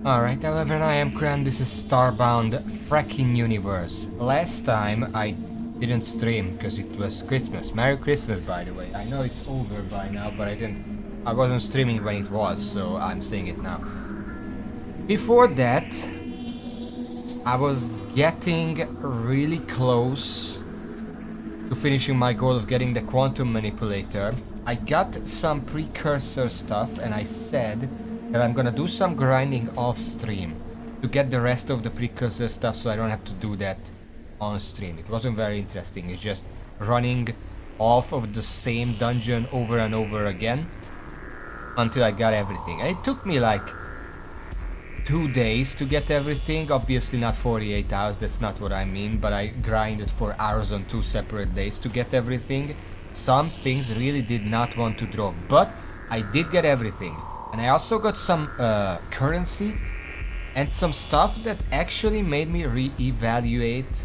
Alright, hello everyone, I am Kran, this is Starbound Frackin Universe. Last time I didn't stream because it was Christmas. Merry Christmas, by the way. I know it's over by now, but I wasn't streaming when it was, so I'm saying it now. Before that, I was getting really close to finishing my goal of getting the quantum manipulator. I got some precursor stuff and I said that I'm gonna do some grinding off stream to get the rest of the precursor stuff so I don't have to do that on stream. It wasn't very interesting, it's just running off of the same dungeon over and over again until I got everything. And it took me like 2 days to get everything, obviously not 48 hours, that's not what I mean, but I grinded for hours on 2 separate days to get everything. Some things really did not want to drop, but I did get everything. And I also got some currency and some stuff that actually made me re-evaluate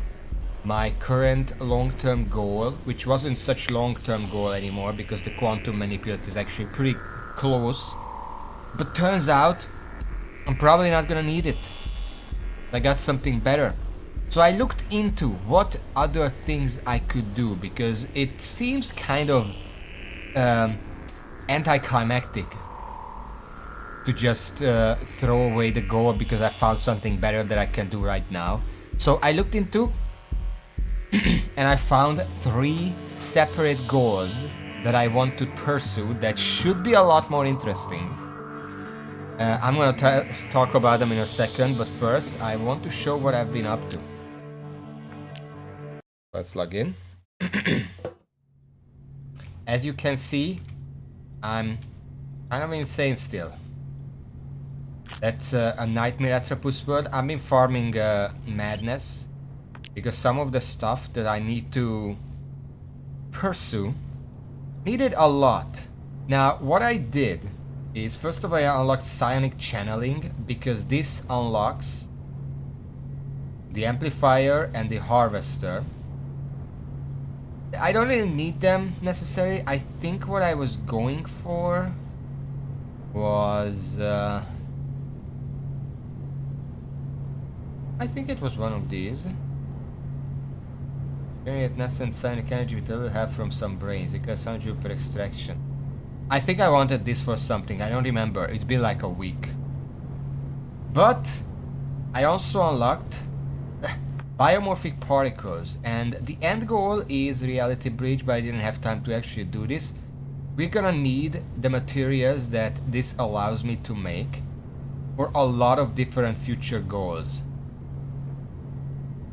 my current long-term goal, which wasn't such long-term goal anymore because the quantum manipulator is actually pretty close. But turns out I'm probably not gonna need it. I got something better. So I looked into what other things I could do because it seems kind of anticlimactic to just throw away the goal because I found something better that I can do right now. So I looked into and I found 3 separate goals that I want to pursue that should be a lot more interesting. I'm gonna talk about them in a second, but first I want to show what I've been up to. Let's log in. As you can see, I'm kind of insane still. That's a Nightmare Atropus word. I've been farming madness because some of the stuff that I need to pursue needed a lot. Now, what I did is, first of all, I unlocked psionic channeling because this unlocks the amplifier and the harvester. I don't really need them necessarily. I think what I was going for was I think it was one of these. Generate nascent psionic energy with a little help from some brains. It can sound you per extraction. I think I wanted this for something, I don't remember, it's been like a week. But I also unlocked biomorphic particles, and the end goal is reality bridge, but I didn't have time to actually do this. We're gonna need the materials that this allows me to make for a lot of different future goals.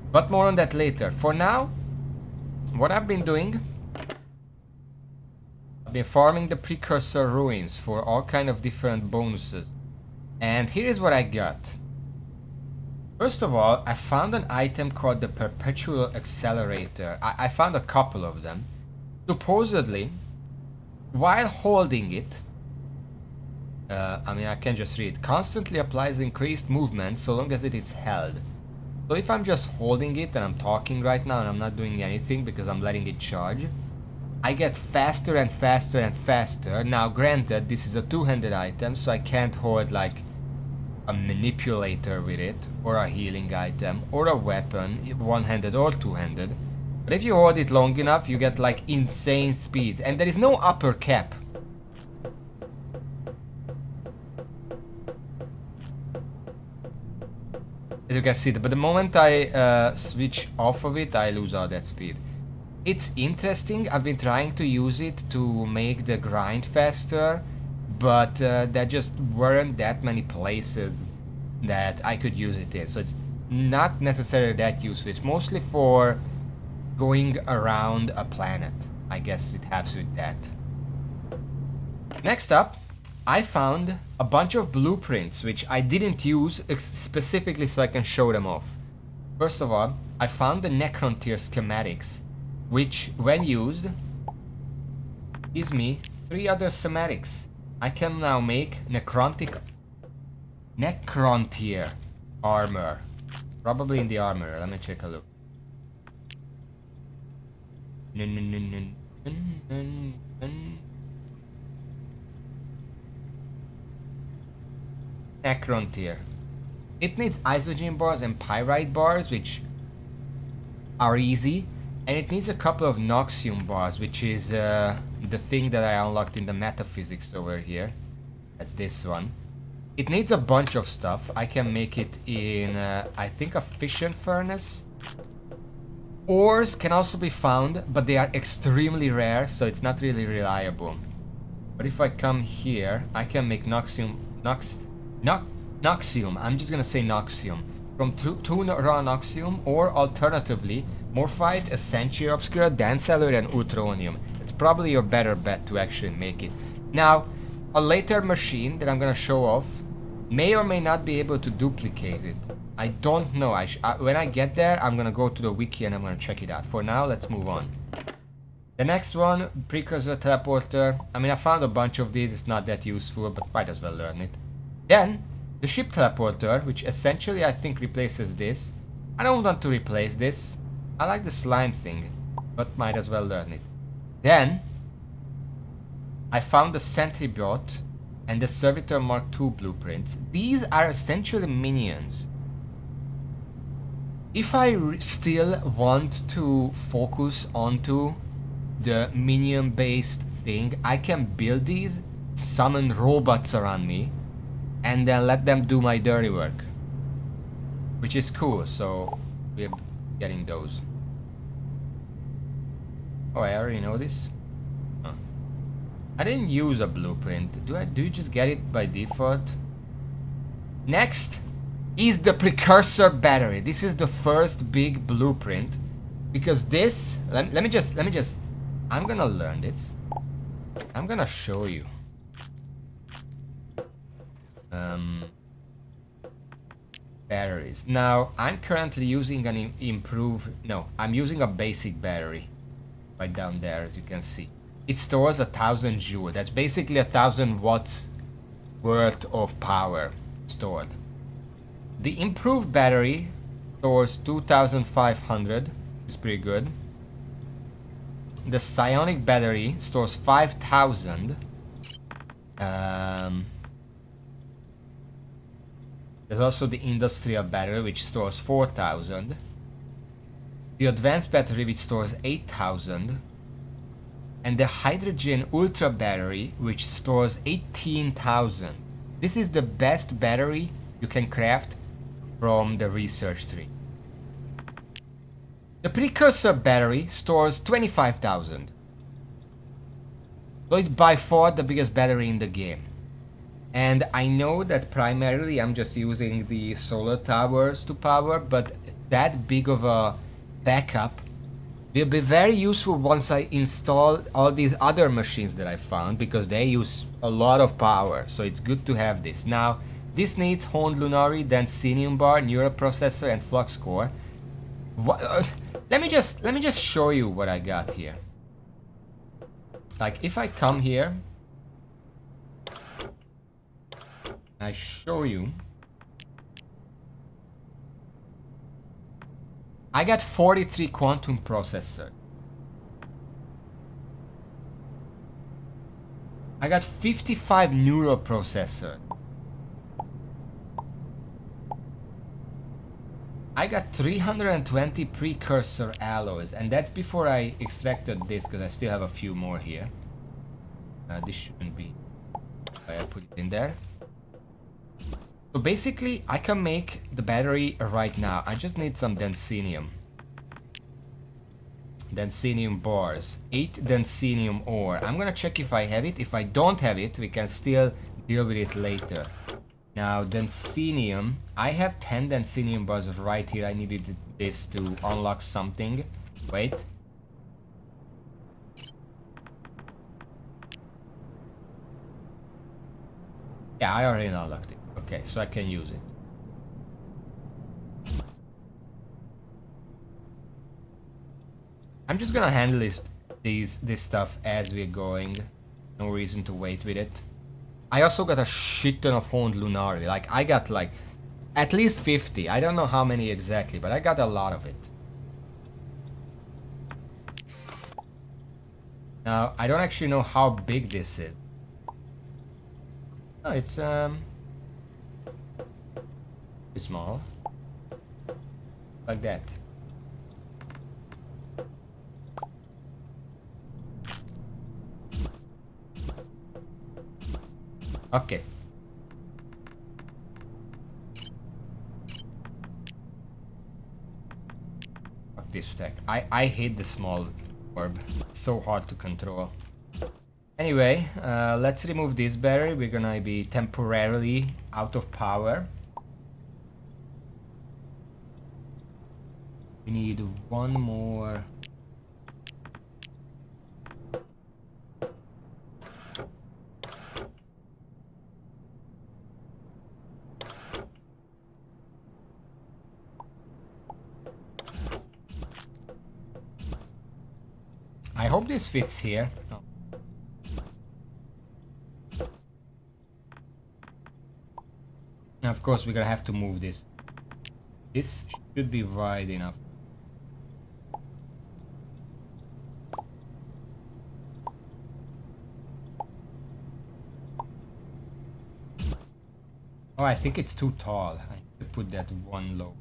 But more on that later. For now, what I've been doing, I've been farming the precursor ruins for all kind of different bonuses. And here is what I got. First of all, I found an item called the Perpetual Accelerator. I found a couple of them. Supposedly, while holding it, I can just read. Constantly applies increased movement so long as it is held. So if I'm just holding it and I'm talking right now and I'm not doing anything because I'm letting it charge, I get faster and faster and faster. Now granted, this is a two-handed item, so I can't hold like a manipulator with it, or a healing item, or a weapon, one-handed or two-handed. But if you hold it long enough, you get like insane speeds, and there is no upper cap. As you can see, but the moment I switch off of it, I lose all that speed. It's interesting, I've been trying to use it to make the grind faster, but there just weren't that many places that I could use it in, so it's not necessarily that useful. It's mostly for going around a planet. I guess it helps with that. Next up, I found a bunch of blueprints which I didn't use specifically so I can show them off. First of all, I found the Necrontyr schematics, which when used gives me 3 other schematics. I can now make Necrontyr armor. Probably in the armor, let me take a look. Necrontyr. It needs isogen bars and pyrite bars, which are easy. And it needs a couple of noxium bars, which is the thing that I unlocked in the metaphysics over here. That's this one. It needs a bunch of stuff. I can make it in, I think, a fission furnace. Ores can also be found, but they are extremely rare, so it's not really reliable. But if I come here, I can make noxium, noxium, I'm just gonna say noxium. From two raw noxium, or alternatively, morphite, essentia obscura, dense alloy, and ultronium. It's probably your better bet to actually make it. Now, a later machine that I'm gonna show off may or may not be able to duplicate it. I don't know. When I get there, I'm gonna go to the wiki and I'm gonna check it out. For now, let's move on. The next one, precursor teleporter. I mean, I found a bunch of these. It's not that useful, but might as well learn it. Then, the ship teleporter, which essentially I think replaces this. I don't want to replace this. I like the slime thing, but might as well learn it. Then, I found the sentry bot and the Servitor Mark II blueprints. These are essentially minions. If I still want to focus onto the minion based thing, I can build these, summon robots around me, and then let them do my dirty work, which is cool. So we're getting those. Oh, I already know this. Huh. I didn't use a blueprint. Do you just get it by default? Next is the precursor battery. This is the first big blueprint, because this, let me just I'm gonna learn this. I'm gonna show you. Batteries. Now, I'm currently using an I'm using a basic battery right down there, as you can see. It stores 1000 joule. That's basically 1000 watts worth of power stored. The improved battery stores 2500, which is pretty good. The psionic battery stores 5000. There's also the industrial battery, which stores 4000. The advanced battery, which stores 8000. And the hydrogen ultra battery, which stores 18,000. This is the best battery you can craft from the research tree. The precursor battery stores 25,000. So it's by far the biggest battery in the game. And I know that primarily I'm just using the solar towers to power, but that big of a backup will be very useful once I install all these other machines that I found, because they use a lot of power, so it's good to have this. Now, this needs honed lunari, then Xenium bar, neural processor, and flux core. Let me just show you what I got here. Like, if I come here, I show you. I got 43 quantum processor. I got 55 neural processor. I got 320 precursor alloys, and that's before I extracted this, because I still have a few more here. This shouldn't be. I put it in there. So basically, I can make the battery right now. I just need some densinium. Densinium bars. 8 densinium ore. I'm gonna check if I have it. If I don't have it, we can still deal with it later. Now, densinium. I have 10 densinium bars right here. I needed this to unlock something. Wait. Yeah, I already unlocked it. Okay, so I can use it. I'm just gonna handle this stuff as we're going. No reason to wait with it. I also got a shit ton of honed lunari. Like, I got like at least 50. I don't know how many exactly, but I got a lot of it. Now, I don't actually know how big this is. Oh, it's small. Like that. Okay. Fuck this stack. I hate the small orb. It's so hard to control. Anyway, let's remove this battery. We're gonna be temporarily out of power. We need one more. I hope this fits here. Oh. Now, of course, we're gonna have to move this. This should be wide enough. Oh, I think it's too tall. I need to put that one low.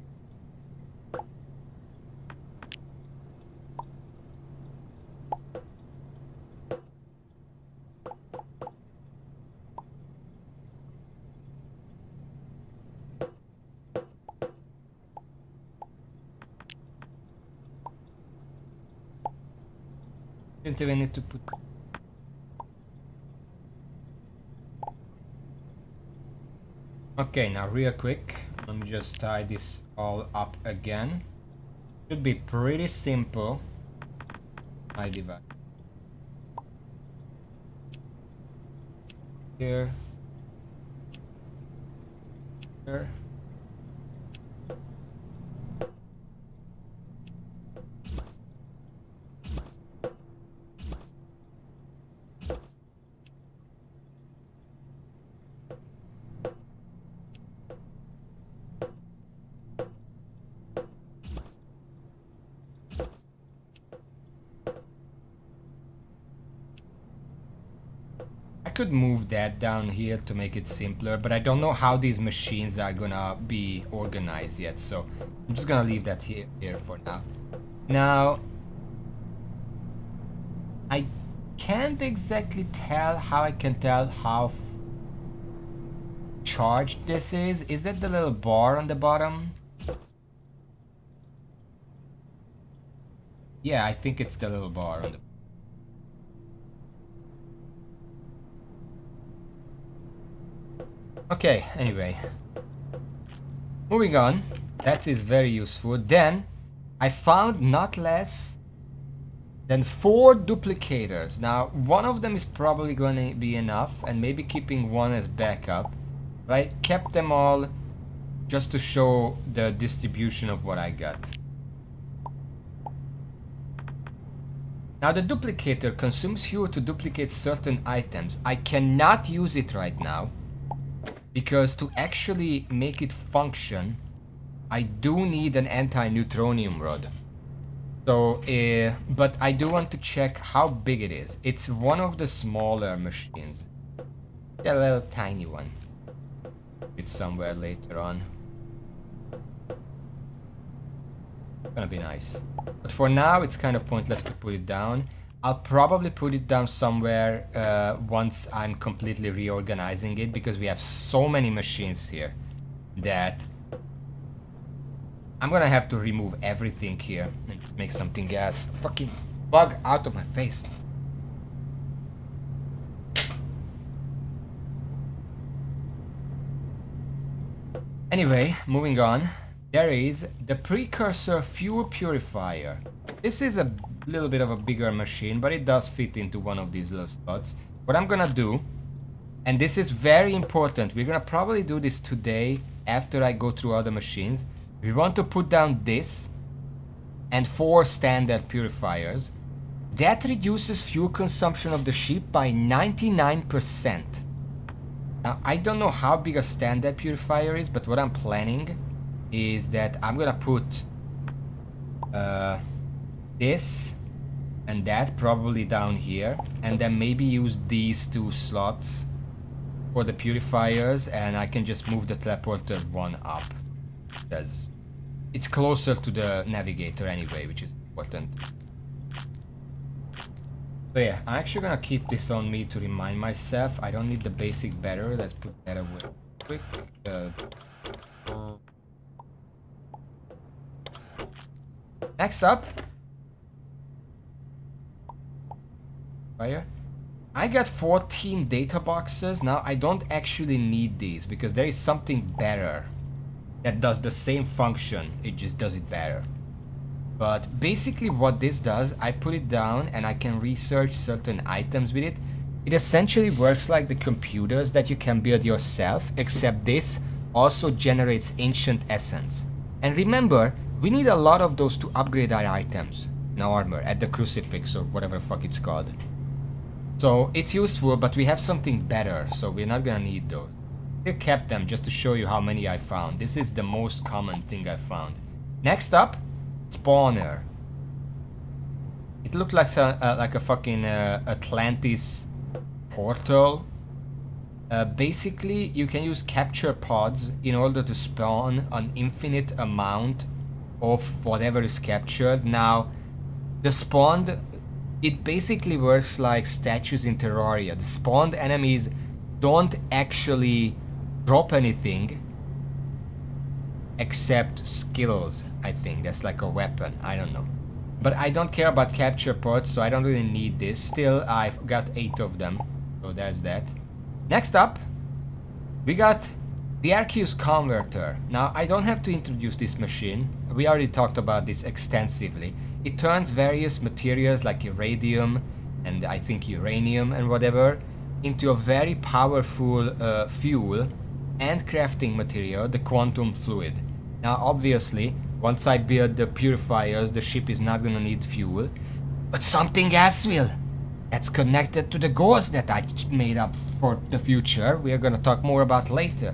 Didn't even need to put. Okay, now real quick, let me just tie this all up again. Should be pretty simple. I divide. Here. Here. Could move that down here to make it simpler, but I don't know how these machines are gonna be organized yet, so I'm just gonna leave that here for now. Now, I can't exactly tell how I can tell how charged this is. Is that the little bar on the bottom? Yeah, I think it's the little bar on the. Okay, anyway. Moving on. That is very useful. Then, I found not less than 4 duplicators. Now, one of them is probably going to be enough, and maybe keeping one as backup. But I kept them all just to show the distribution of what I got. Now, the duplicator consumes fuel to duplicate certain items. I cannot use it right now, because to actually make it function, I do need an anti-neutronium rod. So, but I do want to check how big it is. It's one of the smaller machines. A little tiny one. It's somewhere later on. Gonna be nice. But for now, it's kind of pointless to put it down. I'll probably put it down somewhere once I'm completely reorganizing it, because we have so many machines here that I'm gonna have to remove everything here and make something else. Fucking bug out of my face. Anyway, moving on. There is the precursor fuel purifier. This is a little bit of a bigger machine, but it does fit into one of these little slots. What I'm gonna do, and this is very important, we're gonna probably do this today after I go through other machines. We want to put down this and 4 standard purifiers. That reduces fuel consumption of the ship by 99%. Now, I don't know how big a standard purifier is, but what I'm planning is that I'm gonna put this and that probably down here, and then maybe use these 2 slots for the purifiers, and I can just move the teleporter one up. because it's closer to the navigator anyway, which is important. So yeah, I'm actually gonna keep this on me to remind myself. I don't need the basic battery. Let's put that away quick. Next up, fire. I got 14 data boxes. Now I don't actually need these because there is something better that does the same function. It just does it better. But basically what this does, I put it down and I can research certain items with it. It essentially works like the computers that you can build yourself, except this also generates ancient essence. And remember, we need a lot of those to upgrade our items in armor at the crucifix or whatever the fuck it's called. So it's useful, but we have something better, so we're not gonna need those. I kept them just to show you how many I found. This is the most common thing I found. Next up, spawner. It looked like a fucking Atlantis portal. Basically, you can use capture pods in order to spawn an infinite amount of whatever is captured. Now, the spawned, it basically works like statues in Terraria. The spawned enemies don't actually drop anything except skills, I think. That's like a weapon, I don't know. But I don't care about capture pods, so I don't really need this. Still, I've got 8 of them, so there's that. Next up, we got the Arceus Converter. Now, I don't have to introduce this machine. We already talked about this extensively. It turns various materials like iridium and I think uranium and whatever into a very powerful fuel and crafting material, the quantum fluid. Now, obviously, once I build the purifiers, the ship is not gonna need fuel, but something else will. That's connected to the goals that I made up for the future. We are gonna talk more about later.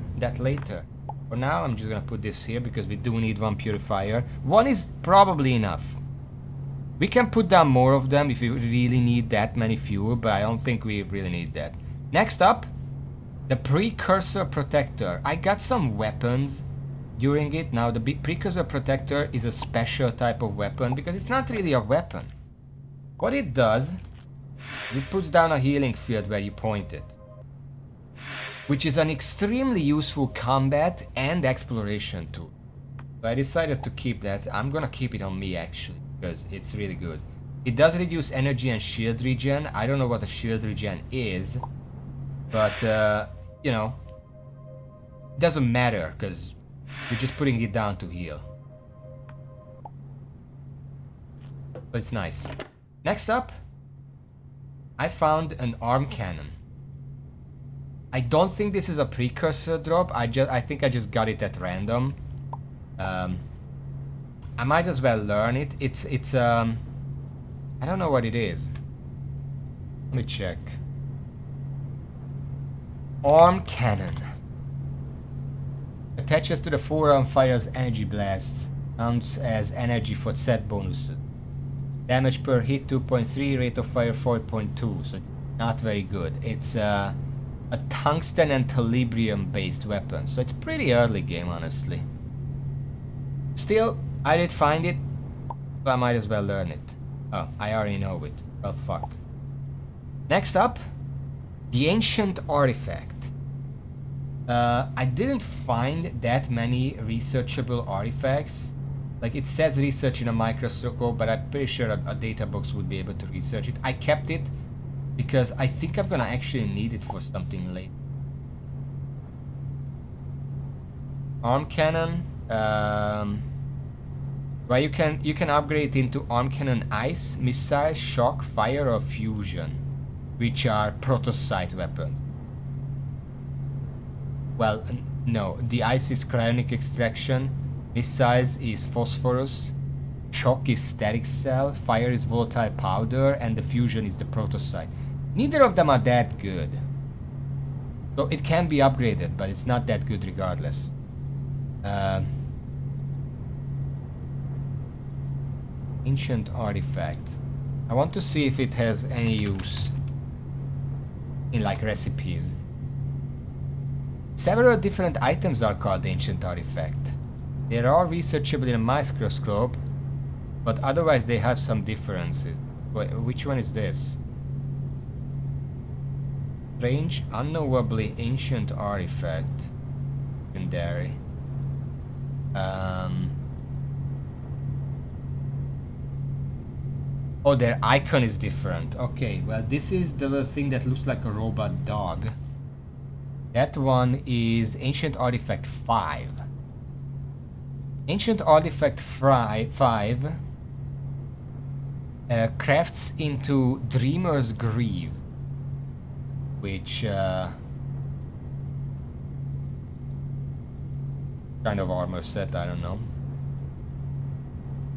For now, I'm just gonna put this here because we do need one purifier. One is probably enough. We can put down more of them if we really need that many fuel, but I don't think we really need that. Next up, the Precursor Protector. I got some weapons during it. Now, the Precursor Protector is a special type of weapon because it's not really a weapon. What it does, it puts down a healing field where you point it, which is an extremely useful combat and exploration tool. So I decided to keep that. I'm gonna keep it on me actually, because it's really good. It does reduce energy and shield regen. I don't know what a shield regen is, but you know, it doesn't matter because you're just putting it down to heal. So it's nice. Next up, I found an arm cannon. I don't think this is a precursor drop. I think I just got it at random. I might as well learn it. It's I don't know what it is. Let me check. Arm cannon. Attaches to the forearm, fires energy blasts. Counts as energy for set bonuses. Damage per hit 2.3, rate of fire 4.2, so it's not very good. It's a tungsten and telebrium based weapon, so it's pretty early game honestly. Still, I did find it, so I might as well learn it. Oh, I already know it. Well, fuck. Next up, the Ancient Artifact. I didn't find that many researchable artifacts. Like, it says research in a microscope, but I'm pretty sure a data box would be able to research it. I kept it because I think I'm gonna actually need it for something later. Arm cannon. Well, you can upgrade it into arm cannon ice, missile, shock, fire, or fusion, which are protocyte weapons. Well, no, the ice is cryonic extraction, missiles is phosphorus, shock is static cell, fire is volatile powder, and the fusion is the protocyte. Neither of them are that good. So it can be upgraded, but it's not that good regardless. Ancient Artifact. I want to see if it has any use in like recipes. Several different items are called Ancient Artifact. They are researchable in a microscope, but otherwise they have some differences. Wait, which one is this? Strange, unknowably ancient artifact. Legendary. Oh, their icon is different. Okay, well, this is the little thing that looks like a robot dog. That one is Ancient Artifact 5. Ancient Artifact 5 crafts into Dreamer's Greaves, which kind of armor set, I don't know.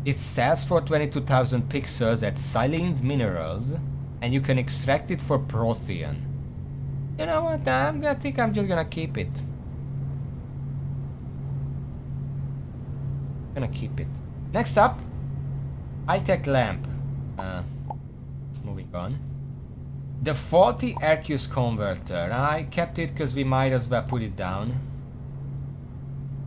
It sells for 22,000 pixels at Silene Minerals, and you can extract it for Prothean. You know what? I think I'm just gonna keep it. Next up, high-tech lamp. Moving on. The faulty Arceus converter. I kept it because we might as well put it down.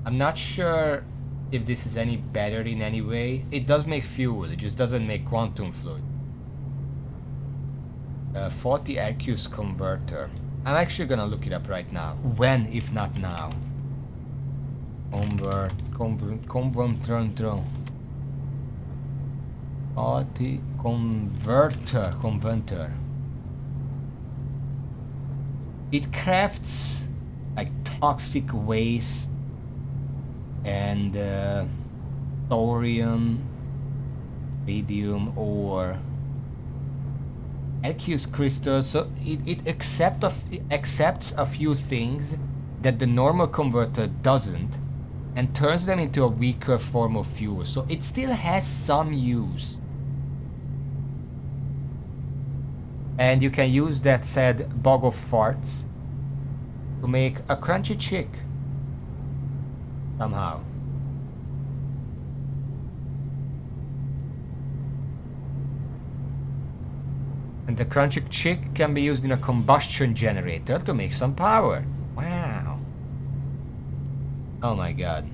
I'm not sure if this is any better in any way. It does make fuel, it just doesn't make quantum fluid. Faulty Arceus converter. I'm actually gonna look it up right now. When, if not now? Faulty converter. It crafts like toxic waste and thorium, radium, or Arceus crystals. So it accepts a few things that the normal converter doesn't, and turns them into a weaker form of fuel. So it still has some use. And you can use that said bog of farts to make a crunchy chick. Somehow. And the crunchy chick can be used in a combustion generator to make some power. Wow. Oh my god.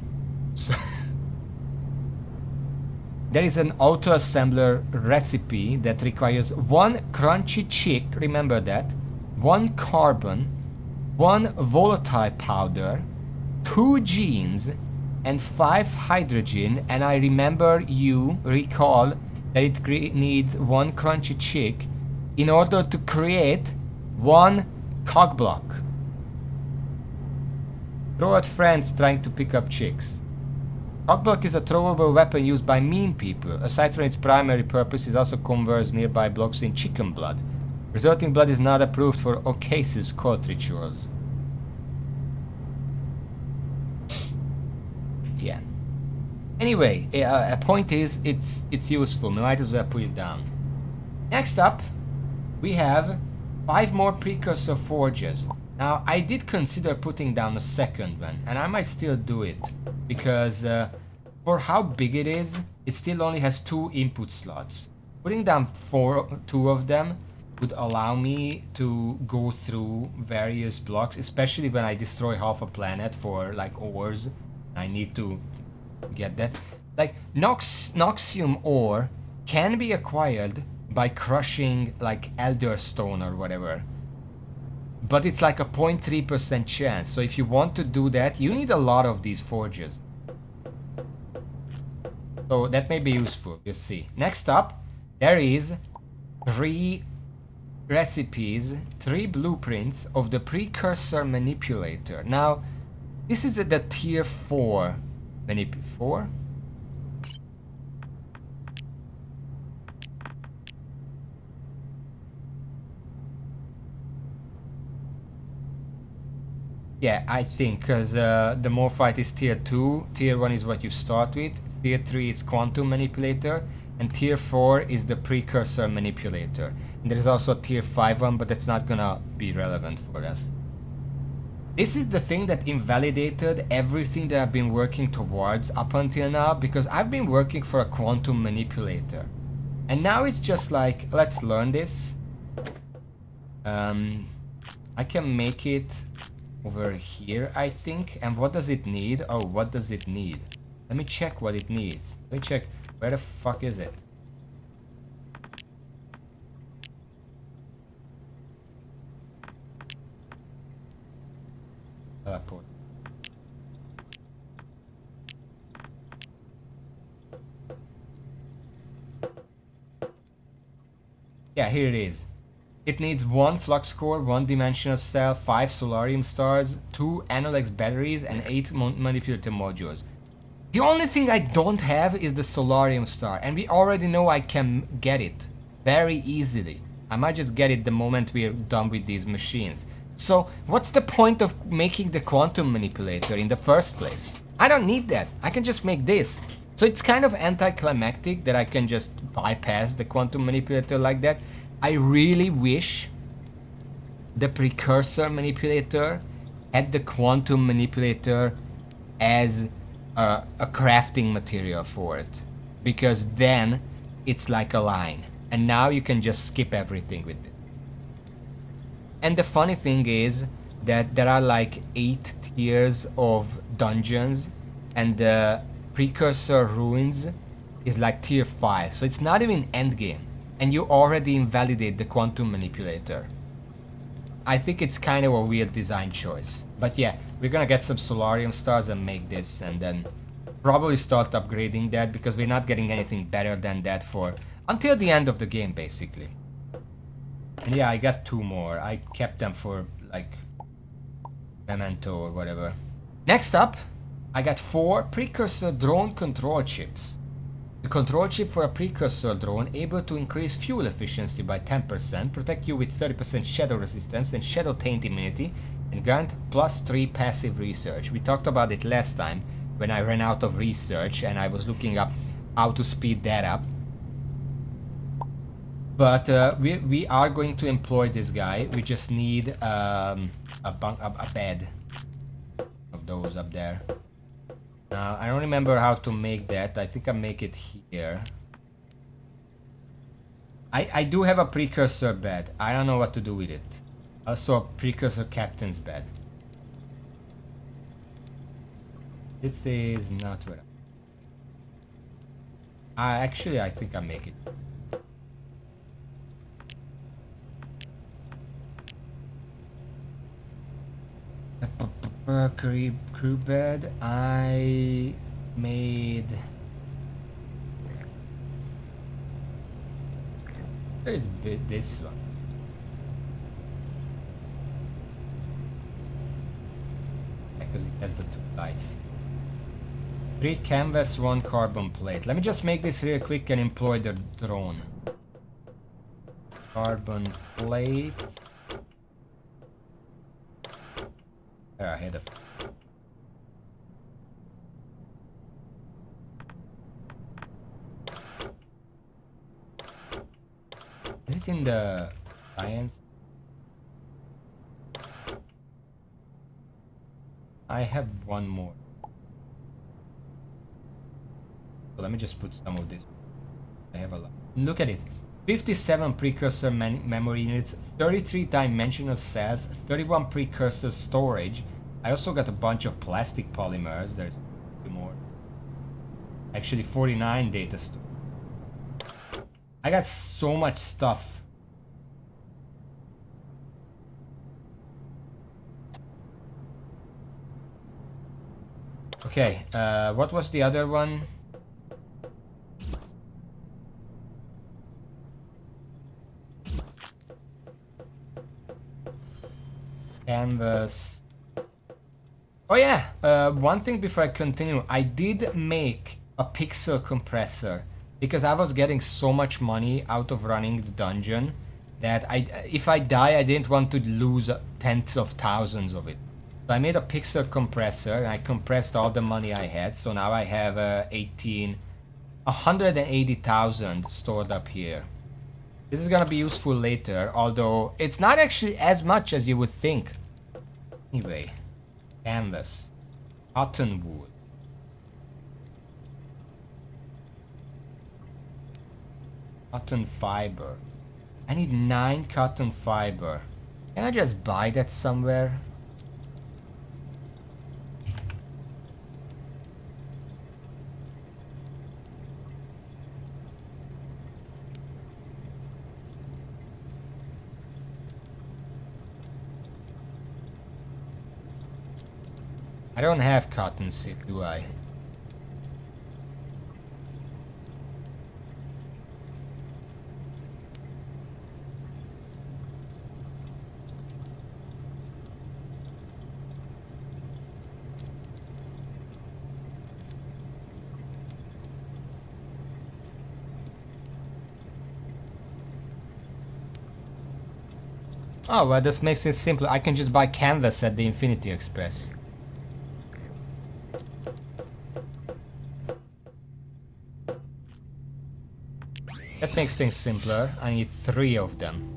There is an auto-assembler recipe that requires 1 crunchy chick, remember that, 1 carbon, 1 volatile powder, 2 genes, and 5 hydrogen, and I recall that it needs 1 crunchy chick in order to create 1 cogblock. Throw at friends trying to pick up chicks. Cogblock is a throwable weapon used by mean people. Aside from its primary purpose, it also converts nearby blocks in chicken blood. Resulting blood is not approved for Ocas's cult rituals. Yeah. Anyway, a point is, it's useful. We might as well put it down. Next up, we have 5 more precursor forges. Now, I did consider putting down a second one, and I might still do it, because for how big it is, it still only has 2 input slots. Putting down 2 of them would allow me to go through various blocks, especially when I destroy half a planet for like ores. I need to get that. Like Noxium ore can be acquired by crushing like Elder Stone or whatever. But it's like a 0.3% chance. So if you want to do that, you need a lot of these forges. So that may be useful. We'll see. Next up, there is 3 recipes, 3 blueprints of the precursor manipulator. Now, this is the tier 4 4? Yeah, I think, because the Morphite is tier 2, tier 1 is what you start with, tier 3 is Quantum Manipulator, and tier 4 is the Precursor Manipulator. And there is also tier 5 one, but that's not gonna be relevant for us. This is the thing that invalidated everything that I've been working towards up until now, because I've been working for a Quantum Manipulator. And now it's just like, let's learn this. I can make it over here, I think. And what does it need? Oh, what does it need? Let me check what it needs. Let me check. Where the fuck is it? Teleport. Yeah, here it is. It needs 1 flux core, 1 dimensional cell, 5 solarium stars, 2 Anolex batteries, and 8 manipulator modules. The only thing I don't have is the solarium star, and we already know I can get it very easily. I might just get it the moment we are done with these machines. So what's the point of making the quantum manipulator in the first place? I don't need that. I can just make this. So it's kind of anticlimactic that I can just bypass the quantum manipulator like that. I really wish the precursor manipulator had the quantum manipulator as a crafting material for it, because then it's like a line, and now you can just skip everything with it. And the funny thing is that there are like 8 tiers of dungeons, and the precursor ruins is like tier 5, so it's not even endgame, and you already invalidate the quantum manipulator. I think it's kind of a weird design choice. But yeah, we're gonna get some solarium stars and make this, and then probably start upgrading that, because we're not getting anything better than that for until the end of the game, basically. And yeah, I got 2 more. I kept them for like memento or whatever. Next up, I got 4 precursor drone control chips. The control chip for a precursor drone able to increase fuel efficiency by 10%, protect you with 30% shadow resistance and shadow taint immunity, and grant +3 passive research. We talked about it last time when I ran out of research and I was looking up how to speed that up. But we are going to employ this guy. We just need a bed of those up there. I don't remember how to make that. I think I make it here. I do have a precursor bed. I don't know what to do with it. Also a precursor captain's bed. This is not where actually I think I make it. Crew bed. I made. There's this one. Because it has the 2 lights. 3 canvas, 1 carbon plate. Let me just make this real quick and employ the drone. Carbon plate. There, I had a. Is it in the science? I have 1 more. So let me just put some of this. I have a lot. Look at this. 57 precursor memory units, 33 dimensional cells, 31 precursor storage. I also got a bunch of plastic polymers. There's 2 more. Actually 49 data store. I got so much stuff. Okay, what was the other one? Canvas. Oh yeah, one thing before I continue, I did make a pixel compressor because I was getting so much money out of running the dungeon that if I die, I didn't want to lose tens of thousands of it. So I made a pixel compressor and I compressed all the money I had. So now I have 180,000 stored up here. This is gonna be useful later, although it's not actually as much as you would think. Anyway, canvas, cotton wool. Cotton fiber. I need 9 cotton fiber. Can I just buy that somewhere? I don't have cotton seed, do I? Oh, well, this makes it simpler. I can just buy canvas at the Infinity Express. That makes things simpler. I need 3 of them.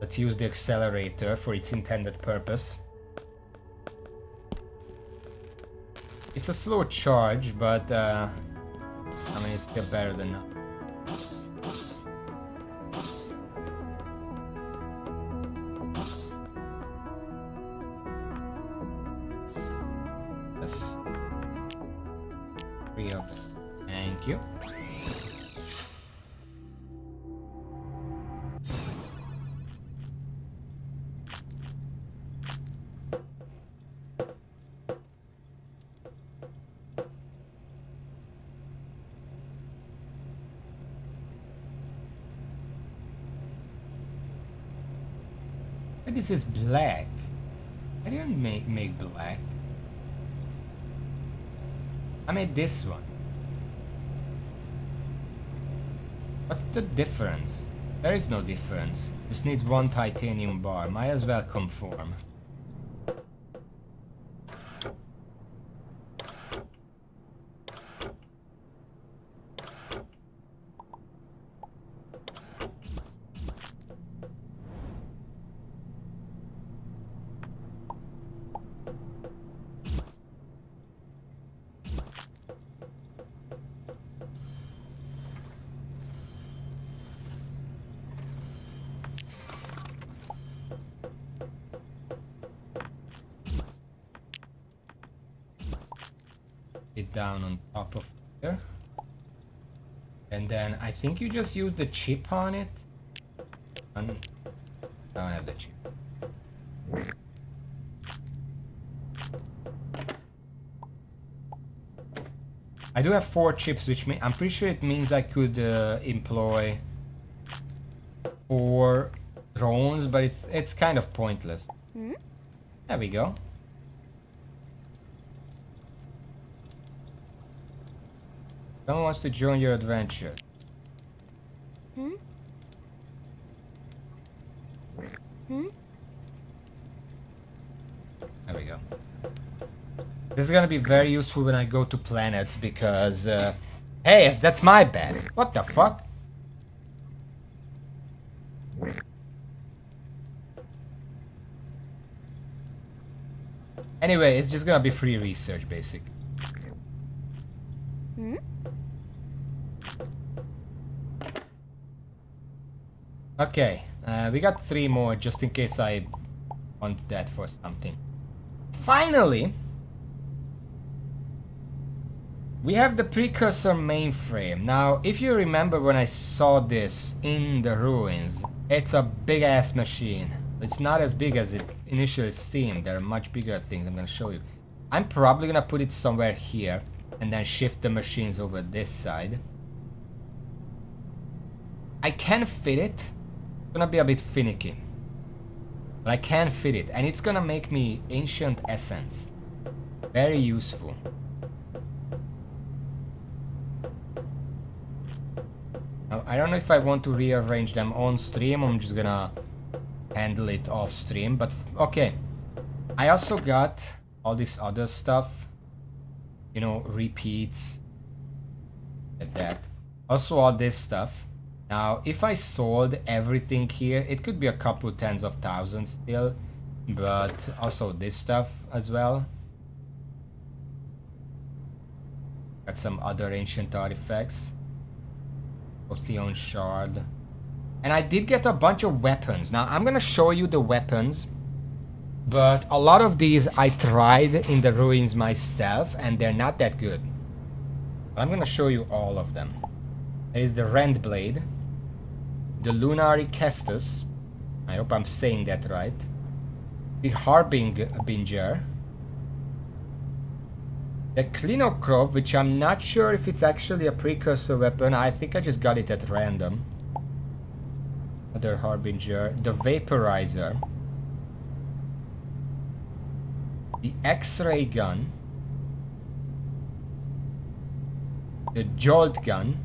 Let's use the accelerator for its intended purpose. It's a slow charge, but I mean, it's still better than nothing. Yes. 3 of them. Thank you. This is black. I didn't make black. I made this one. What's the difference? There is no difference. Just needs 1 titanium bar. Might as well conform. It down on top of here. And then I think you just use the chip on it. I don't have the chip. I do have 4 chips, which I'm pretty sure it means I could employ 4 drones, but it's kind of pointless. There we go. Someone wants to join your adventure. There we go. This is gonna be very useful when I go to planets because, hey, that's my bed. What the fuck? Anyway, it's just gonna be free research, basically. Okay, we got 3 more just in case I want that for something. Finally, we have the precursor mainframe. Now, if you remember when I saw this in the ruins, it's a big ass machine. It's not as big as it initially seemed. There are much bigger things I'm gonna show you. I'm probably gonna put it somewhere here and then shift the machines over this side. I can fit it. It's gonna be a bit finicky. But I can fit it, and it's gonna make me ancient essence. Very useful. Now, I don't know if I want to rearrange them on stream. I'm just gonna handle it off stream, but okay. I also got all this other stuff. You know, repeats. Like that. Also all this stuff. Now, if I sold everything here, it could be a couple tens of thousands still, but also this stuff as well. Got some other ancient artifacts. Ocean shard. And I did get a bunch of weapons. Now, I'm gonna show you the weapons, but a lot of these I tried in the ruins myself, and they're not that good. But I'm gonna show you all of them. There is the Rend Blade. the Lunary Kestus. I hope I'm saying that right. The Harbinger. The Klinokrov, which I'm not sure if it's actually a precursor weapon. I think I just got it at random. Other Harbinger. The Vaporizer. The X-ray gun. The Jolt gun.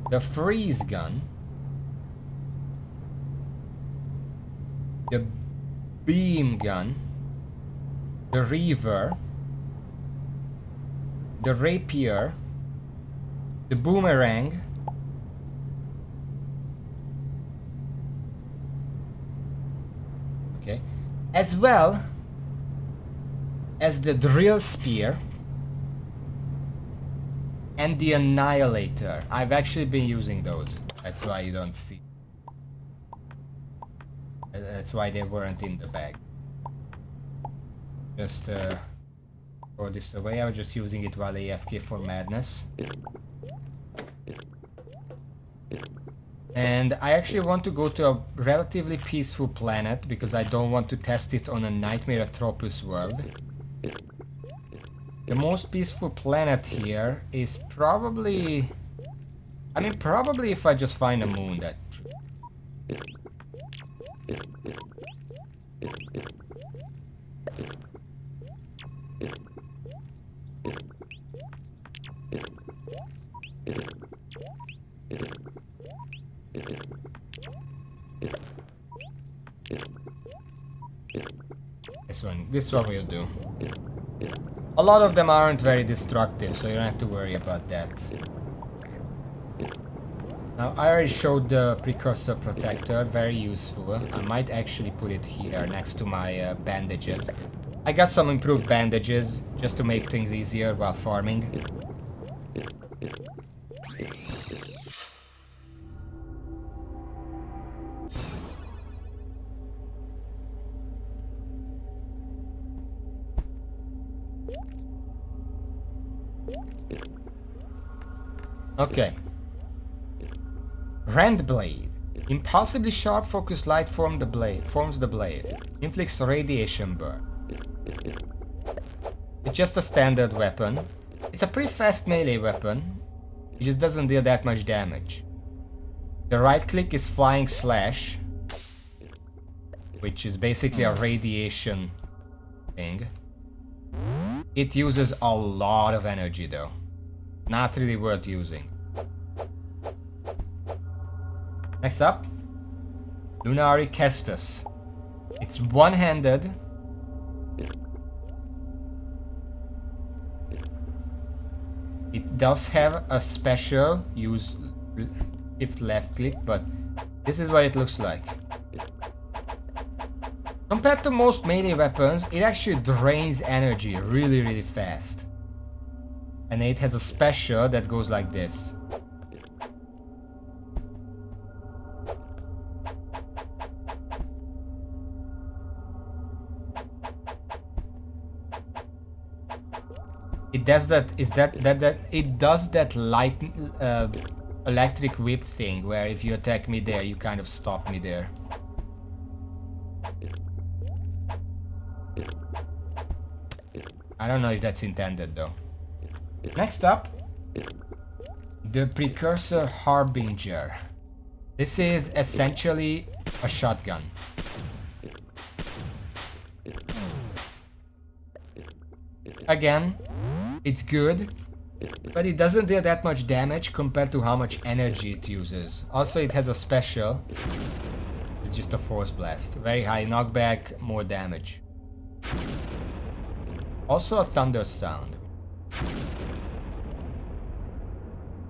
The Freeze gun. The Beam gun. The Reaver. The Rapier. The Boomerang. Okay. As well as the Drill Spear. And the Annihilator. I've actually been using those. That's why you don't see. That's why they weren't in the bag. Just throw this away. I was just using it while AFK for madness. And I actually want to go to a relatively peaceful planet because I don't want to test it on a Nightmare Atropos world. The most peaceful planet here is probably... I mean, probably if I just find a moon that... This one will do. A lot of them aren't very destructive, so you don't have to worry about that. Now, I already showed the Precursor Protector, very useful. I might actually put it here next to my bandages. I got some improved bandages, just to make things easier while farming. Okay. Rend Blade. Impulsively sharp focused light forms the blade. Inflicts radiation burn. It's just a standard weapon. It's a pretty fast melee weapon. It just doesn't deal that much damage. The right click is Flying Slash, which is basically a radiation thing. It uses a lot of energy though. Not really worth using. Next up, Lunary Kestus. It's one-handed. It does have a special use shift left click, but this is what it looks like. Compared to most melee weapons, it actually drains energy really fast. And it has a special that goes like this. It does that. It does that light electric whip thing where if you attack me there, you kind of stop me there. I don't know if that's intended though. Next up, the Precursor Harbinger. This is essentially a shotgun. Again, it's good, but it doesn't deal that much damage compared to how much energy it uses. Also, it has a special. It's just a Force Blast. Very high knockback, more damage. Also a Thunder Sound.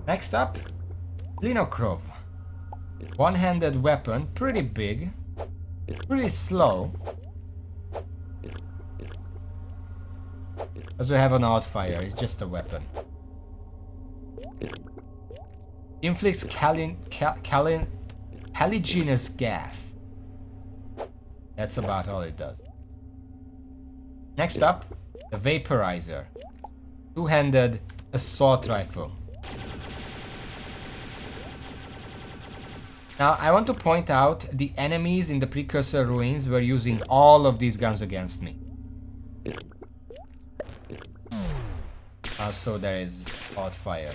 Next up, Klinokrov. One-handed weapon, pretty big, pretty slow. Also have an Outfire, it's just a weapon. Inflicts halogenous gas. That's about all it does. Next up, the Vaporizer. Two-handed assault rifle. Now, I want to point out the enemies in the Precursor Ruins were using all of these guns against me. Also, there is hot fire.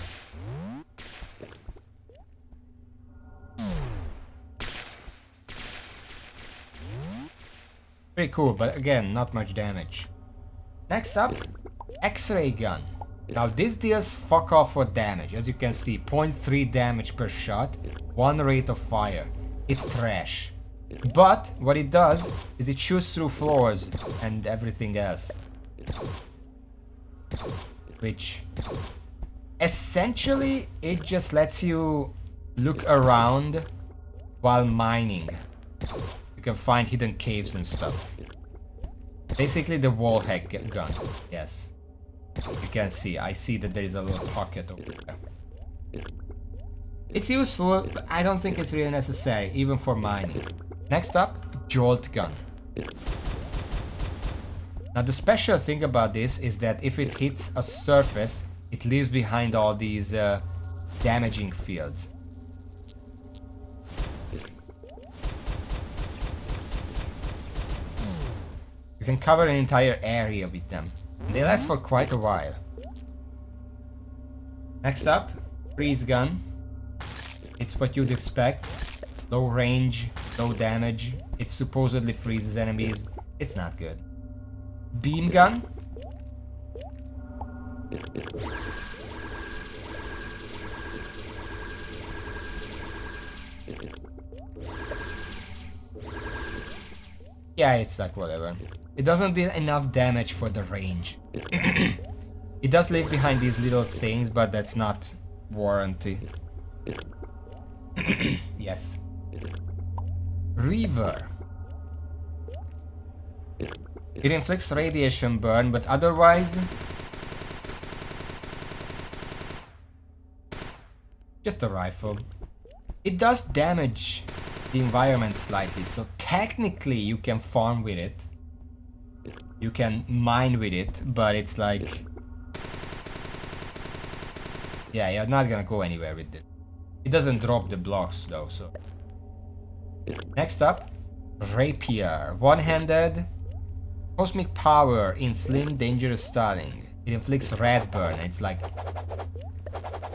Pretty cool, but again, not much damage. Next up, X-ray gun. Now this deals fuck off for damage. As you can see, 0.3 damage per shot, 1 rate of fire. It's trash. But what it does is it shoots through floors and everything else. Which essentially it just lets you look around while mining. You can find hidden caves and stuff. Basically the wall hack gun, yes. You can see, I see that there is a little pocket over there. It's useful, but I don't think it's really necessary, even for mining. Next up, jolt gun. Now the special thing about this is that if it hits a surface, it leaves behind all these damaging fields. You can cover an entire area with them. They last for quite a while. Next up, freeze gun. It's what you'd expect. Low range, low damage. It supposedly freezes enemies. It's not good. Beam gun. Yeah, it's like whatever. It doesn't do enough damage for the range. It does leave behind these little things, but that's not warranty. Yes. Reaver. It inflicts radiation burn, but otherwise... just a rifle. It does damage the environment slightly, so technically you can farm with it. You can mine with it, but it's like... yeah, you're not gonna go anywhere with it. It doesn't drop the blocks though, so... Next up, Rapier. One-handed. Cosmic power in slim, dangerous styling. It inflicts red burn. It's like...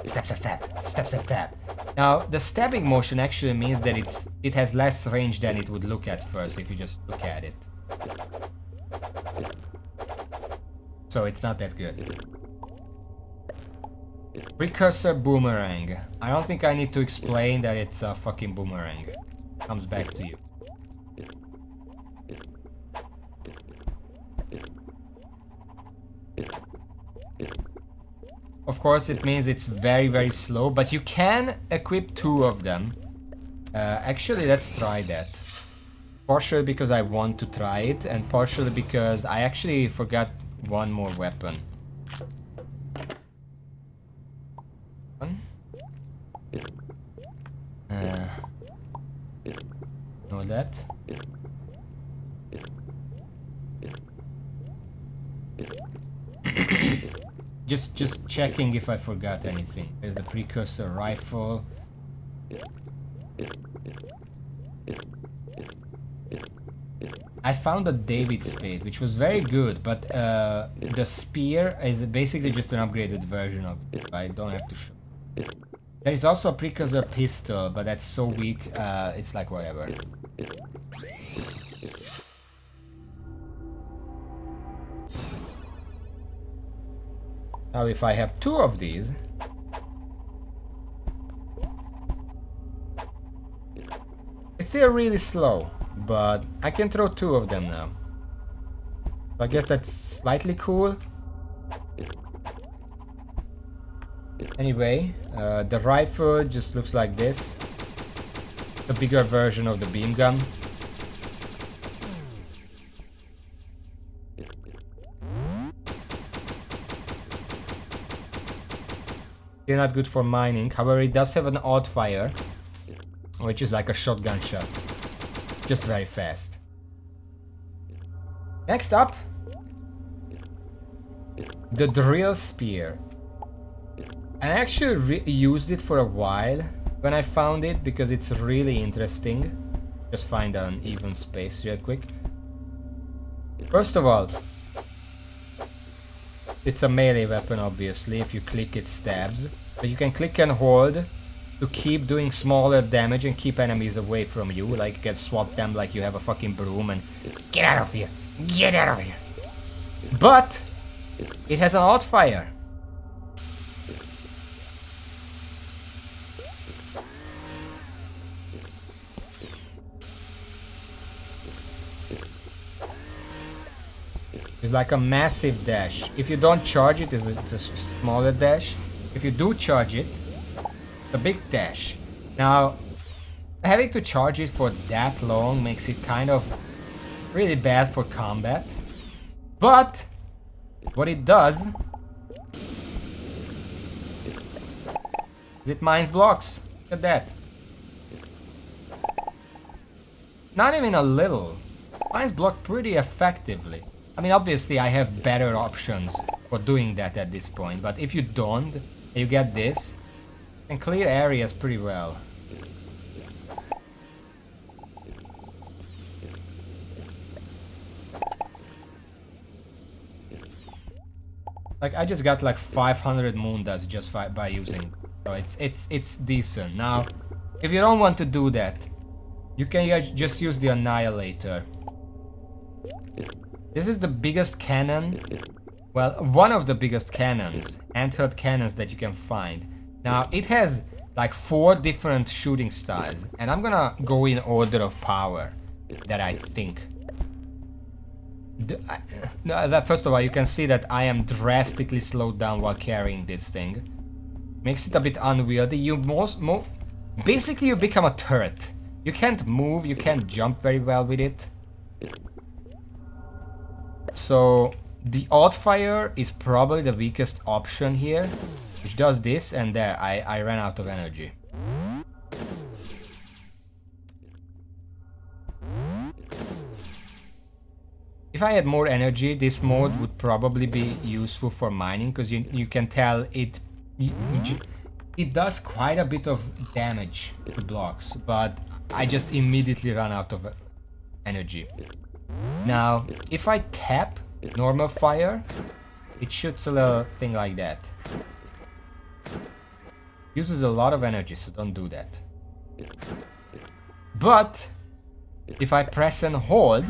stab, stab, stab. Stab, stab, stab. Now, the stabbing motion actually means that it has less range than it would look at first if you just look at it. So it's not that good. Precursor boomerang. I don't think I need to explain that it's a fucking boomerang. Comes back to you. Of course, it means it's very, very slow, but you can equip 2 of them. Actually, let's try that. Partially because I want to try it, and partially because I actually forgot one more weapon. Know that. Just checking if I forgot anything. There's the precursor rifle. I found a David spade, which was very good, but the spear is basically just an upgraded version of it. I don't have to show. There is also a precursor pistol, but that's so weak, it's like whatever. Now if I have 2 of these... it's still really slow, but I can throw 2 of them now. So I guess that's slightly cool. Anyway, the rifle just looks like this. The bigger version of the beam gun. They're not good for mining, however it does have an odd fire, which is like a shotgun shot. Just very fast. Next up, the drill spear. I actually used it for a while, when I found it because it's really interesting. Just find an even space real quick. First of all, it's a melee weapon, obviously. If you click, it stabs. But you can click and hold to keep doing smaller damage and keep enemies away from you. Like, you can swat them like you have a fucking broom and... Get out of here! Get out of here! But it has an alt fire. It's like a massive dash. If you don't charge it, it's a smaller dash. If you do charge it, it's a big dash. Now, having to charge it for that long makes it kind of really bad for combat. But what it does, it mines blocks. Look at that. Not even a little. Mines block pretty effectively. I mean, obviously I have better options for doing that at this point, but if you don't, and you get this, you can clear areas pretty well. Like, I just got like 500 moon dust just by using it. So it's decent. Now, if you don't want to do that, you can just use the Annihilator. This is the biggest cannon, well, one of the biggest cannons, handheld cannons that you can find. Now, it has like 4 different shooting styles, and I'm gonna go in order of power that I think. First of all, you can see that I am drastically slowed down while carrying this thing. Makes it a bit unwieldy. Basically, you become a turret. You can't move, you can't jump very well with it. So the alt fire is probably the weakest option here, which does this, and there, I ran out of energy. If I had more energy, this mode would probably be useful for mining, because you can tell it does quite a bit of damage to blocks, but I just immediately run out of energy. Now, if I tap normal fire, it shoots a little thing like that. Uses a lot of energy, so don't do that. But if I press and hold,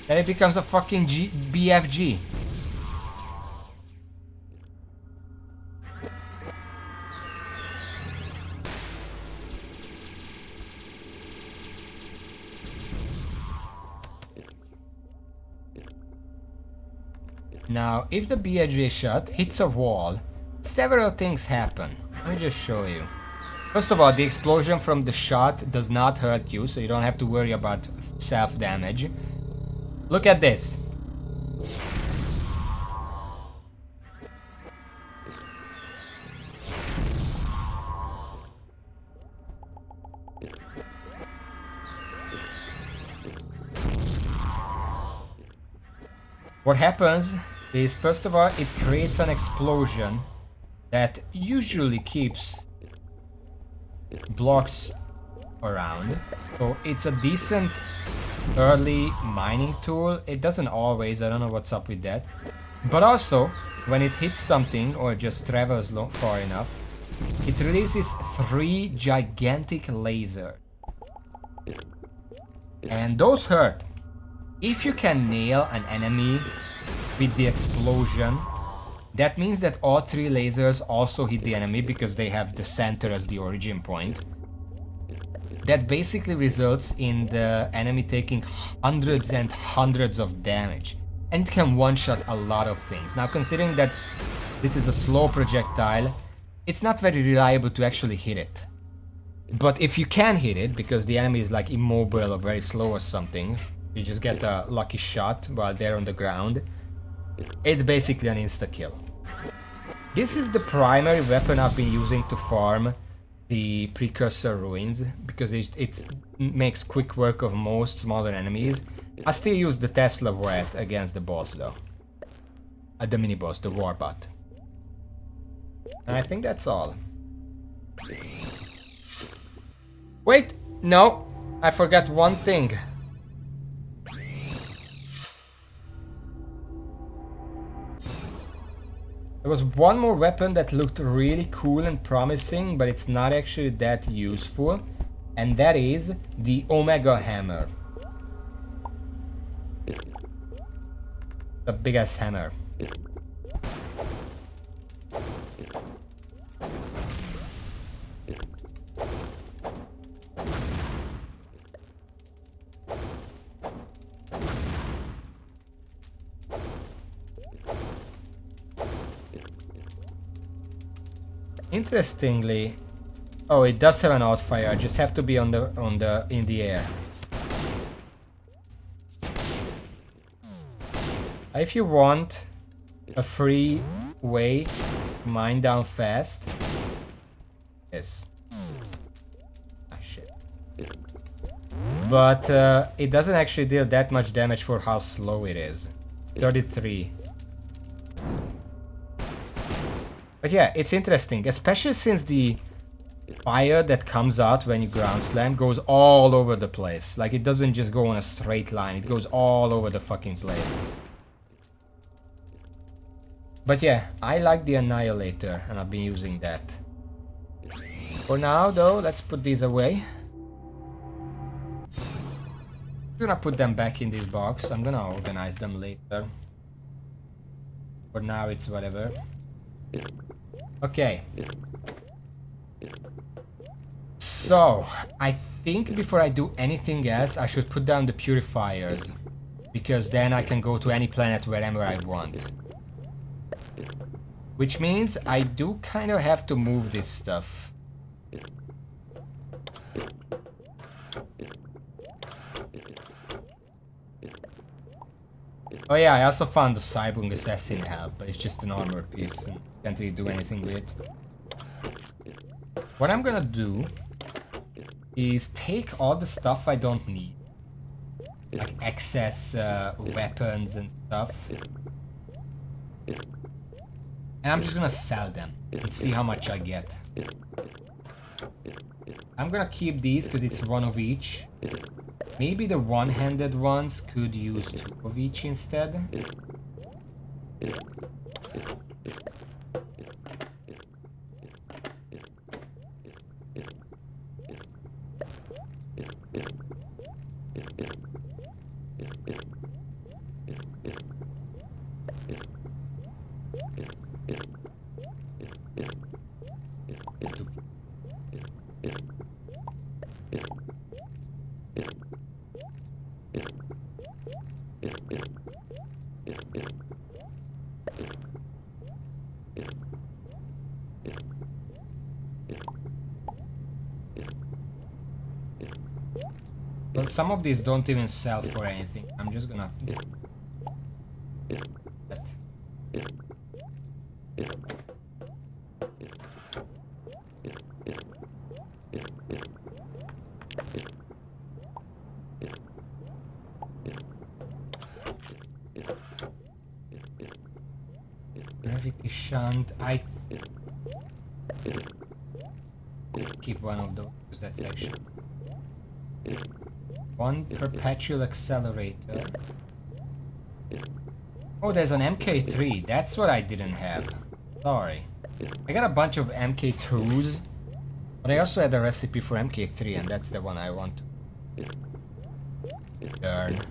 then it becomes a fucking BFG. Now, if the BFG shot hits a wall, several things happen. Let me just show you. First of all, the explosion from the shot does not hurt you, so you don't have to worry about self-damage. Look at this. What happens is, first of all, it creates an explosion that usually keeps blocks around. So it's a decent early mining tool. It doesn't always, I don't know what's up with that. But also, when it hits something or just travels far enough, it releases 3 gigantic lasers. And those hurt. If you can nail an enemy with the explosion, that means that all 3 lasers also hit the enemy because they have the center as the origin point. That basically results in the enemy taking hundreds and hundreds of damage, and it can one-shot a lot of things. Now, considering that this is a slow projectile, it's not very reliable to actually hit it. But if you can hit it, because the enemy is like immobile or very slow or something, you just get a lucky shot while they're on the ground, it's basically an insta-kill. This is the primary weapon I've been using to farm the precursor ruins, because it makes quick work of most smaller enemies. I still use the Tesla Wet against the boss though. The mini boss, the Warbot. And I think that's all. Wait! No! I forgot one thing. There was one more weapon that looked really cool and promising, but it's not actually that useful. And that is the Omega Hammer. The biggest hammer. Interestingly, oh, it does have an outfire. I just have to be in the air. If you want a free way to mine down fast, yes. Ah, shit. But it doesn't actually deal that much damage for how slow it is. 33. But yeah, it's interesting, especially since the fire that comes out when you ground slam goes all over the place. Like, it doesn't just go on a straight line, it goes all over the fucking place. But yeah, I like the Annihilator, and I've been using that. For now, though, let's put these away. I'm gonna put them back in this box. I'm gonna organize them later. For now, it's whatever. Okay. So, I think before I do anything else, I should put down the purifiers. Because then I can go to any planet wherever I want. Which means I do kind of have to move this stuff. Oh yeah, I also found the Cyborg Assassin help, but it's just an armor piece and can't really do anything with it. What I'm gonna do is take all the stuff I don't need. Like excess weapons and stuff. And I'm just gonna sell them and see how much I get. I'm gonna keep these because it's one of each. Maybe the one-handed ones could use two of each instead. Well, some of these don't even sell for anything. I'm just gonna... That. Gravity shunt. I keep one of those because that's actually one perpetual accelerator. Oh, there's an MK3. That's what I didn't have. Sorry. I got a bunch of MK2s, but I also had a recipe for MK3, and that's the one I want to learn.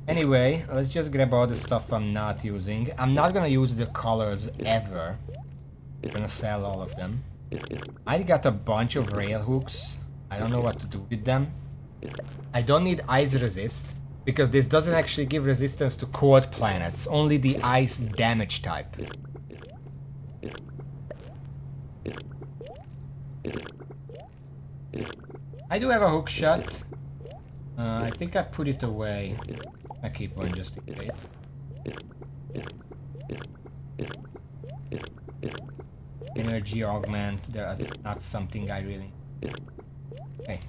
Anyway, let's just grab all the stuff I'm not using. I'm not gonna use the colors ever. I'm gonna sell all of them. I got a bunch of rail hooks. I don't know what to do with them. I don't need ice resist, because this doesn't actually give resistance to cold planets, only the ice damage type. I do have a hook shot. I think I put it away. I keep one just in case. Energy augment, that's not something I really... Okay.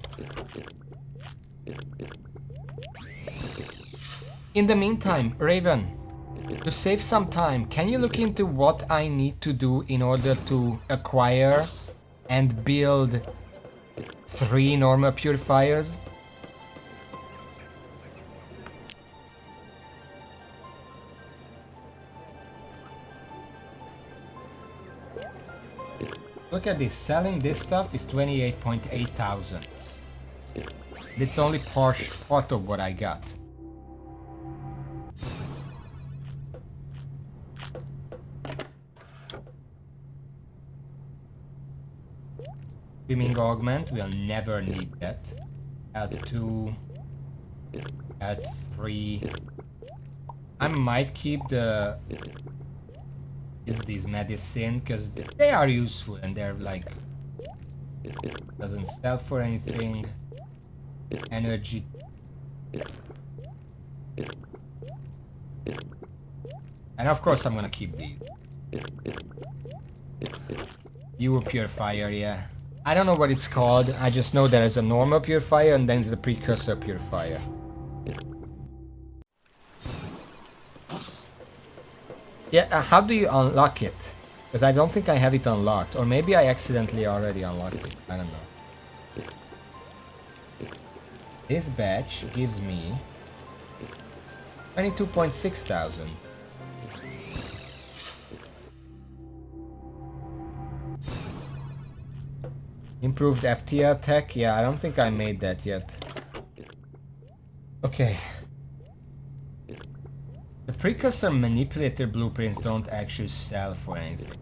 In the meantime, Raven, To save some time, can you look into what I need to do in order to acquire and build 3 normal purifiers? Look at this, selling this stuff is 28.8 thousand. It's only part of what I got. Swimming augment, we'll never need that. Add 2. Add 3. I might keep these medicine, because they are useful and they're like... doesn't sell for anything. Energy. And of course I'm gonna keep these. You a purifier, yeah. I don't know what it's called, I just know there is a normal purifier and then there's the precursor purifier. Yeah, how do you unlock it? Because I don't think I have it unlocked, or maybe I accidentally already unlocked it, I don't know. This badge gives me 22.6 thousand. Improved FTR tech? Yeah, I don't think I made that yet. Okay. The precursor manipulator blueprints don't actually sell for anything.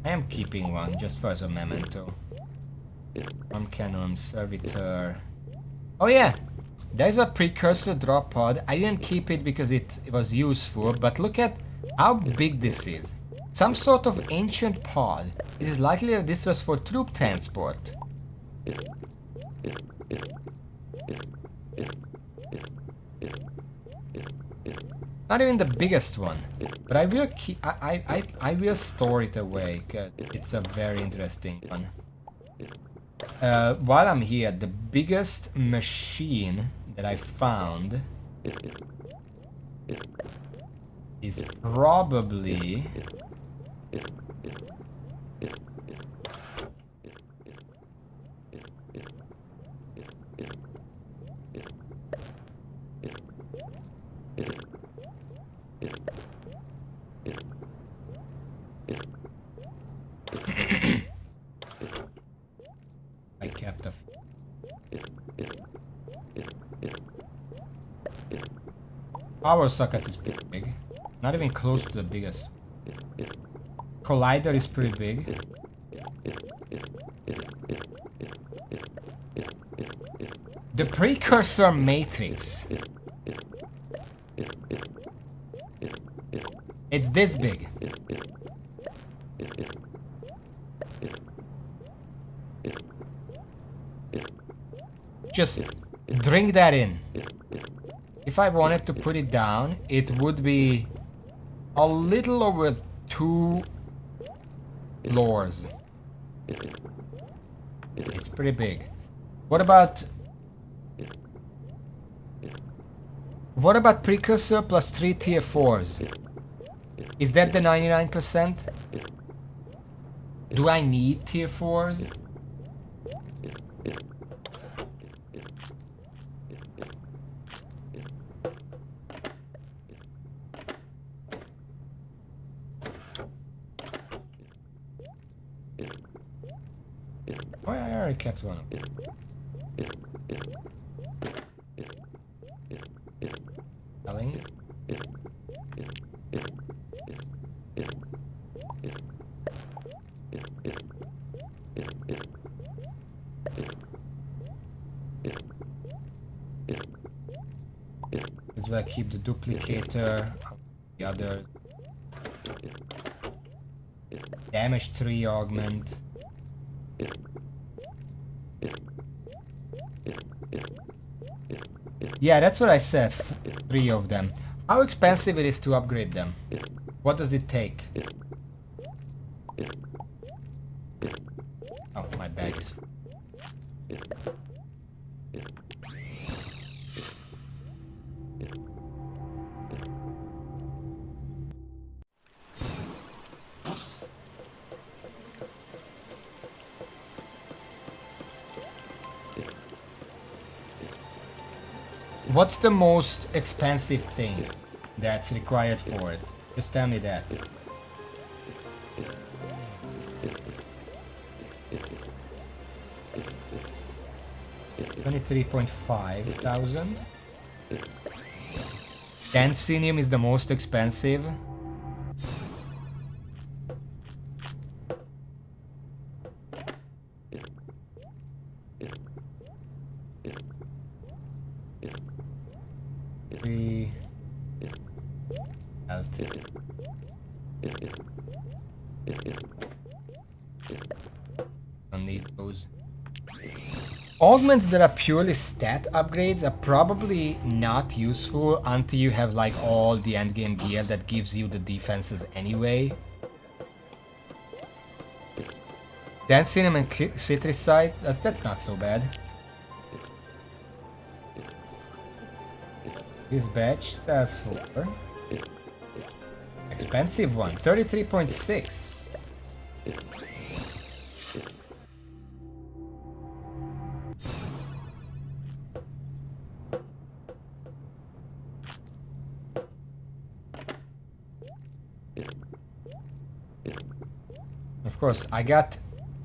I am keeping one just for as a memento. One cannon, servitor. Oh yeah! There's a precursor drop pod. I didn't keep it because it was useful, but look at how big this is. Some sort of ancient pod. It is likely that this was for troop transport. Not even the biggest one, but I will keep. I will store it away because it's a very interesting one. While I'm here, the biggest machine that I found is probably I kept a power socket is pretty big. Not even close to the biggest. Collider is pretty big. The precursor matrix. It's this big. Just drink that in. If I wanted to put it down, it would be a little over 2 floors. It's pretty big. What about precursor plus 3 tier 4s? Is that the 99%? Do I need tier 4s? Oh yeah, I already kept one of them. Selling. That's why I keep the duplicator. The other damage 3 augment. Yeah, that's what I said. 3 of them. How expensive it is to upgrade them? What does it take? Oh, my bag is full. What's the most expensive thing that's required for it? Just tell me that. $23,500. Dancinium is the most expensive. Health. Don't need those. Augments that are purely stat upgrades are probably not useful until you have like all the endgame gear that gives you the defenses anyway. Dancinium and Citricite, that's not so bad. This badge sells for expensive one, 33.6. Of course, I got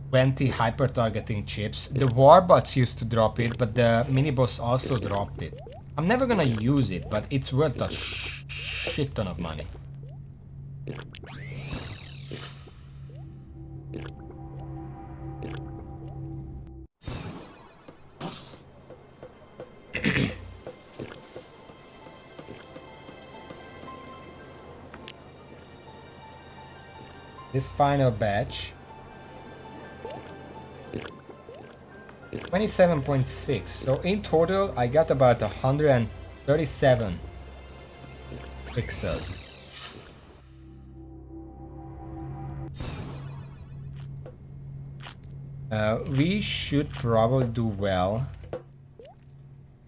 20 hyper-targeting chips. The warbots used to drop it, but the mini-boss also dropped it. I'm never gonna use it, but it's worth a shit ton of money. This final batch 27.6, so in total I got about 137 pixels. We should probably do well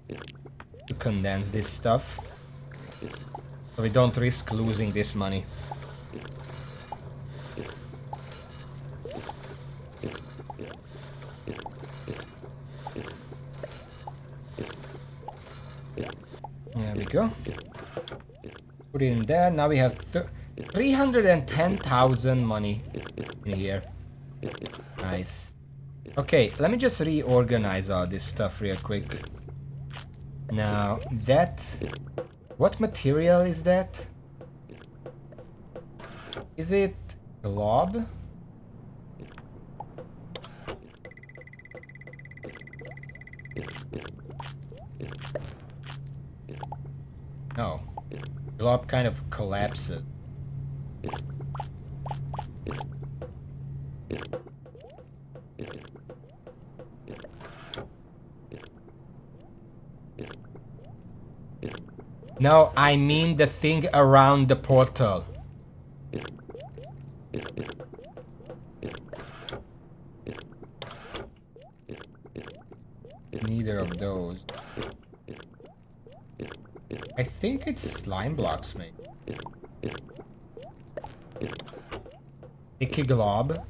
to condense this stuff so we don't risk losing this money. There we go. Put it in there. Now we have 310,000 money in here. Nice. Okay, let me just reorganize all this stuff real quick. Now, that... What material is that? Is it glob? No. Glob kind of collapses. No, I mean the thing around the portal. Neither of those. I think it's slime blocks, mate. Icky glob.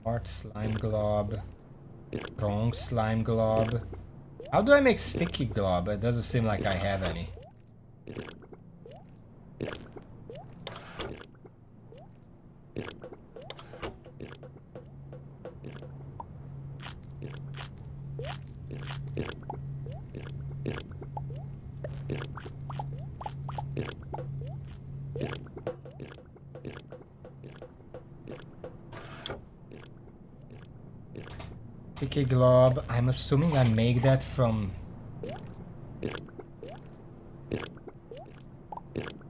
Hard slime glob. Strong slime glob. How do I make sticky glob? It doesn't seem like I have any. Sticky glob. I'm assuming I make that from...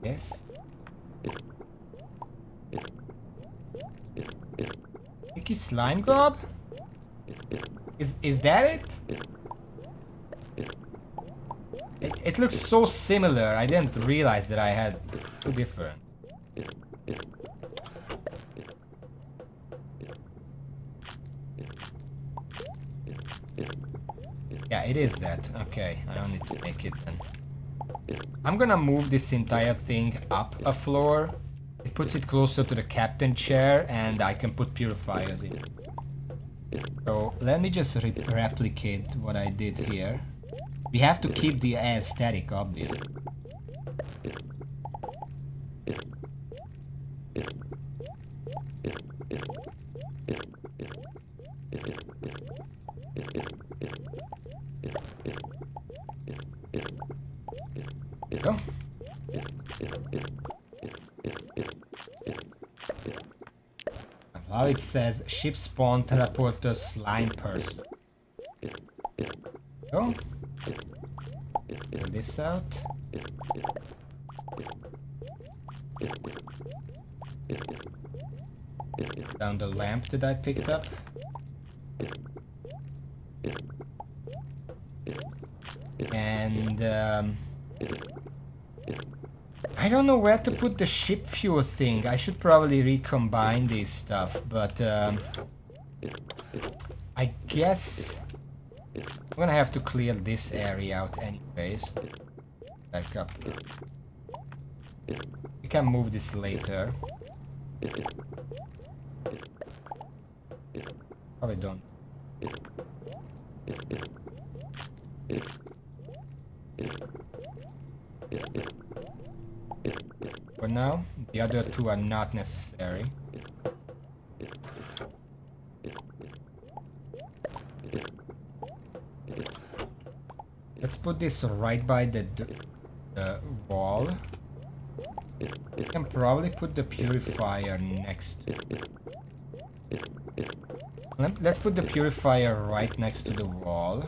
Yes. Sticky slime glob? Is that it? It looks so similar. I didn't realize that I had two different. Yeah, it is that. Okay, I don't need to make it then. I'm gonna move this entire thing up a floor. It puts it closer to the captain chair and I can put purifiers in. So let me just replicate what I did here. We have to keep the aesthetic, obviously. Go. Now it says ship spawn teleporter slime person. Go. Fill this out. Down the lamp that I picked up. And I don't know where to put the ship fuel thing. I should probably recombine this stuff, but I guess I'm gonna have to clear this area out anyways. Back up. We can move this later. Probably don't. For now, the other two are not necessary. Let's put this right by the wall. We can probably put the purifier next to it. Let's put the purifier right next to the wall.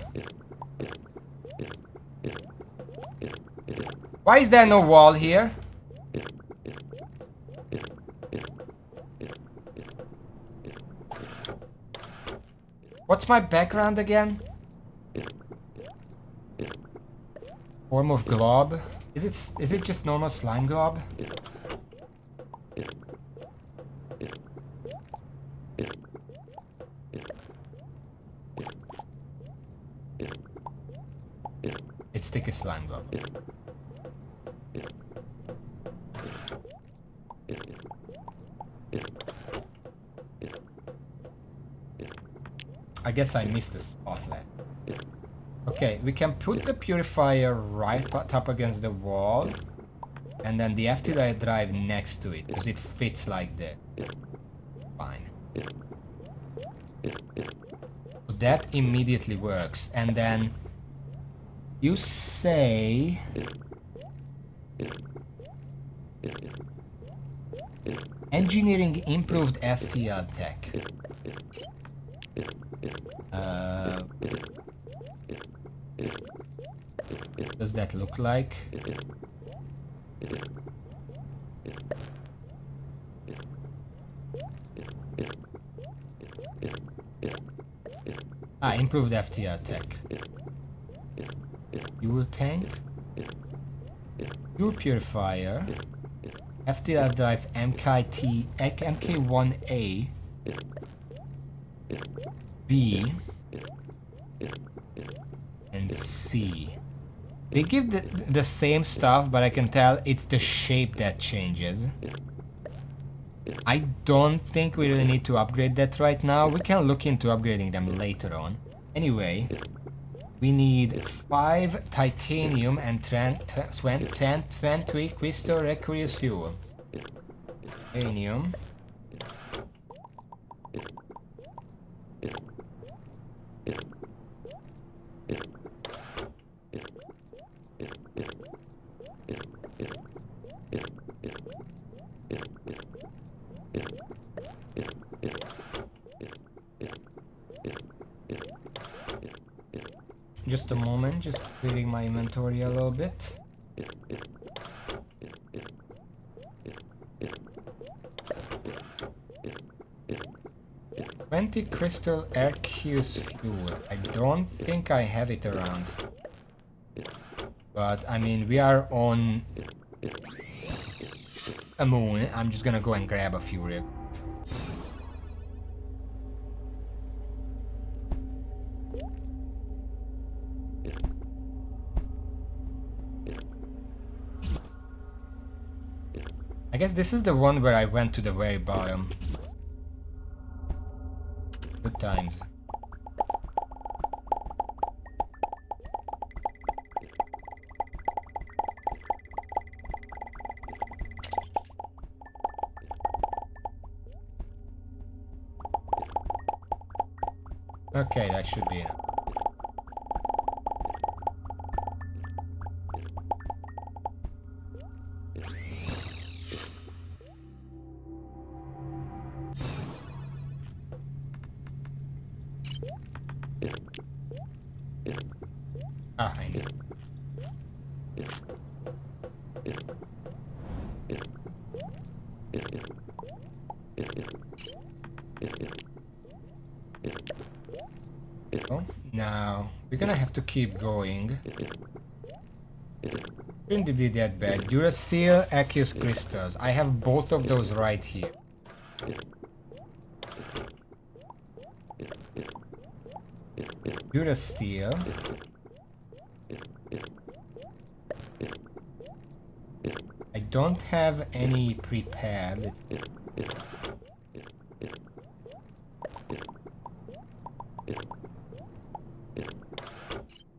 Why is there no wall here? What's my background again? Form of glob? Is it just normal slime glob? It's sticky slime glob. I guess I missed the spotlight. Okay, we can put the purifier right up against the wall, and then the FTL drive next to it, because it fits like that. Fine. So that immediately works, and then you say engineering improved FTL tech. What does that look like? Improved FTL tech. Fuel tank. Fuel purifier. FTL drive MK1A. B. And C. They give the same stuff, but I can tell it's the shape that changes. I don't think we really need to upgrade that right now. We can look into upgrading them later on. Anyway, we need 5 titanium and 20 crystal aqueous fuel. Titanium. Just a moment, just clearing my inventory a little bit. $20 crystal aqueous fuel. I don't think I have it around. But I mean, we are on a moon. I'm just gonna go and grab a few real quick. I guess this is the one where I went to the very bottom. Good times. Okay, that should be enough. Ah, I know. Oh, now we're gonna have to keep going. Shouldn't be that bad. Durasteel, aqueous crystals. I have both of those right here. Durasteel. I don't have any prepared.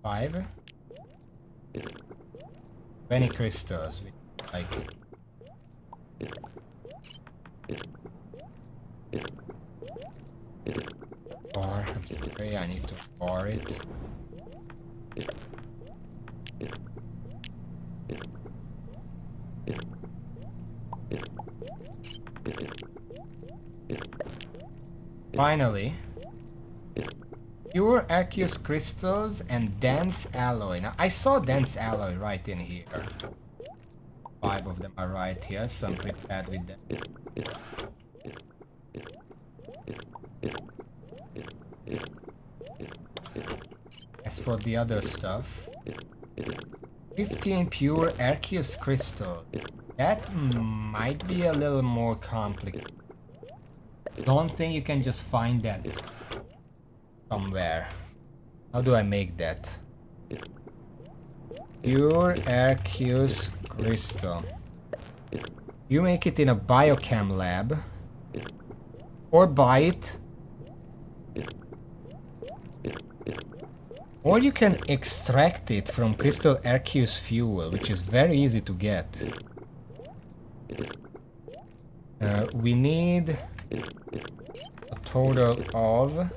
Five. 20 crystals. Like. Or I'm sorry, I need to pour it. Finally, pure aqueous crystals and dense alloy. Now, I saw dense alloy right in here. 5 of them are right here, so I'm prepared with them. As for the other stuff, 15 pure aqueous crystal. That might be a little more complicated. Don't think you can just find that somewhere. How do I make that? Pure aqueous crystal. You make it in a biochem lab. Or buy it. Or you can extract it from crystal aqueous fuel, which is very easy to get. We need a total of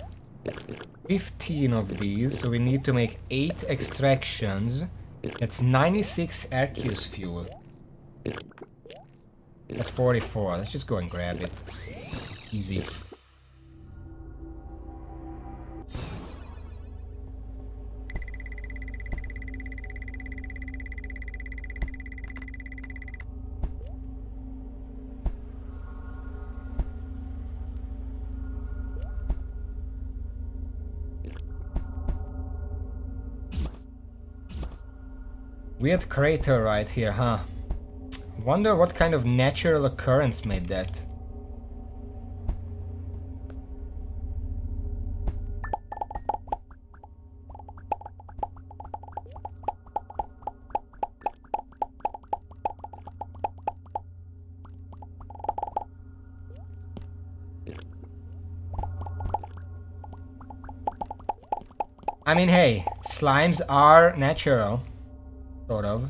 15 of these, so we need to make 8 extractions. That's 96 aqueous fuel. That's 44. Let's just go and grab it. It's easy. Weird crater right here, huh? Wonder what kind of natural occurrence made that. I mean, hey, slimes are natural. Sort of.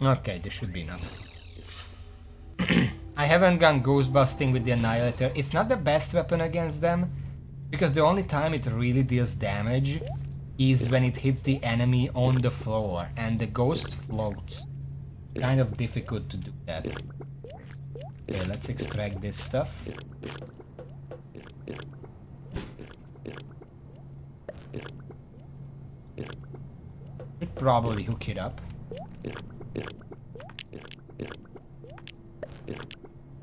Okay, this should be enough. I haven't gone ghost busting with the Annihilator. It's not the best weapon against them, because the only time it really deals damage is when it hits the enemy on the floor, and the ghost floats. Kind of difficult to do that. Okay, let's extract this stuff. Should probably hook it up.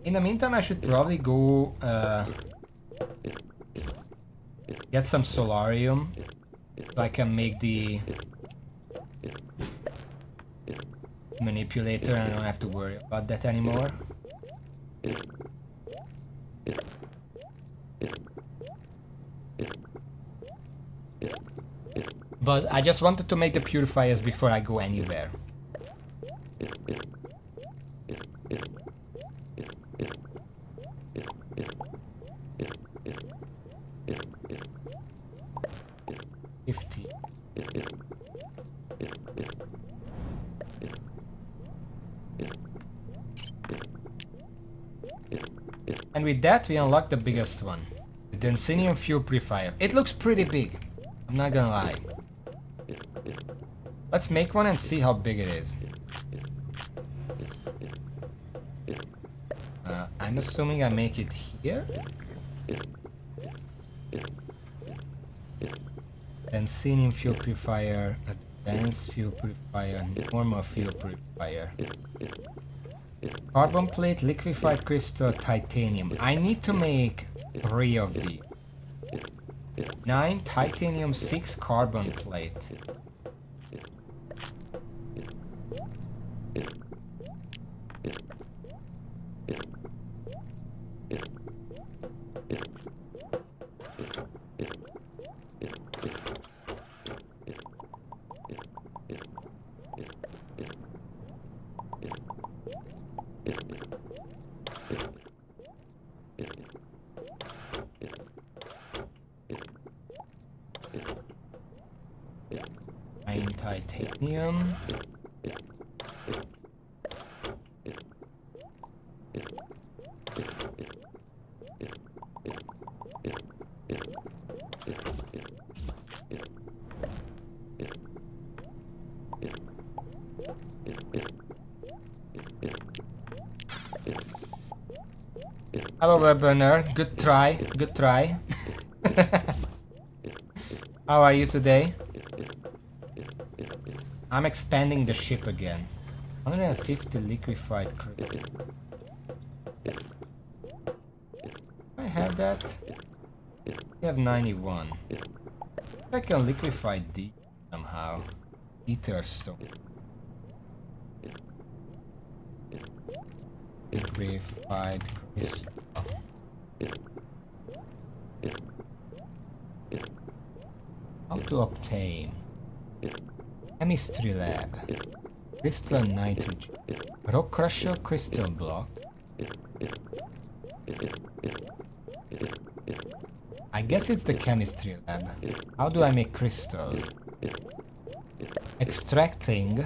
In the meantime, I should probably go get some solarium so I can make the manipulator and I don't have to worry about that anymore. But I just wanted to make the purifiers before I go anywhere. And with that we unlock the biggest one. The Densinium Fuel Purifier. It looks pretty big. I'm not gonna lie. Let's make one and see how big it is. I'm assuming I make it here. Densinium Fuel Purifier, Advanced Fuel Purifier, Normal Fuel Purifier. Carbon plate, liquefied crystal, titanium. I need to make 3 of these. 9 titanium, 6 carbon plate. Titanium. Hello, Webburner. Good try. Good try. How are you today? I'm expanding the ship again. 150 liquefied crystal. I have that. I have 91. I can liquefy D somehow. Ether stone. Liquefied crystal. How to obtain? Chemistry lab. Crystal nitrogen. Rock crusher crystal block. I guess it's the chemistry lab. How do I make crystals? Extracting.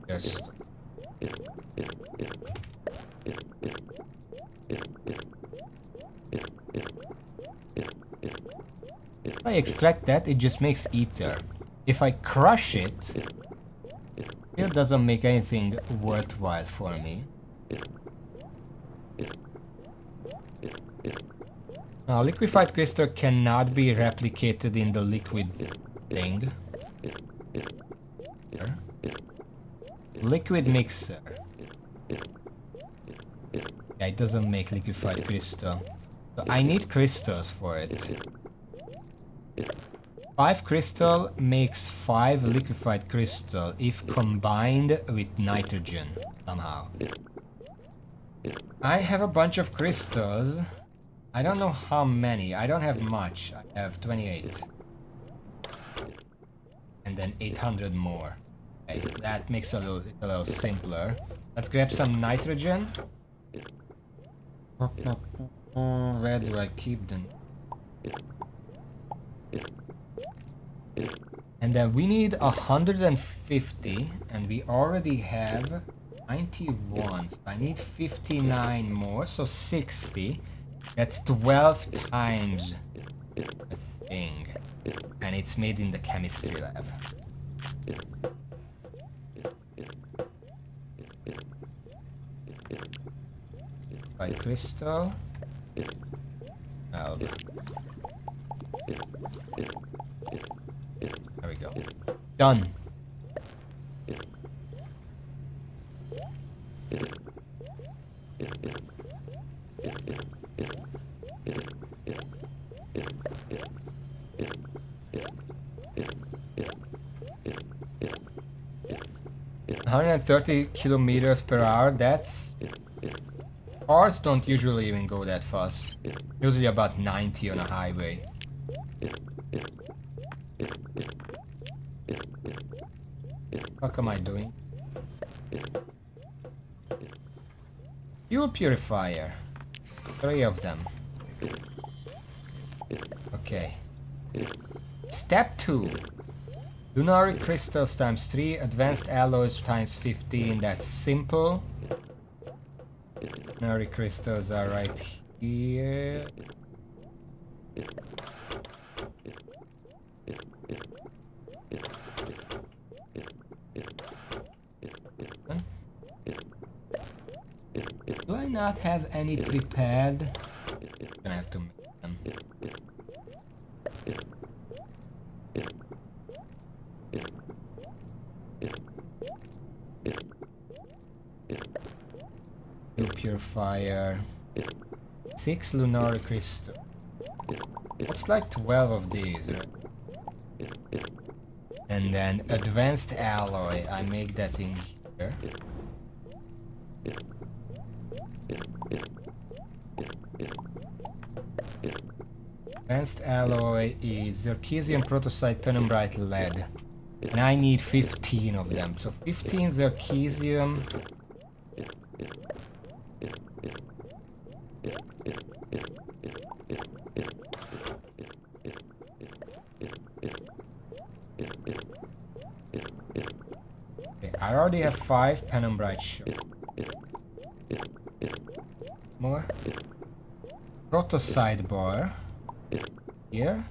Yes. If I extract that, it just makes ether. If I crush it, it doesn't make anything worthwhile for me. Now, liquefied crystal cannot be replicated in the liquid thing. Liquid mixer. Yeah, it doesn't make liquefied crystal. So I need crystals for it. 5 crystal makes 5 liquefied crystal if combined with nitrogen somehow. I have a bunch of crystals. I don't know how many. I don't have much. I have 28. And then 800 more. Okay, that makes it a little simpler. Let's grab some nitrogen. Where do I keep them? And then we need 150, and we already have 91. So I need 59 more, so 60. That's 12 times the thing. And it's made in the chemistry lab. White crystal. 12. Done. (130 km/h). That's... Cars don't usually even go that fast. Usually about 90 on a highway. What am I doing? Fuel purifier. 3 of them. Okay. Step 2. Lunary crystals times 3, advanced alloys times 15. That's simple. Lunary crystals are right here. Do I not have any prepared? I'm gonna have to make them. Fuel purifier. 6 lunar crystal. What's like 12 of these, right? And then advanced alloy. I make that in here. Advanced alloy is zirconium, protosite, penumbrite, lead. And I need 15 of them. So 15 zirconium. Okay, I already have 5 penumbrite shot. More. Protosite bar. Here.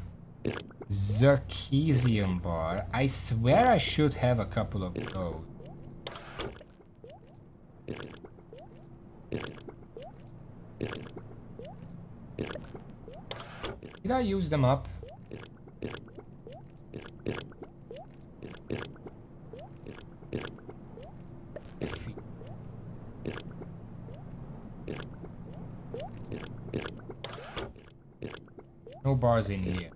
Zirconium bar. I swear I should have a couple of those. Did I use them up? No bars in here.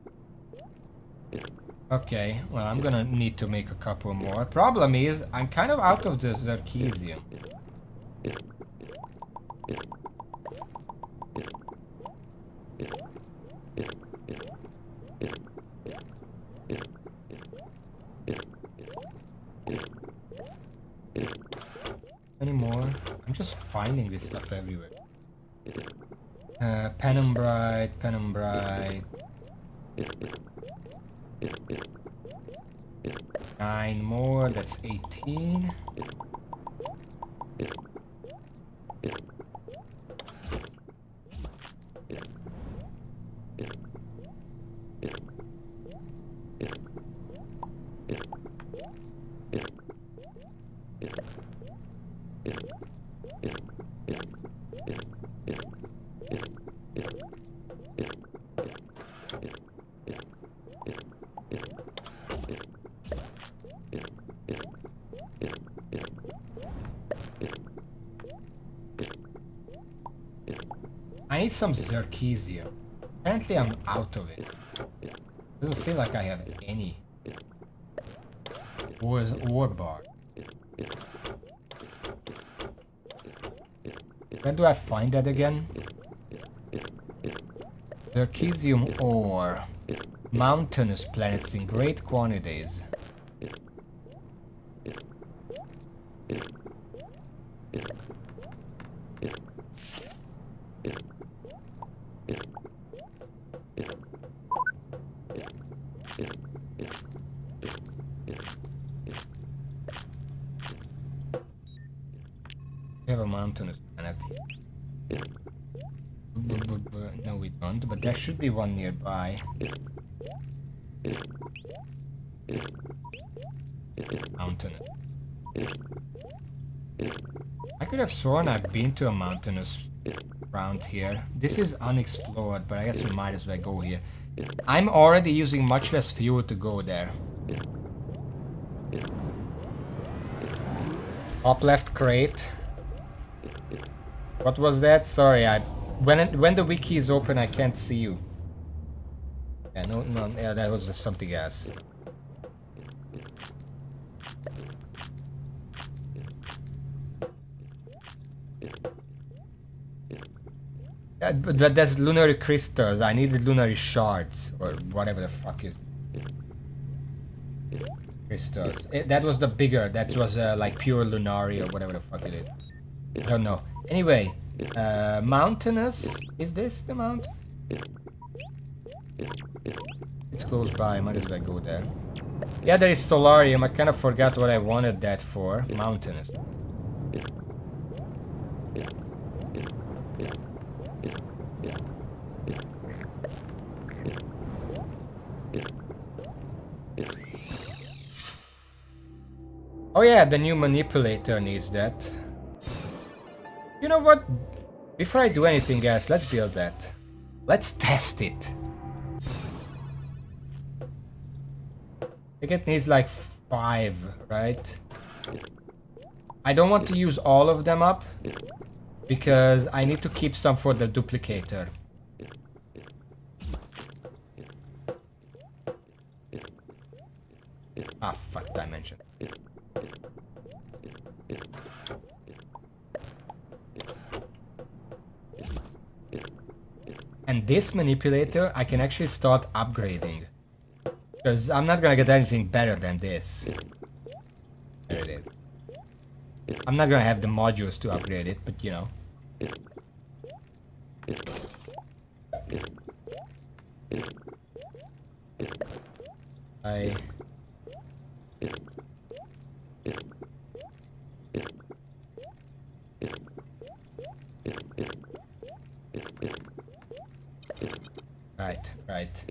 Okay, well, I'm gonna need to make a couple more. Problem is, I'm kind of out of the zirconium. Any more? I'm just finding this stuff everywhere. Penumbrite, penumbrite. 9 more, that's 18. I need some zirconium. Apparently I'm out of it. Doesn't seem like I have any. Ore bar. Where do I find that again? Zirconium ore. Mountainous planets in great quantities. We have a mountainous planet here. No, we don't, but there should be one nearby. Mountainous. I could have sworn I've been to a mountainous around here. This is unexplored, but I guess we might as well go here. I'm already using much less fuel to go there. Top left crate. What was that? Sorry, when the wiki is open, I can't see you. Yeah, no, yeah, that was just something else. But that's lunary crystals. I need the lunary shards or whatever the fuck is crystals. That was the bigger. That was like pure lunary or whatever the fuck it is. I don't know. Anyway, mountainous. Is this the mountain? It's close by. Might as well go there. Yeah, there is solarium. I kind of forgot what I wanted that for. Mountainous. Oh yeah, the new manipulator needs that. You know what? Before I do anything else, let's build that. Let's test it. I think it needs like 5, right? I don't want to use all of them up because I need to keep some for the duplicator. Ah, fuck dimension. And this manipulator, I can actually start upgrading. Because I'm not gonna get anything better than this. There it is. I'm not gonna have the modules to upgrade it, but you know. Right.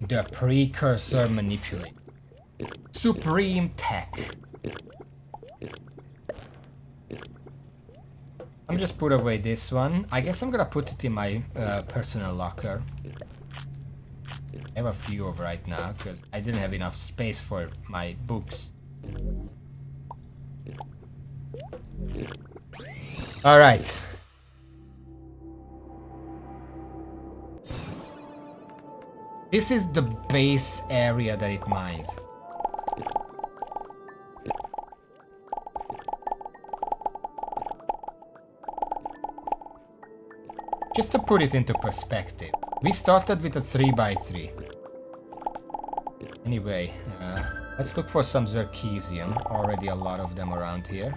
The precursor manipulator. Supreme tech. I'm just put away this one. I guess I'm gonna put it in my personal locker. I have a few of right now because I didn't have enough space for my books. Alright. This is the base area that it mines. Just to put it into perspective, we started with a 3x3. Anyway, let's look for some zircesium. Already a lot of them around here.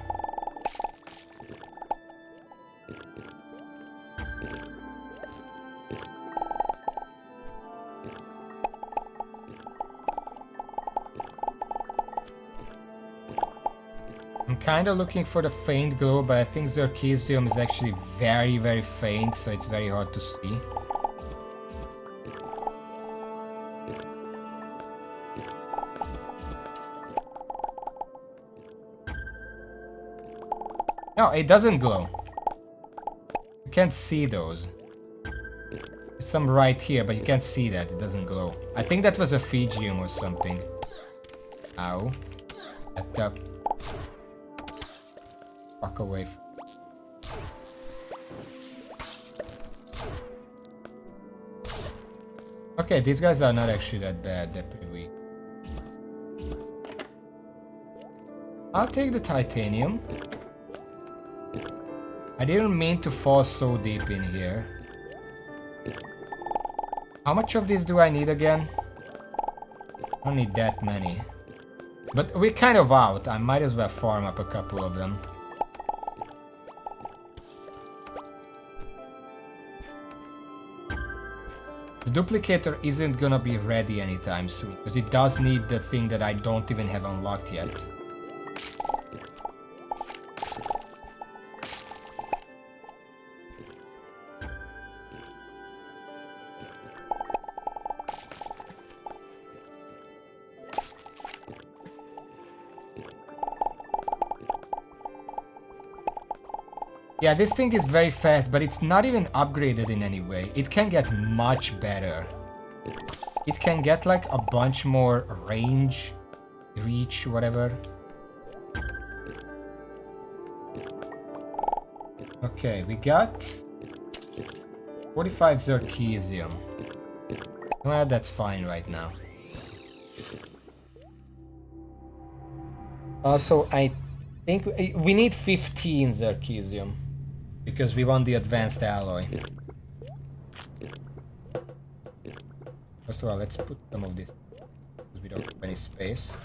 I'm kind of looking for the faint glow, but I think zircesium is actually very, very faint, so it's very hard to see. No, it doesn't glow. You can't see those. There's some right here, but you can't see that. It doesn't glow. I think that was a Fijium or something. Ow. Get the fuck away from... Okay, these guys are not actually that bad. They're pretty weak. I'll take the titanium. I didn't mean to fall so deep in here. How much of these do I need again? I don't need that many. But we're kind of out. I might as well farm up a couple of them. The duplicator isn't gonna be ready anytime soon, because it does need the thing that I don't even have unlocked yet. Yeah, this thing is very fast, but it's not even upgraded in any way. It can get much better. it can get like a bunch more range, reach, whatever. Okay, we got 45 zircesium. Well, that's fine right now. Also, I think we need 15 zircesium because we want the advanced alloy. First of all, let's put some of this because we don't have any space.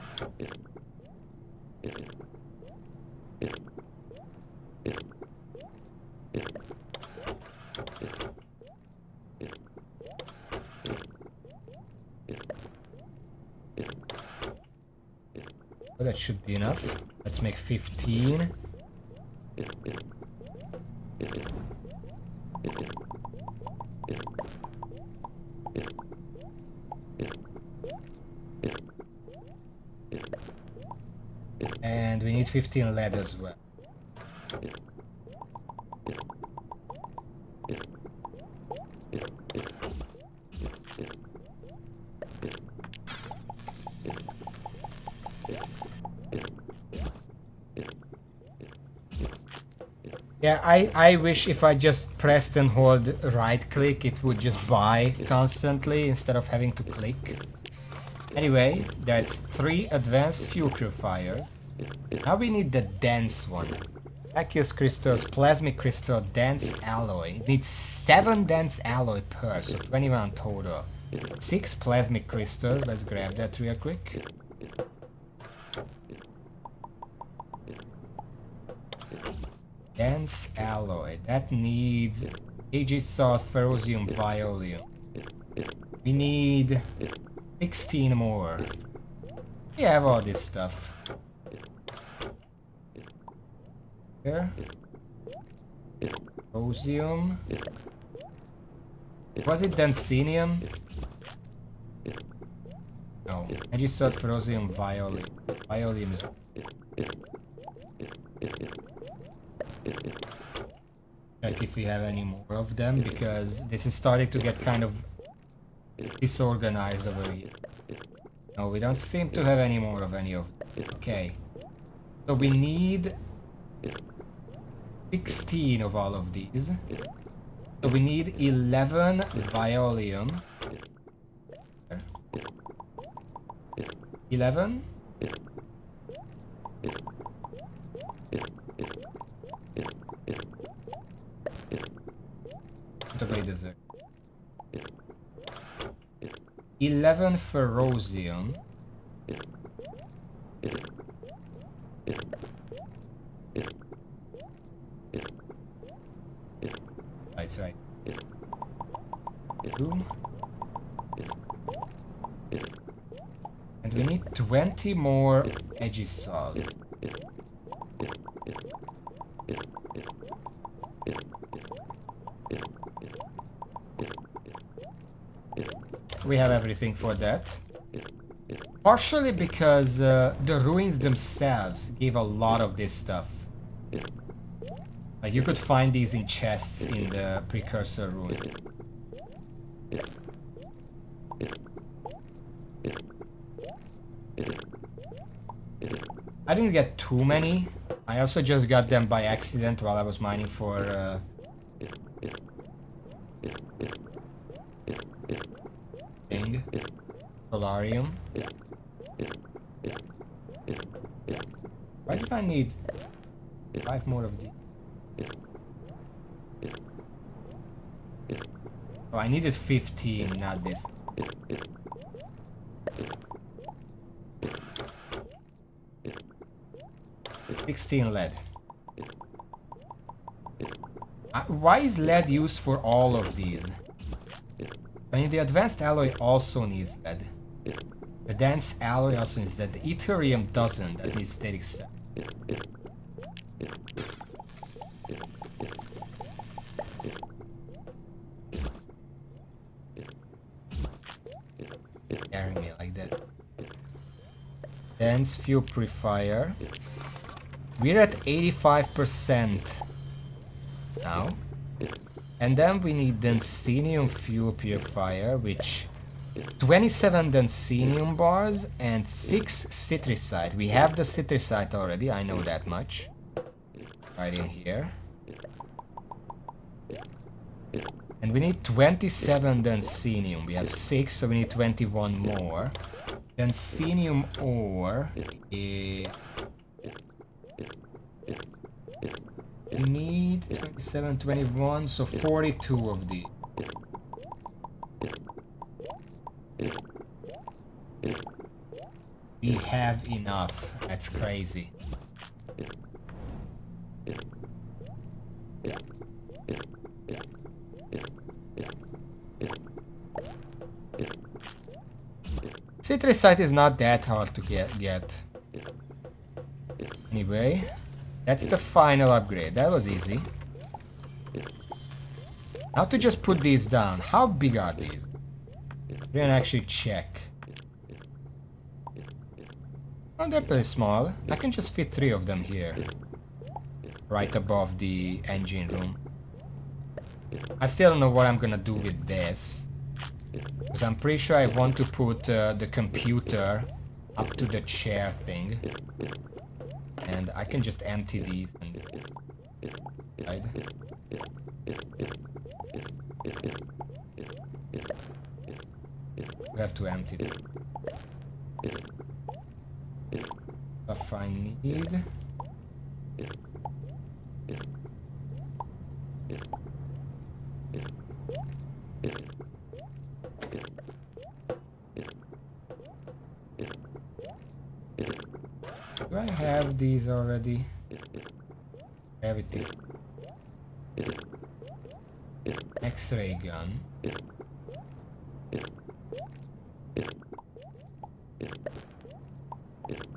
Well, that should be enough. Let's make 15. And we need 15 lead as well. Yeah, I wish if I just pressed and hold right click, it would just buy constantly instead of having to click. Anyway, that's 3 advanced fuel purifiers. Now we need the dense one. Aqueous crystals, plasmic crystal, dense alloy. It needs 7 dense alloy per, so 21 total. 6 plasmic crystals, let's grab that real quick. Dense alloy, that needs Ag salt, ferrosium, violium. We need 16 more. We have all this stuff. Here. Ferrosium. Was it densinium? No. Ag salt, ferrosium, violium. Violium is... Check if we have any more of them, because this is starting to get kind of disorganized over here. No, we don't seem to have any more of any of them. Okay. So we need 16 of all of these. So we need 11 violium. 11? Put away the 11 ferrosium. That's right. 2. And we need 20 more edgy salt. We have everything for that. Partially because the ruins themselves gave a lot of this stuff. Like you could find these in chests in the precursor ruin. I didn't get too many. I also just got them by accident while I was mining for Solarium. Why do I need 5 more of these? Oh, I needed 15, not this. $16 lead. Why is lead used for all of these? I mean, the advanced alloy also needs lead. The dense alloy also needs lead. The Ethereum doesn't. That needs static set. Scaring me like that. Dense fuel purifier. We're at 85% now. And then we need densinium fuel purifier, which 27 Duncenium bars and 6 citricite. We have the citricite already, I know that much. Right in here. And we need 27 Duncenium. We have 6, so we need 21 more. Duncenium ore. We need 27, 21, so 42 of these. We have enough. That's crazy. Citricite is not that hard to get. Anyway, that's the final upgrade. That was easy. Now to just put these down. How big are these? We're gonna actually check. Oh, they're pretty small. I can just fit 3 of them here. Right above the engine room. I still don't know what I'm gonna do with this. Because I'm pretty sure I want to put the computer up to the chair thing. And I can just empty these and... Right. We have to empty them. Stuff I need. Do I have these already? Everything. X-ray gun.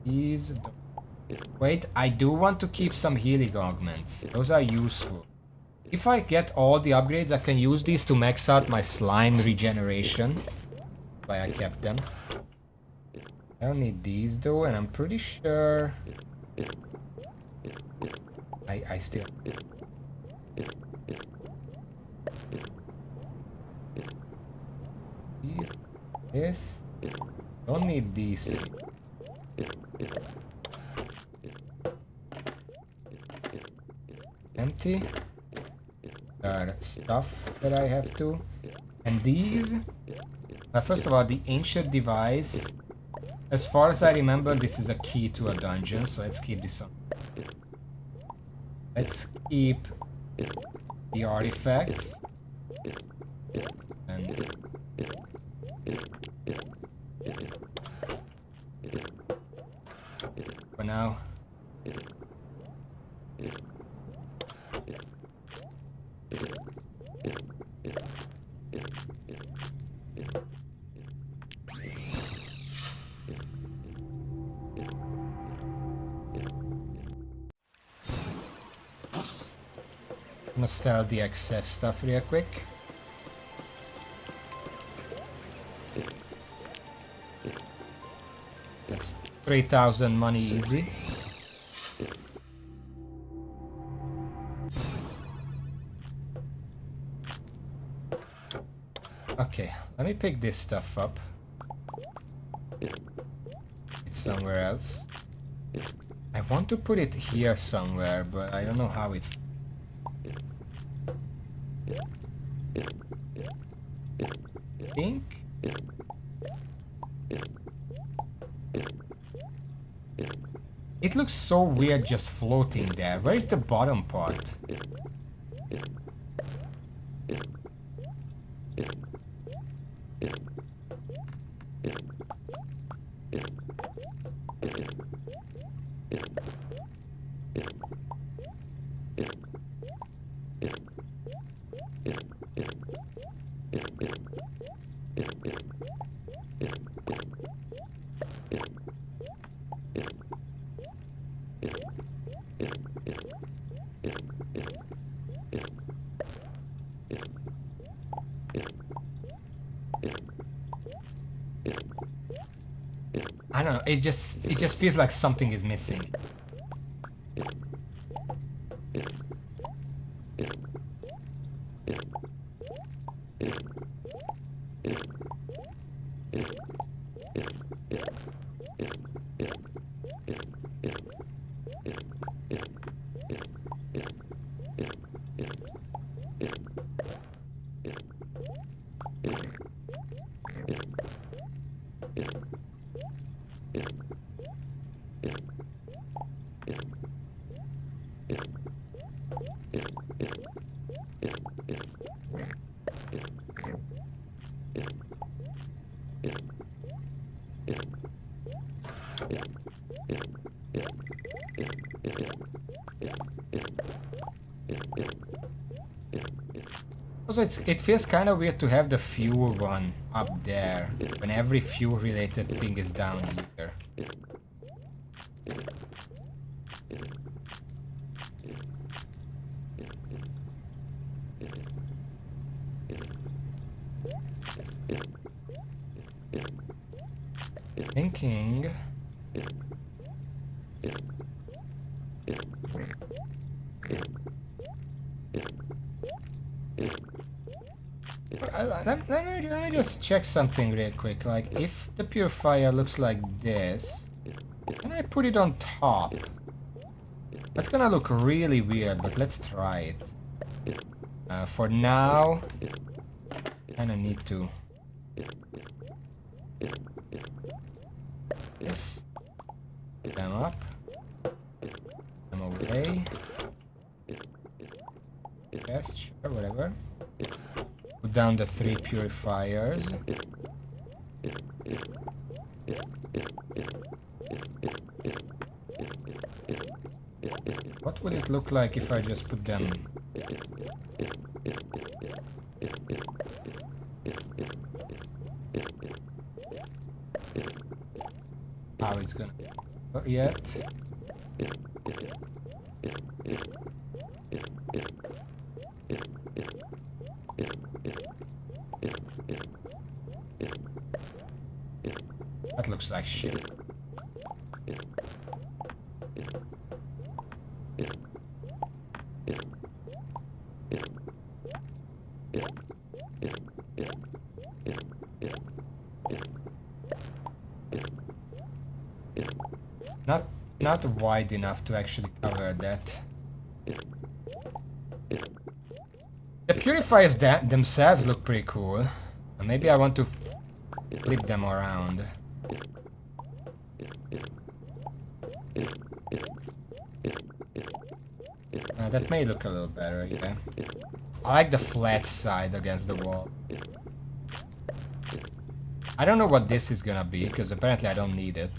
These. Wait, I do want to keep some healing augments. Those are useful. If I get all the upgrades, I can use these to max out my slime regeneration. That's why I kept them. I don't need these though, and I'm pretty sure I still this don't need these. Empty. Stuff that I have to, and these. First of all, the ancient device. As far as I remember, this is a key to a dungeon, so let's keep this on. Let's keep the artifacts. And for now. I'm gonna sell the excess stuff real quick. That's 3,000 money easy. Okay, let me pick this stuff up. It's somewhere else. I want to put it here somewhere, but I don't know how it... think? It looks so weird just floating there. Where is the bottom part? I don't know, it just feels like something is missing. Also, it feels kind of weird to have the fuel one up there when every fuel related thing is down here. Thinking. Let me just check something real quick. Like, if the purifier looks like this, can I put it on top? That's gonna look really weird, but let's try it. For now, kinda need to. Yes. Them up. Them away. Yes, sure, whatever. Put down the 3 purifiers. What would it look like if I just put them? How it's gonna not yet. That looks like shit. Not wide enough to actually cover that. The purifiers themselves look pretty cool. Maybe I want to flip them around. That may look a little better, yeah. I like the flat side against the wall. I don't know what this is gonna be, because apparently I don't need it.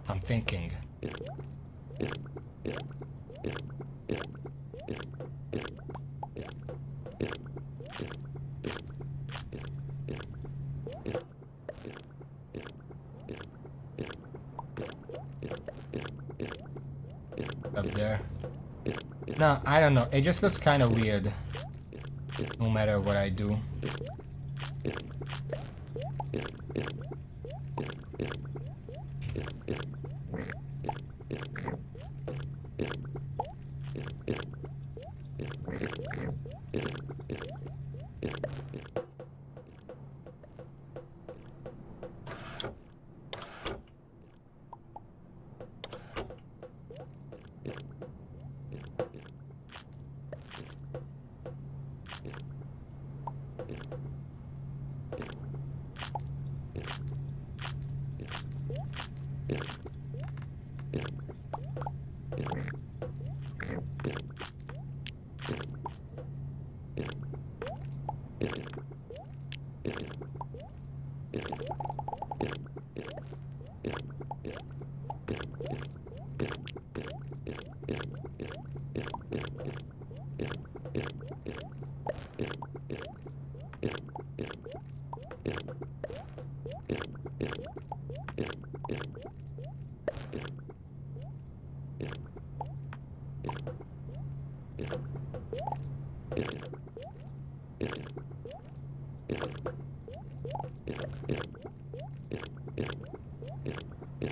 I'm thinking. Up there. No, I don't know. It just looks kind of weird. No matter what I do.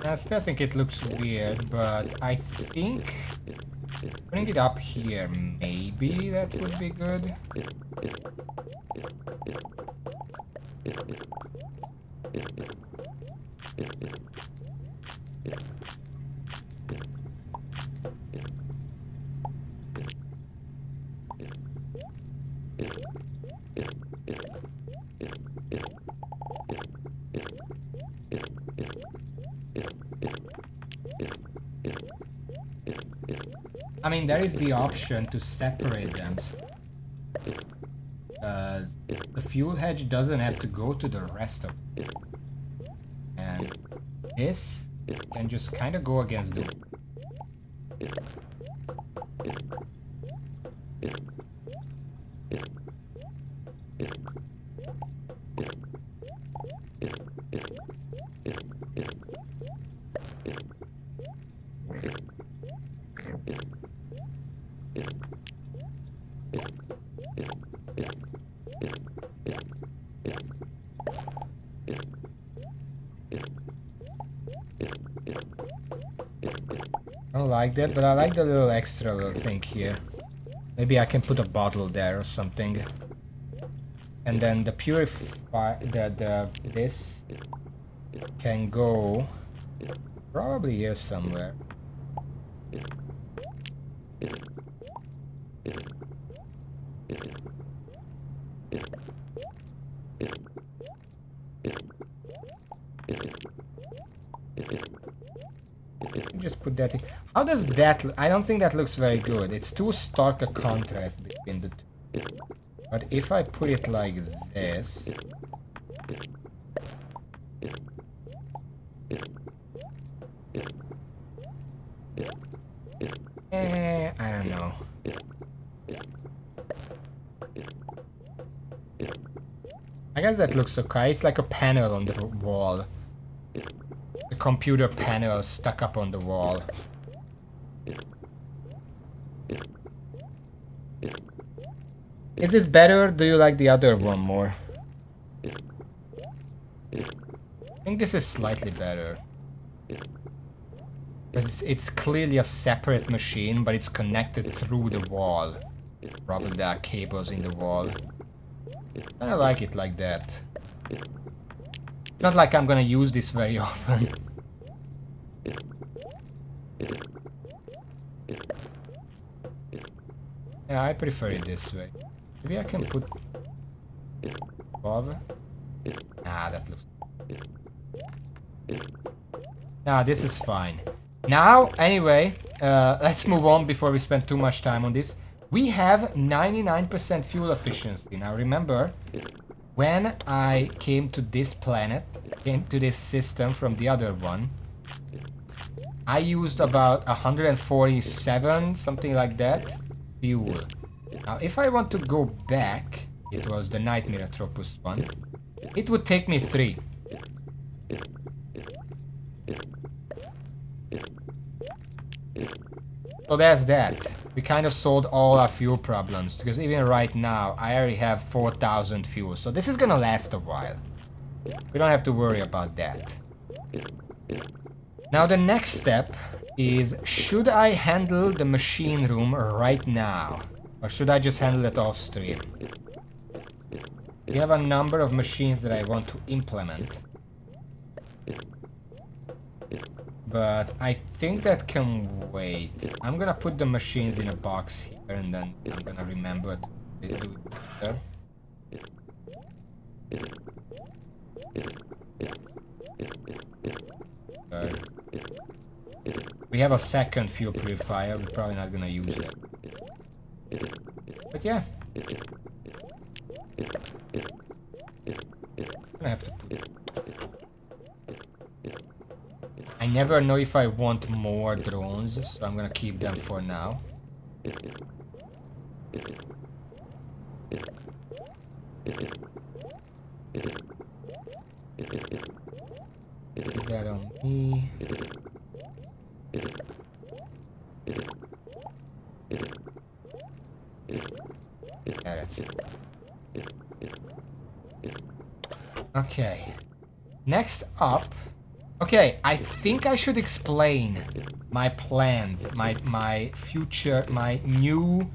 I still think it looks weird, but I think putting it up here, maybe that would be good. I mean, there is the option to separate them. The fuel hedge doesn't have to go to the rest of it. And this can just kind of go against the... I don't like that, but I like the little extra little thing here. Maybe I can put a bottle there or something. And then the purify this can go probably here somewhere. Just put that in. How does that look? I don't think that looks very good. It's too stark a contrast between the two. But if I put it like this... I don't know. I guess that looks okay. It's like a panel on the wall. The computer panel stuck up on the wall. Is this better? Do you like the other one more? I think this is slightly better. It's clearly a separate machine, but it's connected through the wall. Probably there are cables in the wall. I don't like it like that. It's not like I'm gonna use this very often. Yeah, I prefer it this way. Maybe I can put above. Ah, that looks... Ah, this is fine. Now, anyway, let's move on before we spend too much time on this. We have 99% fuel efficiency. Now remember, when I came to this planet, came to this system from the other one, I used about 147, something like that, fuel. Now if I want to go back, it was the Nightmare Atropos one, it would take me 3. So there's that. We kind of solved all our fuel problems, because even right now I already have 4,000 fuel, so this is gonna last a while. We don't have to worry about that. Now the next step is, should I handle the machine room right now? Or should I just handle it off stream? We have a number of machines that I want to implement. But I think that can wait. I'm gonna put the machines in a box here and then I'm gonna remember to do it there. We have a second fuel purifier, we're probably not gonna use it. But yeah. I'm gonna have to put it. I never know if I want more drones, so I'm gonna keep them for now. Put that on me. Yeah, that's it. Okay. Next up. Okay, I think I should explain my plans, my future, my new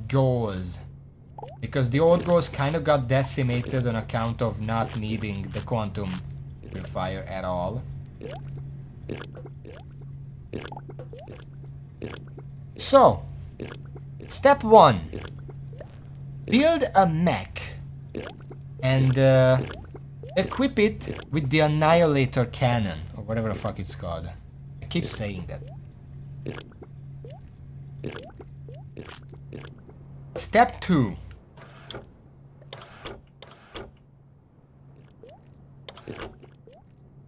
goals. Because the old ghost kind of got decimated on account of not needing the quantum purifier at all. So, step 1. Build a mech and equip it with the Annihilator Cannon, or whatever the fuck it's called. I keep saying that. Step 2.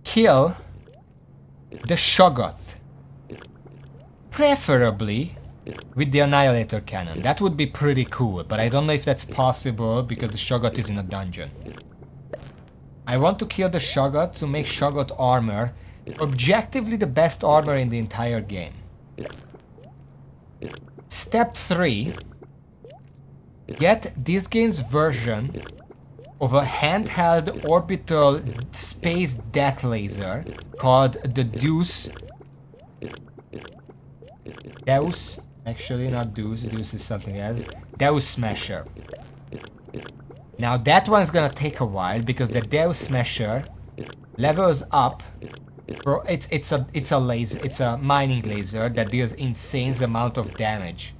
Kill the Shoggoth. Preferably with the Annihilator Cannon. That would be pretty cool, but I don't know if that's possible because the Shoggoth is in a dungeon. I want to kill the Shoggoth to make Shoggoth armor objectively the best armor in the entire game. Step 3. Get this game's version of a handheld orbital space death laser called the Deus. Actually not Deus is something else. Deus Smasher. Now that one's gonna take a while because the Deus Smasher levels up. Bro, it's a laser, it's a mining laser that deals insane amount of damage.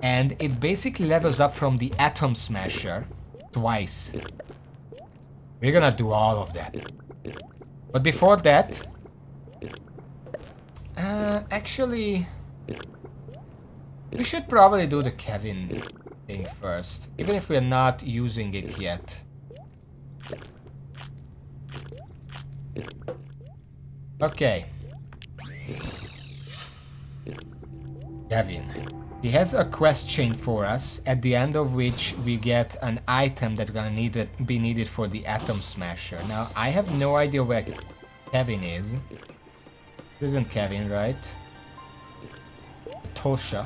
And it basically levels up from the Atom Smasher twice. We're gonna do all of that. But before that, actually, we should probably do the Kevin thing first, even if we're not using it yet. Okay. Kevin. He has a quest chain for us, at the end of which we get an item that's gonna be needed for the Atom Smasher. Now, I have no idea where Kevin is. This isn't Kevin, right? Tosha.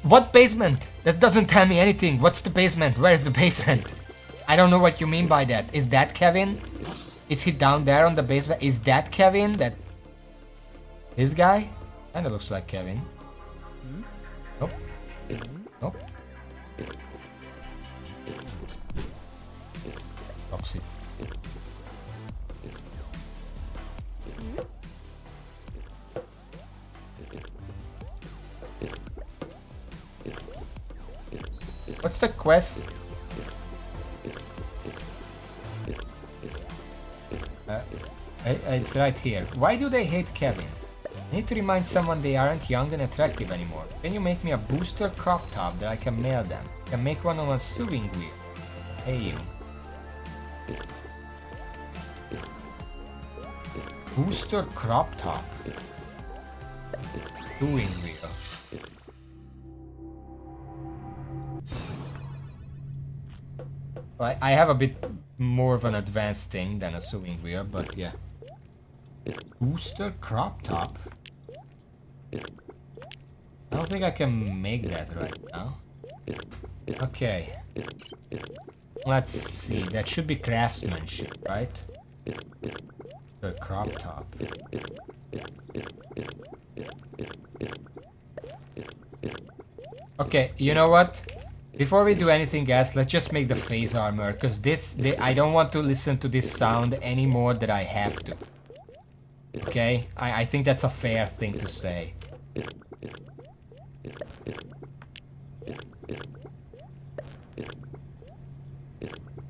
What basement? That doesn't tell me anything. What's the basement? Where is the basement? I don't know what you mean by that. Is that Kevin? Is he down there on the basement? Is that Kevin? This guy? Kinda looks like Kevin. Nope. Nope. Opposite. What's the quest? It's right here. Why do they hate Kevin? I need to remind someone they aren't young and attractive anymore. Can you make me a booster crop top that I can mail them? I can make one on a sewing wheel. Hey you. Booster crop top. Sewing wheel. I have a bit more of an advanced thing than a sewing wheel, but yeah. Booster crop top? I don't think I can make that right now. Okay. Let's see, that should be craftsmanship, right? The crop top. Okay, you know what? Before we do anything else, let's just make the phase armor, because I don't want to listen to this sound any more than I have to. Okay? I think that's a fair thing to say.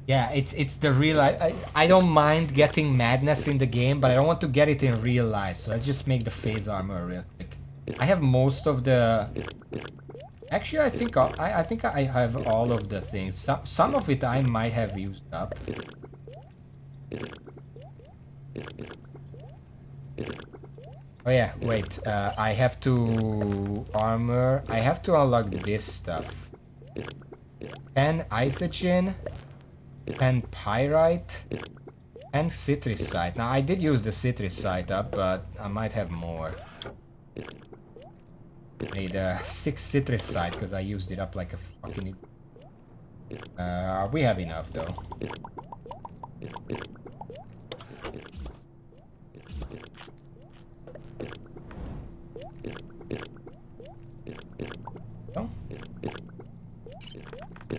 Yeah, it's the real... I don't mind getting madness in the game, but I don't want to get it in real life, so let's just make the phase armor real quick. I have most of the... Actually, I think I have all of the things. Some of it I might have used up. Oh yeah, wait. I have to armor. I have to unlock this stuff. 10 isogen, 10 pyrite, and citricite. Now I did use the citricite up, but I might have more. I need 6 citricite because I used it up like a fucking... we have enough though.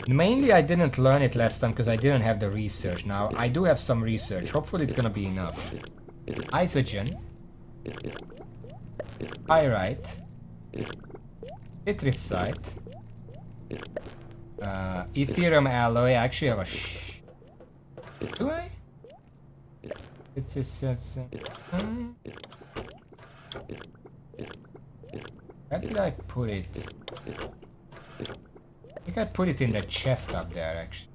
Mainly I didn't learn it last time because I didn't have the research. Now I do have some research. Hopefully it's gonna be enough. Isogen. Pyrite. Citricite. Ethereum alloy. I actually have a do I? It's where did I put it? I think I put it in the chest up there, actually.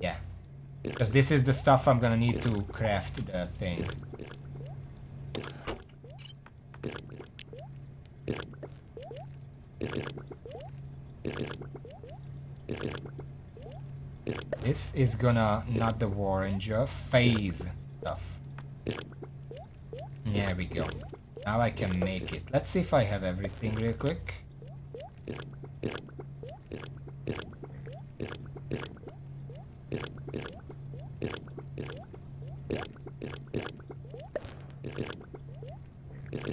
Yeah. Because this is the stuff I'm gonna need to craft the thing. This is gonna, not the Warringer, phase stuff. There we go. Now I can make it. Let's see if I have everything real quick.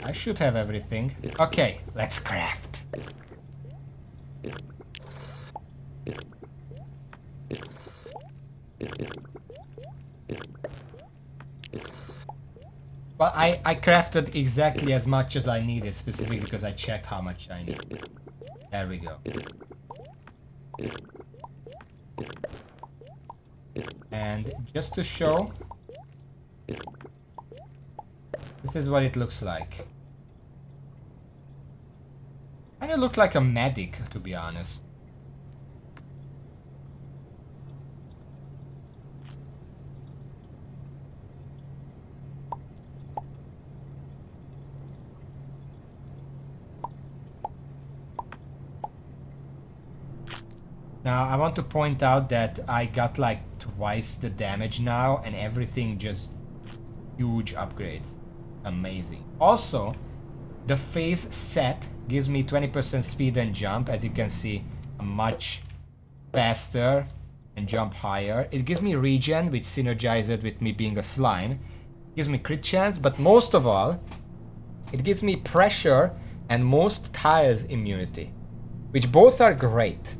I should have everything. Okay, let's craft. Well, I crafted exactly as much as I needed, specifically because I checked how much I need. There we go. And just to show, this is what it looks like. Kinda look like a medic, to be honest. Now, I want to point out that I got like twice the damage now, and everything just huge upgrades. Amazing. Also, the phase set gives me 20% speed and jump. As you can see, I'm much faster and jump higher. It gives me regen, which synergizes with me being a slime. It gives me crit chance, but most of all, it gives me pressure and most tires immunity, which both are great.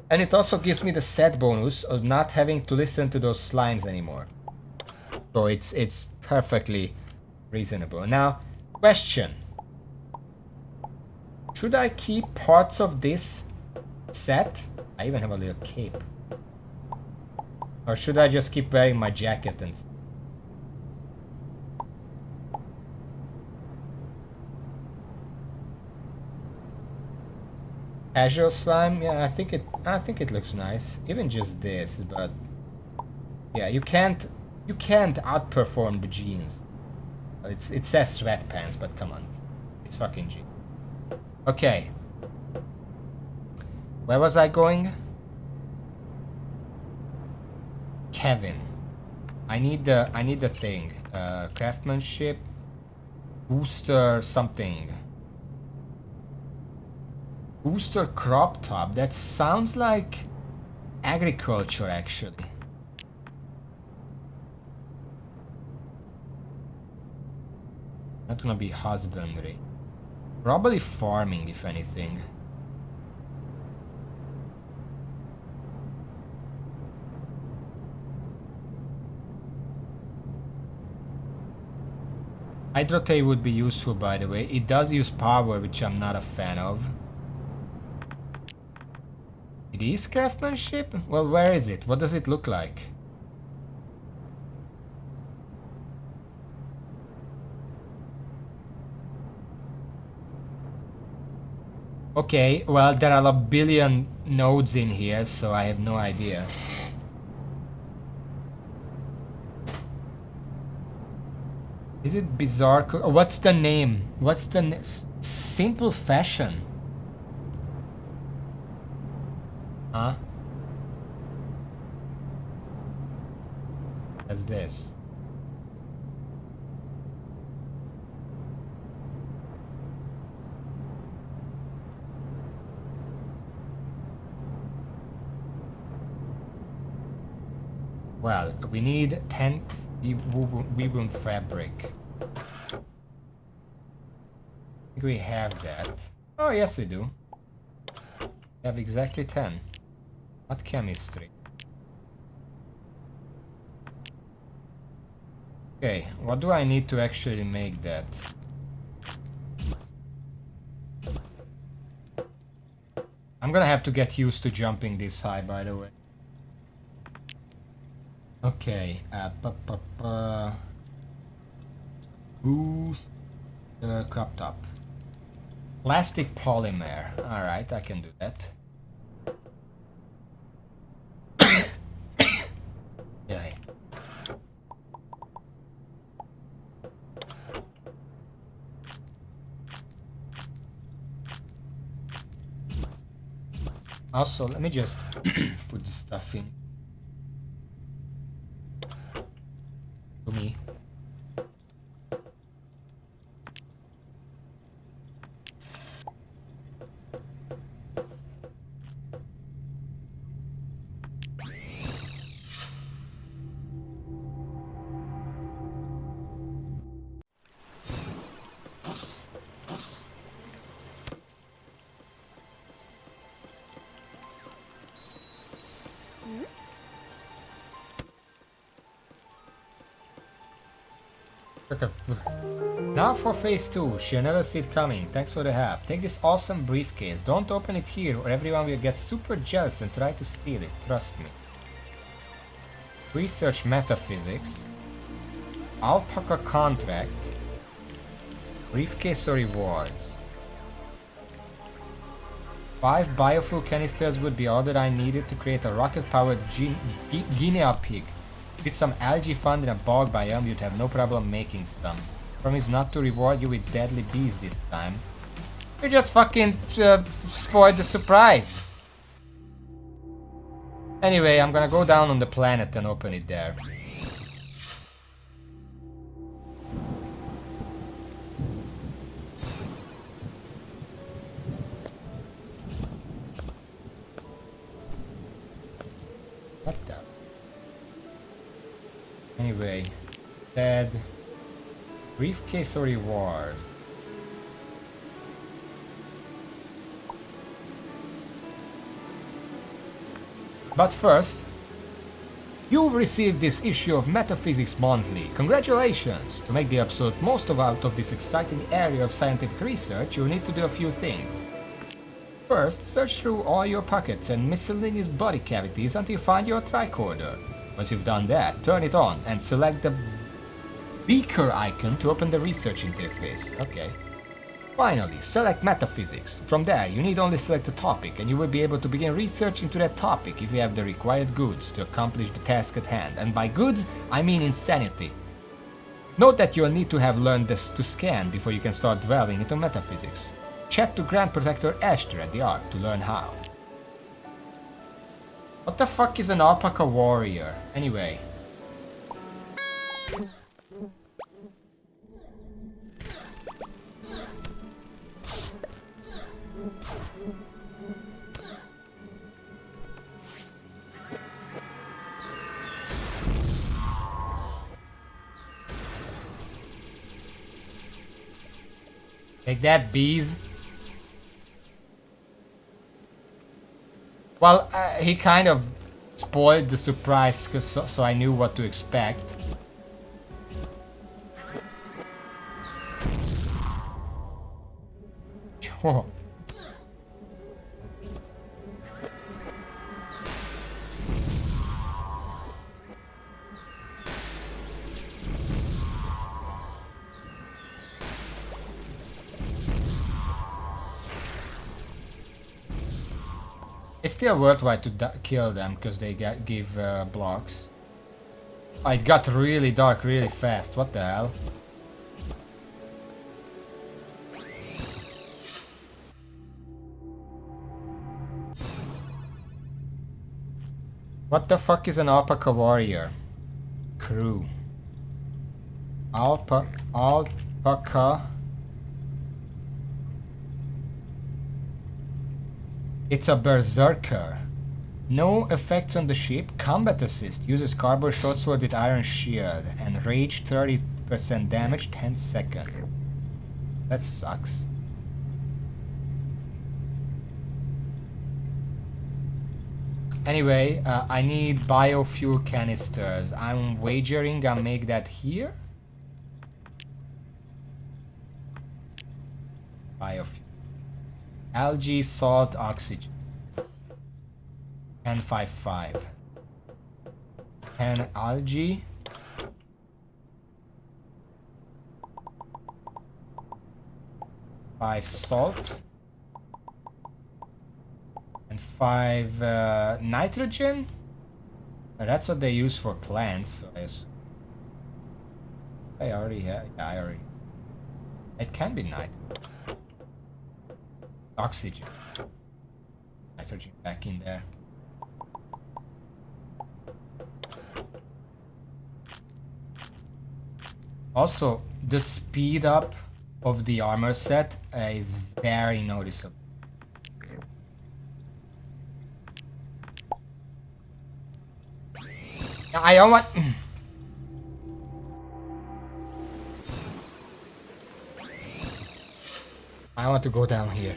And it also gives me the set bonus of not having to listen to those slimes anymore. So it's perfectly reasonable. Now, question. Should I keep parts of this set? I even have a little cape. Or should I just keep wearing my jacket and stuff? Casual slime, yeah, I think it looks nice. Even just this, but yeah, you can't outperform the jeans. It says sweatpants, but come on, it's fucking jeans. Okay, where was I going? Kevin, I need the thing. Craftsmanship, booster something. Booster crop top. That sounds like agriculture, actually. Not gonna be husbandry. Probably farming, if anything. Hydrotape would be useful, by the way. It does use power, which I'm not a fan of. It is craftsmanship? Well, where is it? What does it look like? Okay, well, there are a billion nodes in here, so I have no idea. Is it bizarre? What's the name? What's the simple fashion? Huh? That's this. Well, we need 10 Woven fabric. I think we have that. Oh yes we do. We have exactly 10. Not chemistry. Okay, what do I need to actually make that? I'm gonna have to get used to jumping this high, by the way. Okay, boost crop top. Plastic polymer. Alright, I can do that. Yeah. Also, let me just put this stuff in. To me. Okay. Now for phase 2. She'll never see it coming. Thanks for the help. Take this awesome briefcase. Don't open it here or everyone will get super jealous and try to steal it. Trust me. Research metaphysics. Alpaca contract. Briefcase or rewards. 5 biofuel canisters would be all that I needed to create a rocket-powered guinea pig. With some algae found in a bog biome, you'd have no problem making some. Promise not to reward you with deadly bees this time. You just fucking spoiled the surprise. Anyway, I'm gonna go down on the planet and open it there. What the? Anyway, dead. Briefcase or reward? But first, you've received this issue of Metaphysics Monthly. Congratulations! To make the absolute most out of this exciting area of scientific research, you'll need to do a few things. First, search through all your pockets and miscellaneous body cavities until you find your tricorder. Once you've done that, turn it on and select the beaker icon to open the research interface. Okay. Finally, select metaphysics. From there, you need only select a topic and you will be able to begin research into that topic if you have the required goods to accomplish the task at hand. And by goods, I mean insanity. Note that you'll need to have learned this to scan before you can start delving into metaphysics. Chat to Grand Protector Ashter at the Ark to learn how. What the fuck is an alpaca warrior? Anyway. Take that, bees. Well, he kind of spoiled the surprise, so I knew what to expect. Oh. It's still worthwhile to kill them because they give blocks. Oh, it got really dark really fast. What the hell? What the fuck is an alpaca warrior? Crew. Alpaca. It's a berserker. No effects on the ship. Combat assist. Uses carbon short sword with iron shield. And rage 30% damage 10 seconds. That sucks. Anyway, I need biofuel canisters. I'm wagering I'll make that here. Biofuel. Algae, salt, oxygen. 1055. 10 algae. 5 salt. And 5 nitrogen? That's what they use for plants. So I already have. Yeah, I already. It can be nitrogen. Oxygen. Nitrogen back in there. Also, the speed up of the armor set is very noticeable. I don't want. I want to go down here.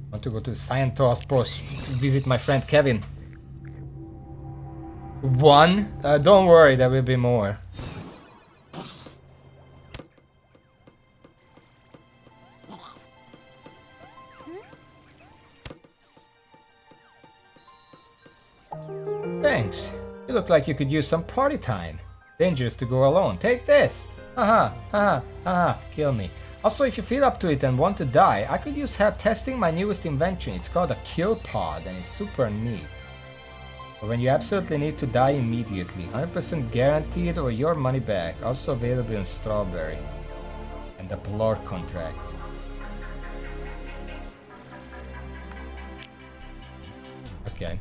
I want to go to the Scientology post to visit my friend Kevin. 1? Don't worry, there will be more. Thanks. You look like you could use some party time. Dangerous to go alone. Take this. Haha, haha, haha, kill me. Also, if you feel up to it and want to die, I could use help testing my newest invention. It's called a kill pod and it's super neat. But when you absolutely need to die immediately, 100% guaranteed or your money back. Also available in Strawberry. And the Blur contract. Okay.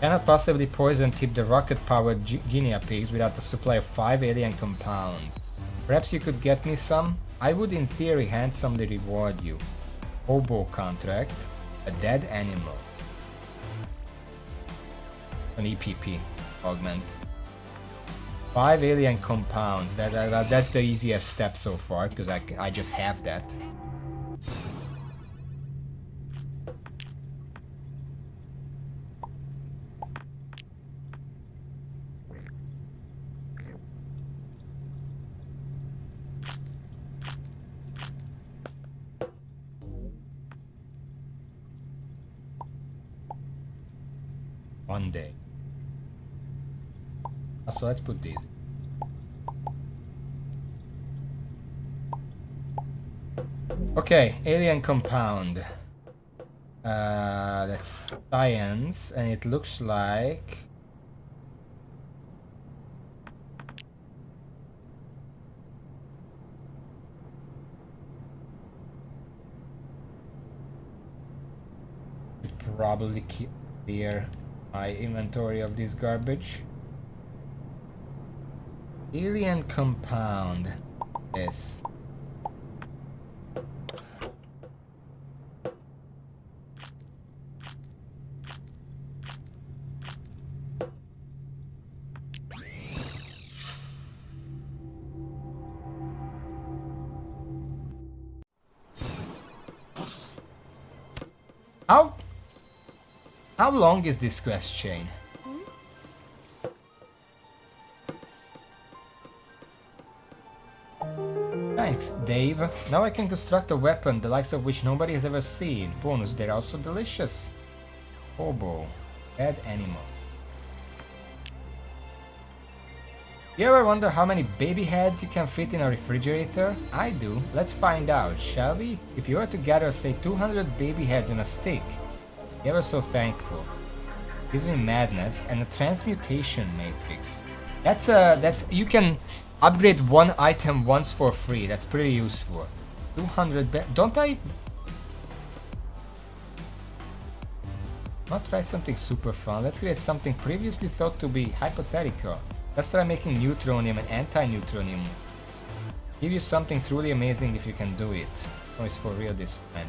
Cannot possibly poison tip the rocket-powered guinea pigs without a supply of 5 alien compounds. Perhaps you could get me some? I would in theory handsomely reward you. Hobo contract. A dead animal. An EPP. Augment. 5 alien compounds. That's the easiest step so far, because I just have that. One day. So let's put these. Okay, alien compound. That's science, and it looks like probably clear my inventory of this garbage. Alien compound. Yes. How long is this quest chain? Thanks, Dave. Now I can construct a weapon the likes of which nobody has ever seen. Bonus, they're also delicious. Hobo. Dead animal. You ever wonder how many baby heads you can fit in a refrigerator? I do. Let's find out, shall we? If you were to gather, say, 200 baby heads on a stick, you ever so thankful. Gives me madness and a transmutation matrix. That's you can upgrade one item once for free. That's pretty useful. 200 don't I not try something super fun? Let's create something previously thought to be hypothetical. Let's try making neutronium and anti-neutronium. Give you something truly amazing if you can do it. Oh, it's for real this time.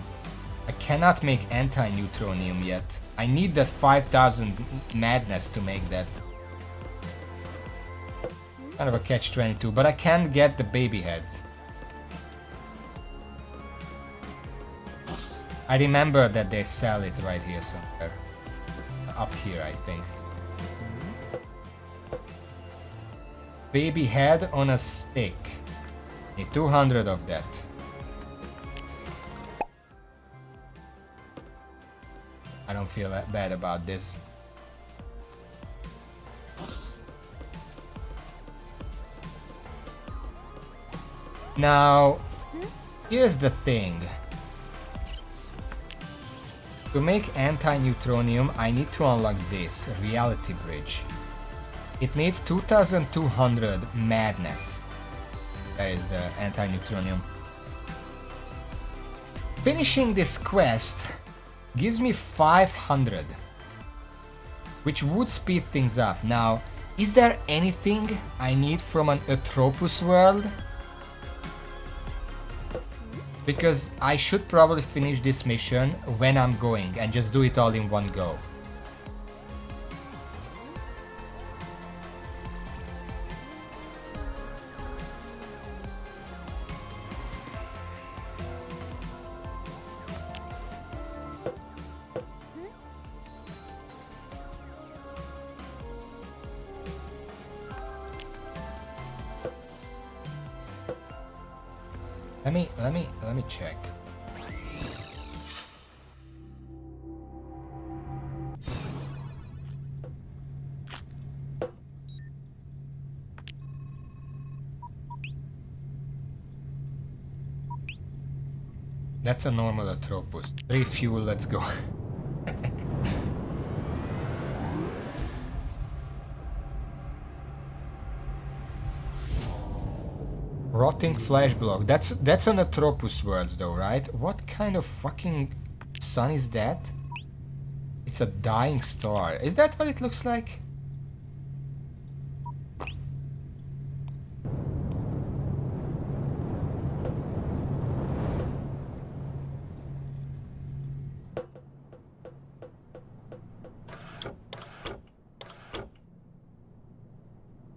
I cannot make anti-neutronium yet. I need that 5000 madness to make that. Kind of a catch-22, but I can get the baby heads. I remember that they sell it right here somewhere. Up here, I think. Baby head on a stick. Need 200 of that. I don't feel that bad about this. Now, here's the thing. To make anti-neutronium, I need to unlock this reality bridge. It needs 2200 madness. That is the anti-neutronium. Finishing this quest gives me 500, which would speed things up. Now, is there anything I need from an Atropus world? Because I should probably finish this mission when I'm going and just do it all in one go. Let me check. That's a normal Atropus. 3 fuel, let's go. Rotting flesh block. That's on Atropus worlds though, right? What kind of fucking sun is that? It's a dying star. Is that what it looks like?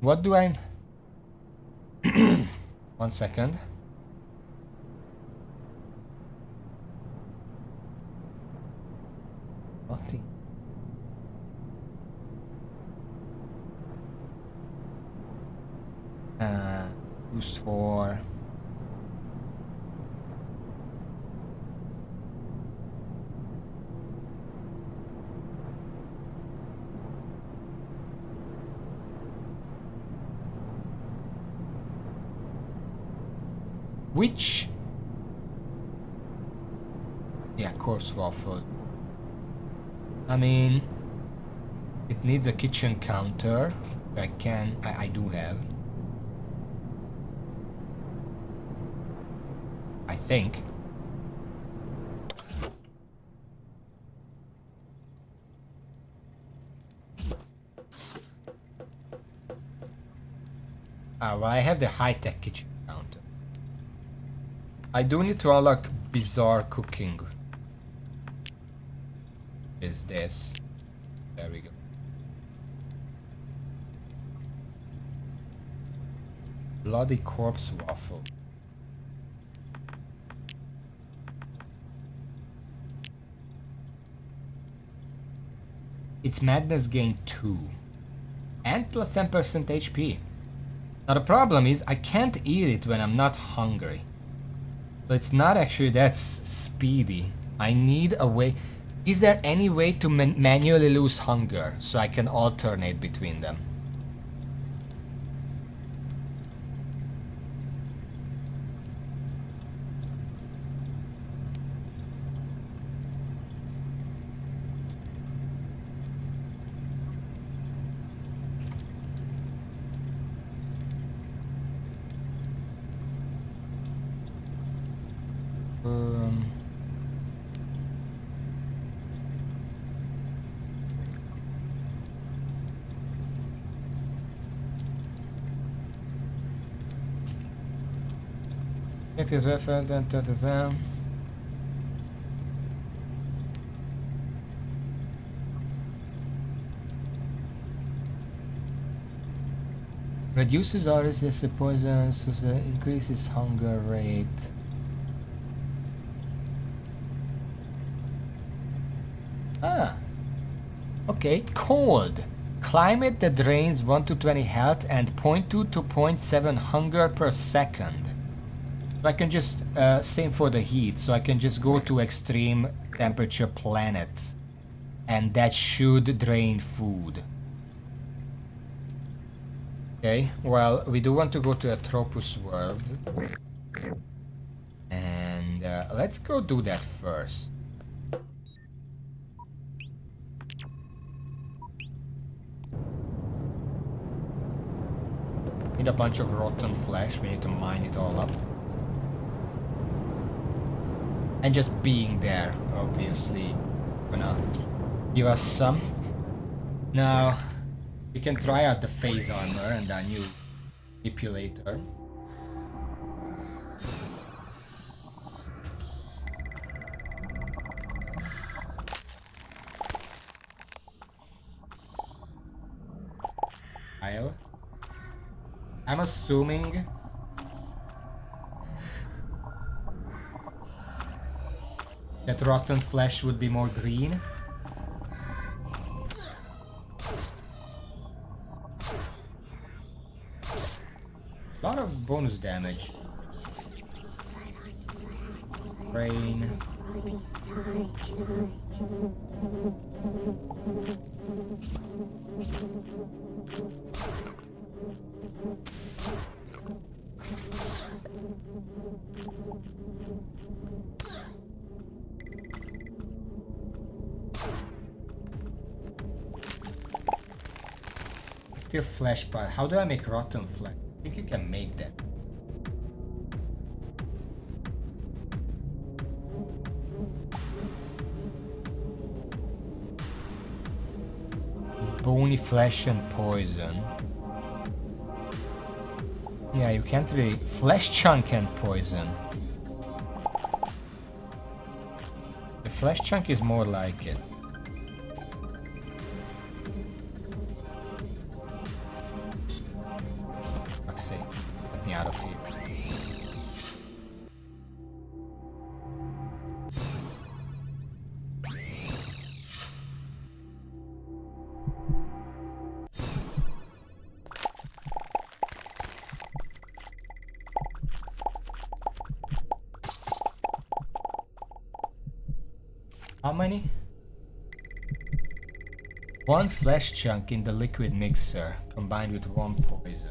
What do I... 1 second. Nothing. Used for... Which? Yeah, corpse waffle. I mean, it needs a kitchen counter. I do have. I think. Well, I have the high-tech kitchen counter. I do need to unlock bizarre cooking. Is this? There we go. Bloody corpse waffle. It's madness gain 2 and plus 10% HP. Now the problem is I can't eat it when I'm not hungry. But it's not actually that speedy. I need a way. Is there any way to manually lose hunger so I can alternate between them? It is referred to them. Reduces or resistant poisons, increases hunger rate. Ah, okay. Cold. Climate that drains 1 to 20 health and 0.2 to 0.7 hunger per second. So I can just, same for the heat, so I can just go to extreme temperature planets. And that should drain food. Okay, well, we do want to go to a Tropus world. And let's go do that first. Need a bunch of rotten flesh, we need to mine it all up. And just being there, obviously, gonna give us some. Now, we can try out the phase armor and our new manipulator. I'm assuming that rotten flesh would be more green. A lot of bonus damage. Rain. Still flesh, but how do I make rotten flesh? I think you can make that. Bony flesh and poison. Yeah, you can't really... Flesh chunk and poison. The flesh chunk is more like it. Fuck's sake. Get me out of here. How many? One flesh chunk in the liquid mixer, combined with one poison.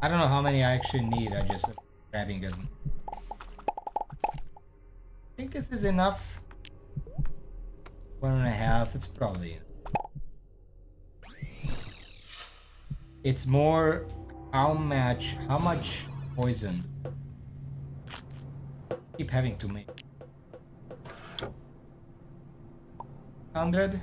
I don't know how many I actually need, I just grabbing as... I think this is enough. 1.5, it's probably enough. It's more how much poison keep having to make. 100.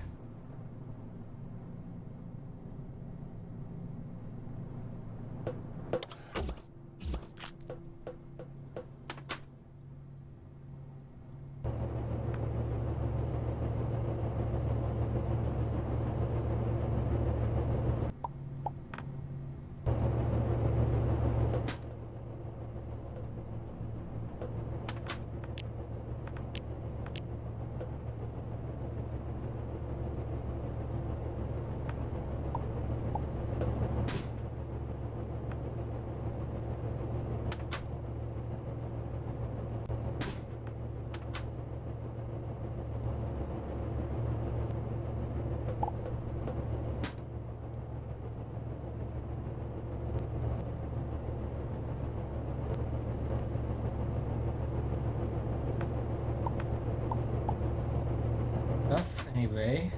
Anyway,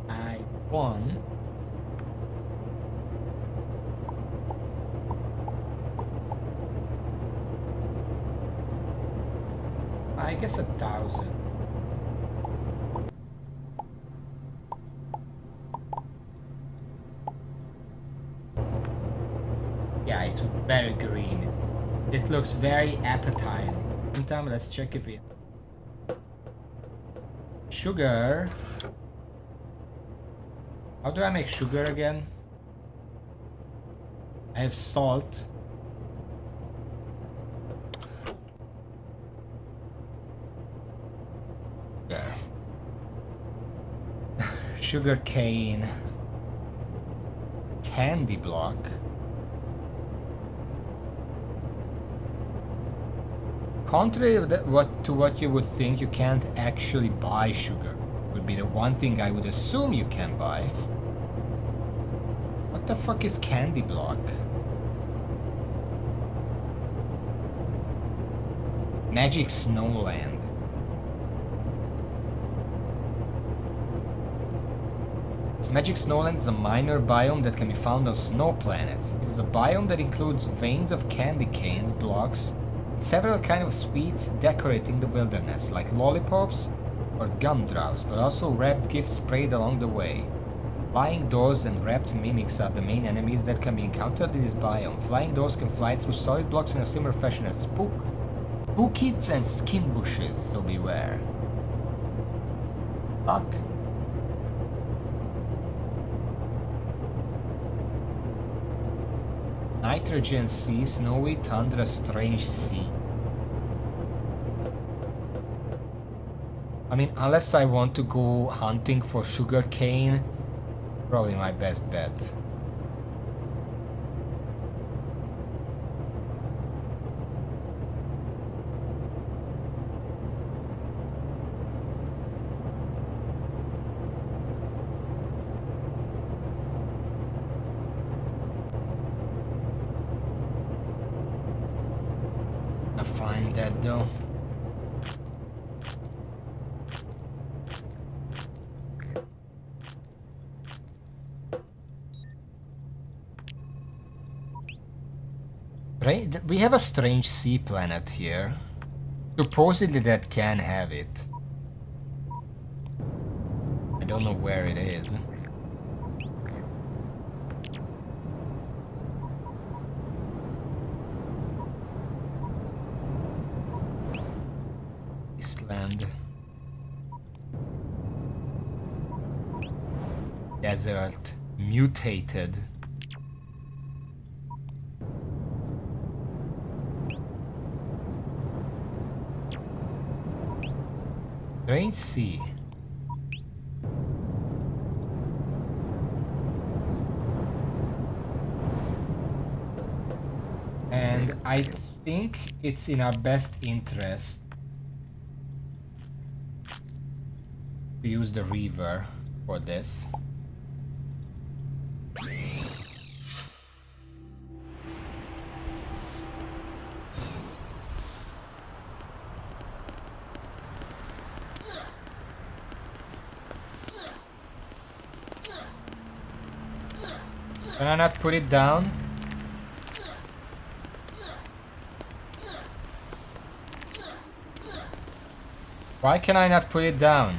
I One. I guess 1,000. Yeah, it's very green. It looks very appetizing. Meantime, let's check if we sugar. How do I make sugar again? I have salt. Yeah. Sugar cane. Candy block. Contrary to what you would think, you can't actually buy sugar. Would be the one thing I would assume you can buy. What the fuck is candy block? Magic Snowland. Magic Snowland is a minor biome that can be found on snow planets. It is a biome that includes veins of candy canes, blocks, and several kinds of sweets decorating the wilderness, like lollipops or gumdrops, but also wrapped gifts sprayed along the way. Flying doors and wrapped mimics are the main enemies that can be encountered in this biome. Flying doors can fly through solid blocks in a similar fashion as spookids and skin bushes, so beware. Fuck. Nitrogen Sea, Snowy Tundra, Strange Sea. I mean, unless I want to go hunting for sugarcane, probably my best bet. I find that though. We have a strange sea planet here. Supposedly that can have it. I don't know where it is. Island. Desert. Mutated. Strange sea. And I think it's in our best interest to use the river for this. Can I not put it down? Why can I not put it down?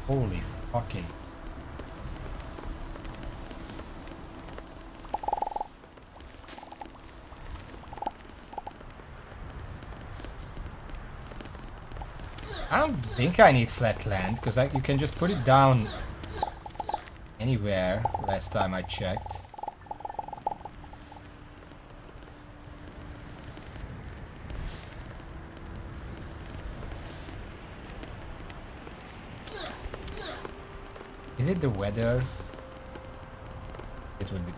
Holy fucking... I don't think I need flat land, because you can just put it down anywhere, last time I checked. Is it the weather? It would be.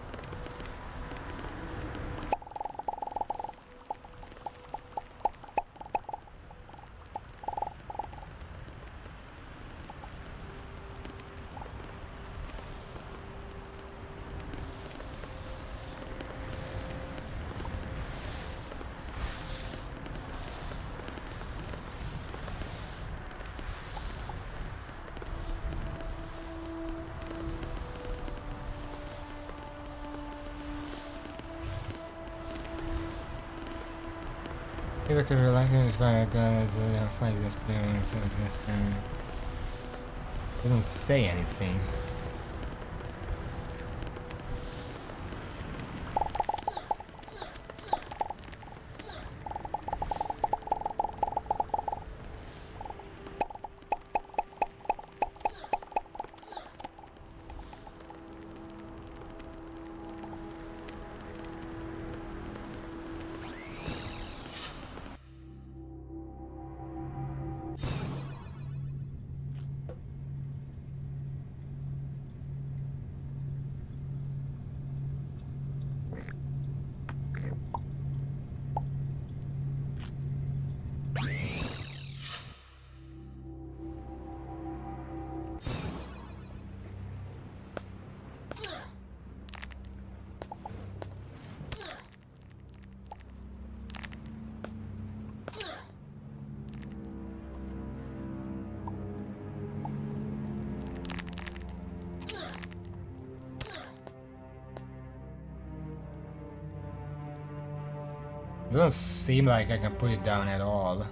If I could relax and inspire guys, find this clear. Doesn't say anything. Doesn't seem like I can put it down at all.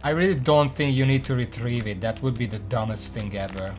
I really don't think you need to retrieve it. That would be the dumbest thing ever.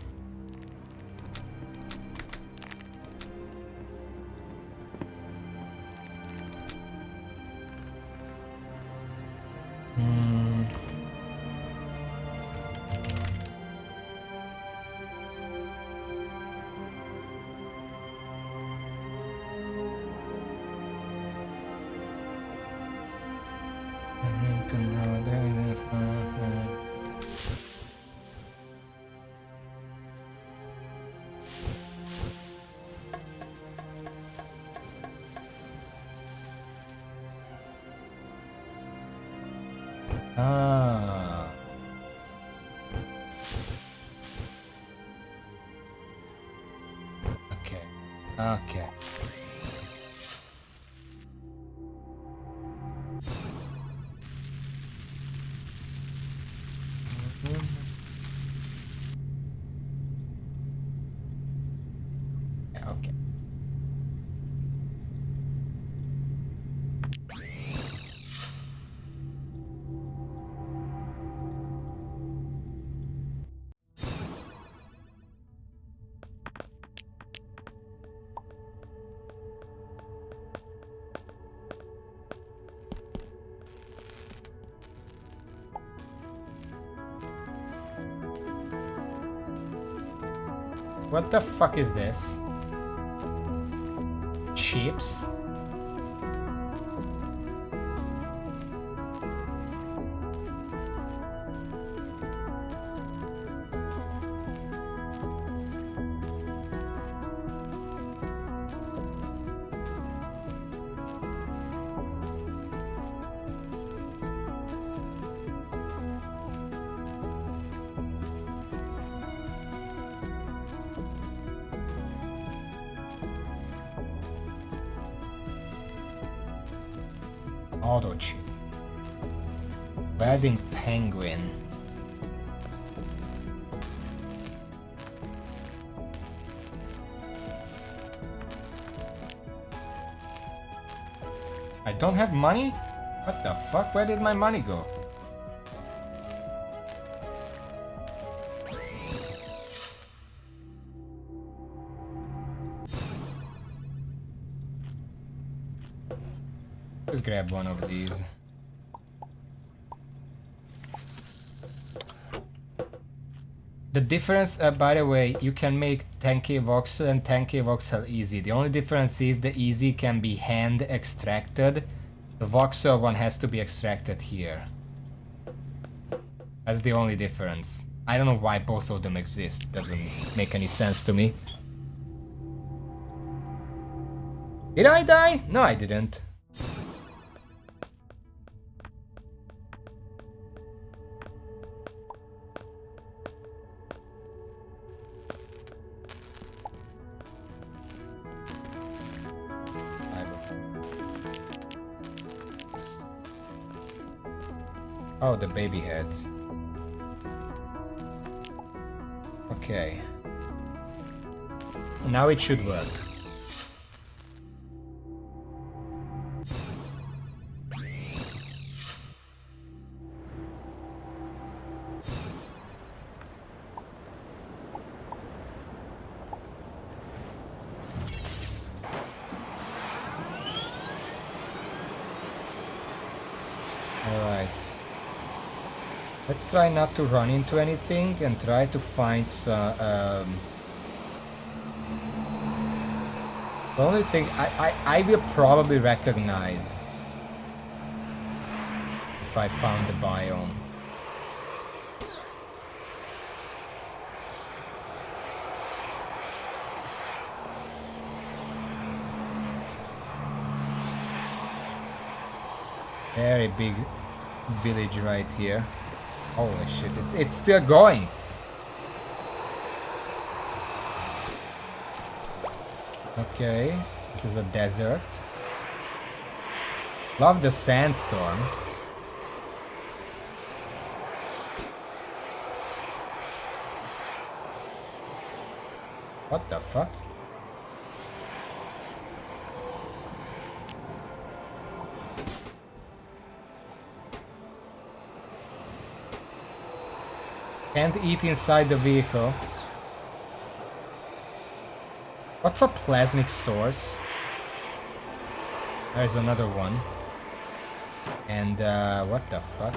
Ah. Okay. Okay. Yeah, okay. What the fuck is this? Chips? Auto chip. Wedding penguin. I don't have money? What the fuck? Where did my money go? Let's grab one of these. The difference, by the way, you can make 10k voxel and 10k voxel easy. The only difference is the easy can be hand extracted. The voxel one has to be extracted here. That's the only difference. I don't know why both of them exist. Doesn't make any sense to me. Did I die? No, I didn't. Oh, the baby heads. Okay. Now it should work. Alright. Let's try not to run into anything and try to find some... the only thing I will probably recognize if I found the biome. Very big village right here. Holy shit, it's still going! Okay, this is a desert. Love the sandstorm. What the fuck? Can't eat inside the vehicle. What's a plasmic source? There's another one. And what the fuck?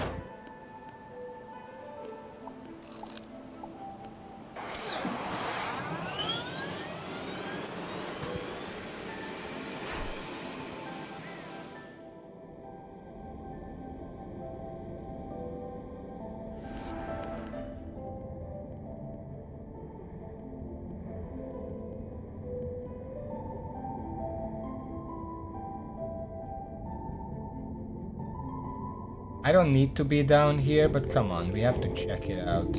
I don't need to be down here, but come on, we have to check it out.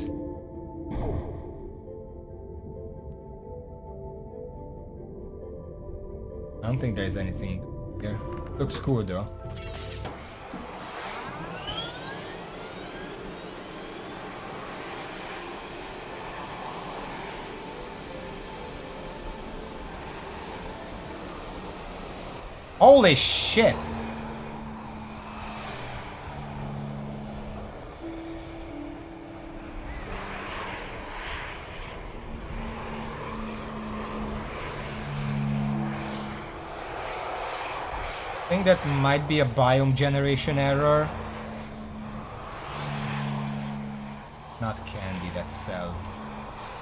I don't think there's anything here. Looks cool though. Holy shit! I think that might be a biome generation error. Not candy, that's cells.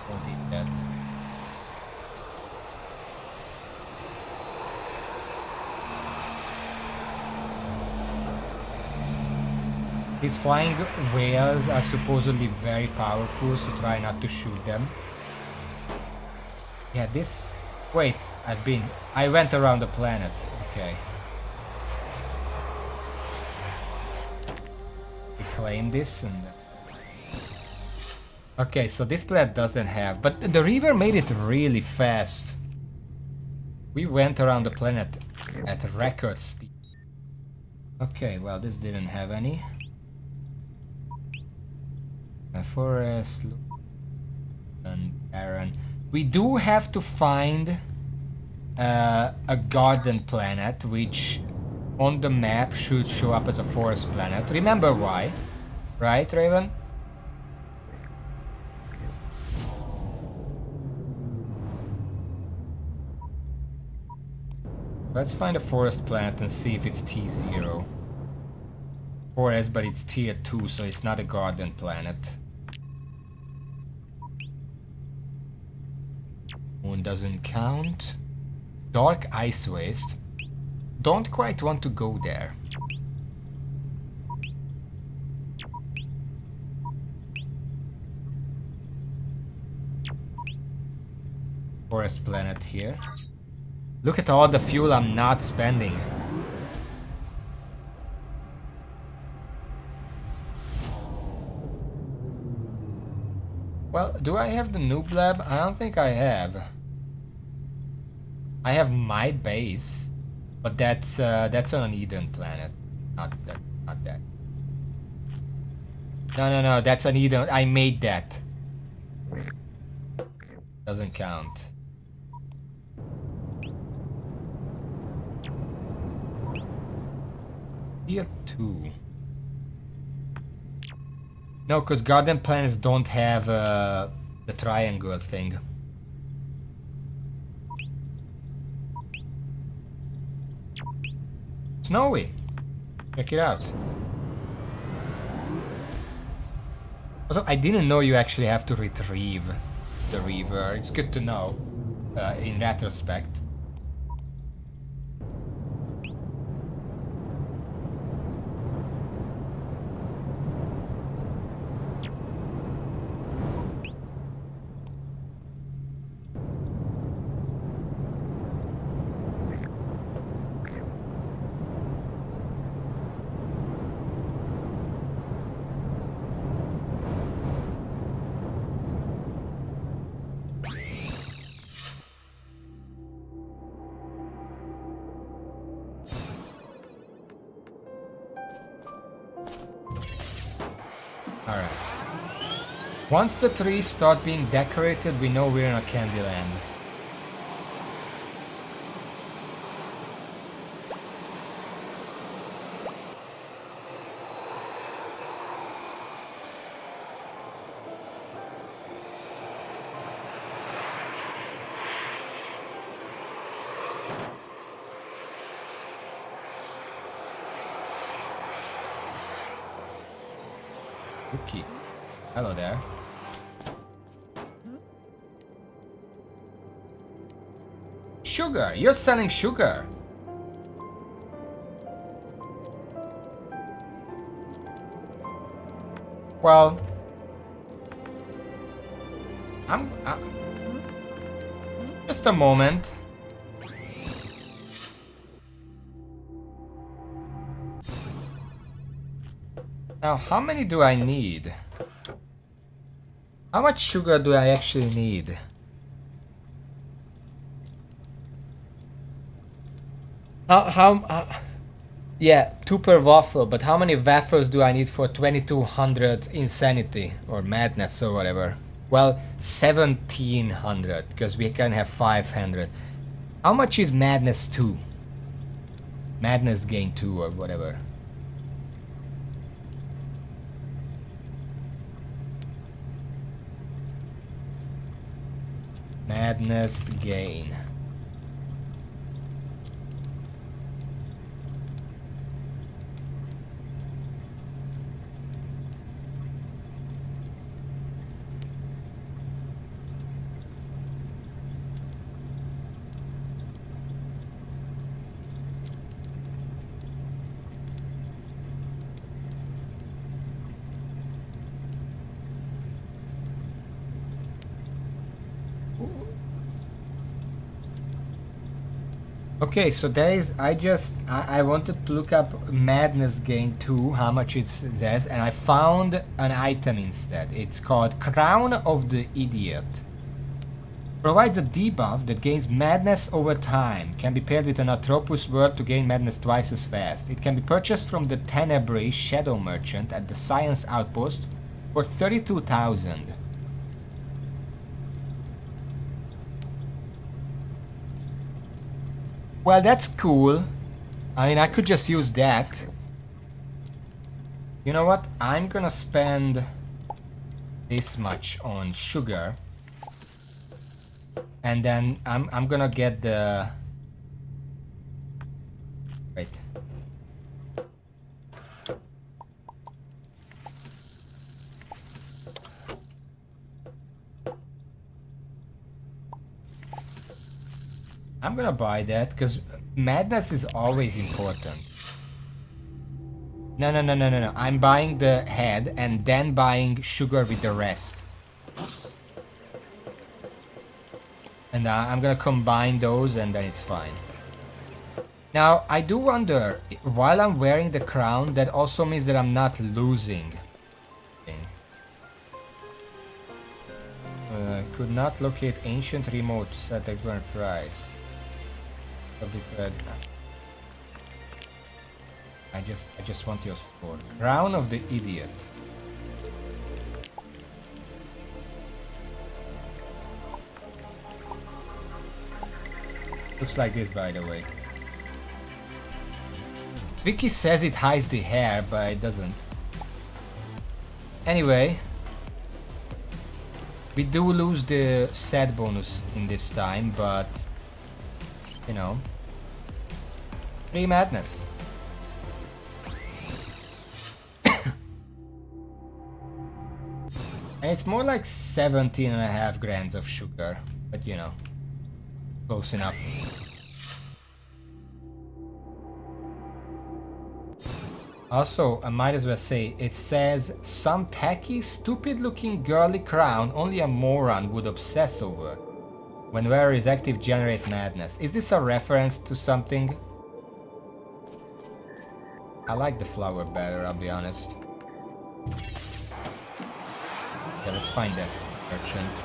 Don't eat that. These flying whales are supposedly very powerful, so try not to shoot them. Yeah, this... Wait, I went around the planet. Okay. Claim this and... Okay, so this planet doesn't have... But the river made it really fast. We went around the planet at record speed. Okay, well, this didn't have any. A forest... and barren. We do have to find a garden planet, which on the map should show up as a forest planet. Remember why? Right, Raven? Let's find a forest planet and see if it's T0. Forest, but it's tier 2, so it's not a garden planet. Moon doesn't count. Dark ice waste. Don't quite want to go there. Forest planet here. Look at all the fuel I'm not spending. Well, do I have the noob lab? I don't think I have. I have my base, but that's on an Eden planet. Not that. No, that's an Eden. I made that. Doesn't count. Tier 2. No, because garden plants don't have the triangle thing. Snowy. Check it out. Also, I didn't know you actually have to retrieve the river. It's good to know in retrospect. Alright. Once the trees start being decorated, we know we're in a Candyland. Cookie. Hello there. Sugar! You're selling sugar! Well... just a moment. Now, how many do I need? How much sugar do I actually need? Yeah, 2 per waffle, but how many waffles do I need for 2200 insanity or madness or whatever? Well, 1700, because we can have 500. How much is madness 2? Madness gain 2 or whatever. Madness gain. Okay, so there is, I wanted to look up Madness Gain 2, how much it says, and I found an item instead. It's called Crown of the Idiot. Provides a debuff that gains madness over time. Can be paired with an Atropus word to gain madness twice as fast. It can be purchased from the Tenebrae Shadow Merchant at the Science Outpost for 32,000. Well, that's cool. I mean, I could just use that. You know what? I'm gonna spend this much on sugar. And then I'm gonna get the... Wait. I'm gonna buy that, because madness is always important. No. I'm buying the head and then buying sugar with the rest. And I'm gonna combine those and then it's fine. Now, I do wonder, while I'm wearing the crown, that also means that I'm not losing. Could not locate ancient remote set expert price. I just want your score. Crown of the Idiot. Looks like this, by the way. Vicky says it hides the hair, but it doesn't. Anyway, we do lose the set bonus in this time, but you know, free madness. And it's more like 17.5 grams of sugar, but you know, close enough. Also, I might as well say, it says, some tacky, stupid-looking girly crown only a moron would obsess over. When wearer is active, generate madness. Is this a reference to something? I like the flower better, I'll be honest. Yeah, let's find that merchant.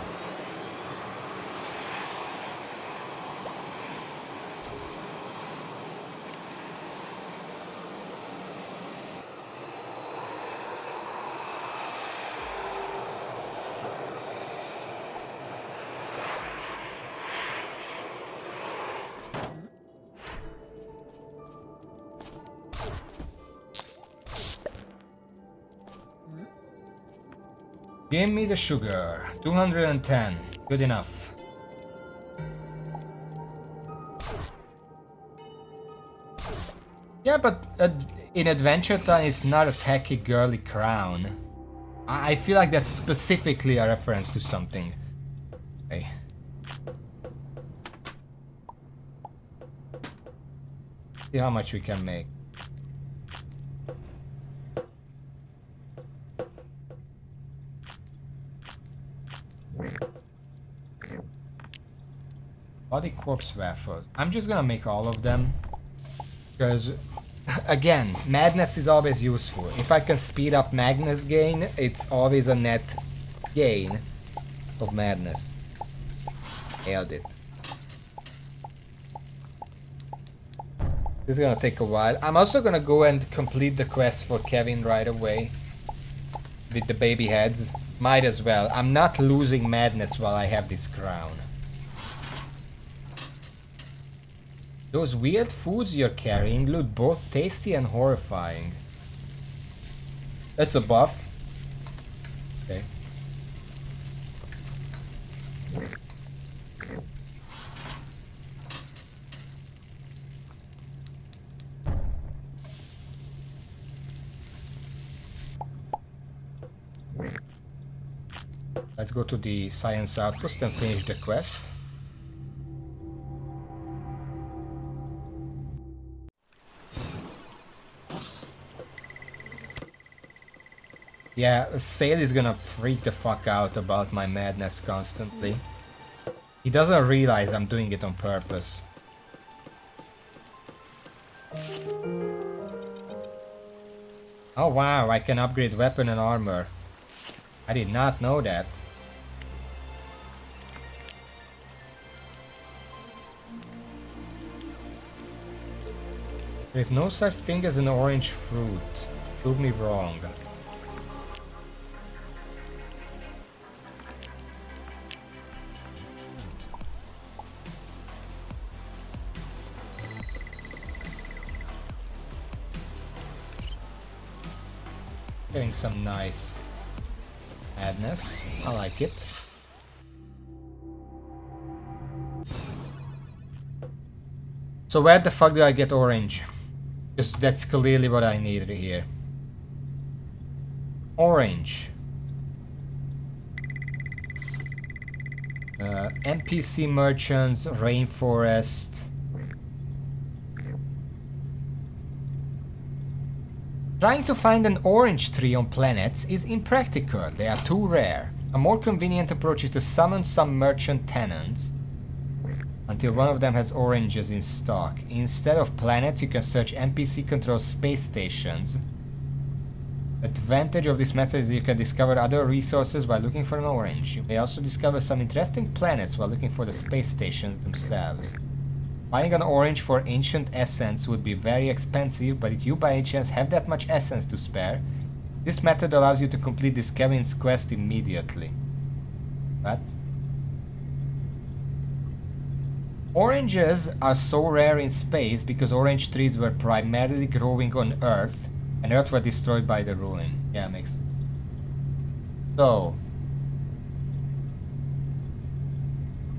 Give me the sugar. 210. Good enough. Yeah, but in Adventure Time it's not a tacky girly crown. I feel like that's specifically a reference to something. Okay. See how much we can make. Body corpse waffles. I'm just gonna make all of them. Because, again, madness is always useful. If I can speed up madness gain, it's always a net gain of madness. Nailed it. This is gonna take a while. I'm also gonna go and complete the quest for Kevin right away. With the baby heads. Might as well. I'm not losing madness while I have this crown. Those weird foods you're carrying look both tasty and horrifying. That's a buff. Okay. Let's go to the science outpost and finish the quest. Yeah, Sale is gonna freak the fuck out about my madness constantly. He doesn't realize I'm doing it on purpose. Oh wow, I can upgrade weapon and armor. I did not know that. There is no such thing as an orange fruit. Prove me wrong. Getting some nice madness. I like it. So where the fuck do I get orange? Because that's clearly what I needed here. Orange. NPC merchants, rainforest. Trying to find an orange tree on planets is impractical, they are too rare. A more convenient approach is to summon some merchant tenants until one of them has oranges in stock. Instead of planets, you can search NPC-controlled space stations. Advantage of this method is you can discover other resources while looking for an orange. You may also discover some interesting planets while looking for the space stations themselves. Buying an orange for ancient essence would be very expensive, but if you by any chance have that much essence to spare, this method allows you to complete this Kevin's quest immediately. What? Oranges are so rare in space because orange trees were primarily growing on Earth, and Earth were destroyed by the ruin. Yeah, makes sense. So,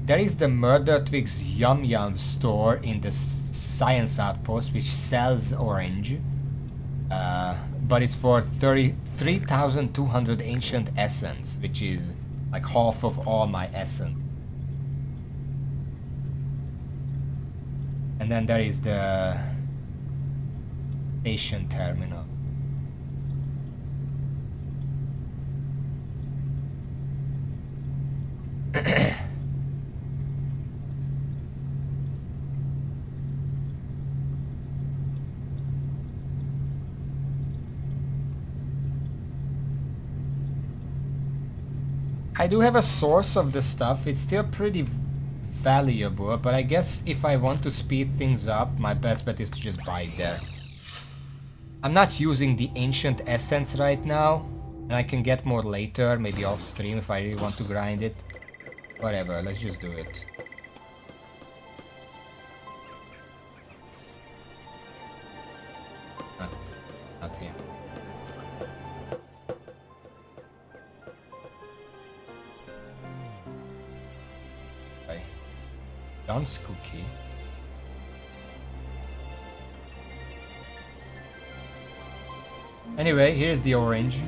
there is the Murder Twix Yum Yum store in the Science Outpost, which sells orange, but it's for 33,200 ancient essence, which is like half of all my essence. And then there is the station terminal. I do have a source of the stuff. It's still pretty valuable, but I guess if I want to speed things up, my best bet is to just buy it there. I'm not using the ancient essence right now, and I can get more later, maybe off stream if I really want to grind it. Whatever, let's just do it. Not him. Okay. John's cookie. Anyway, here's the orange.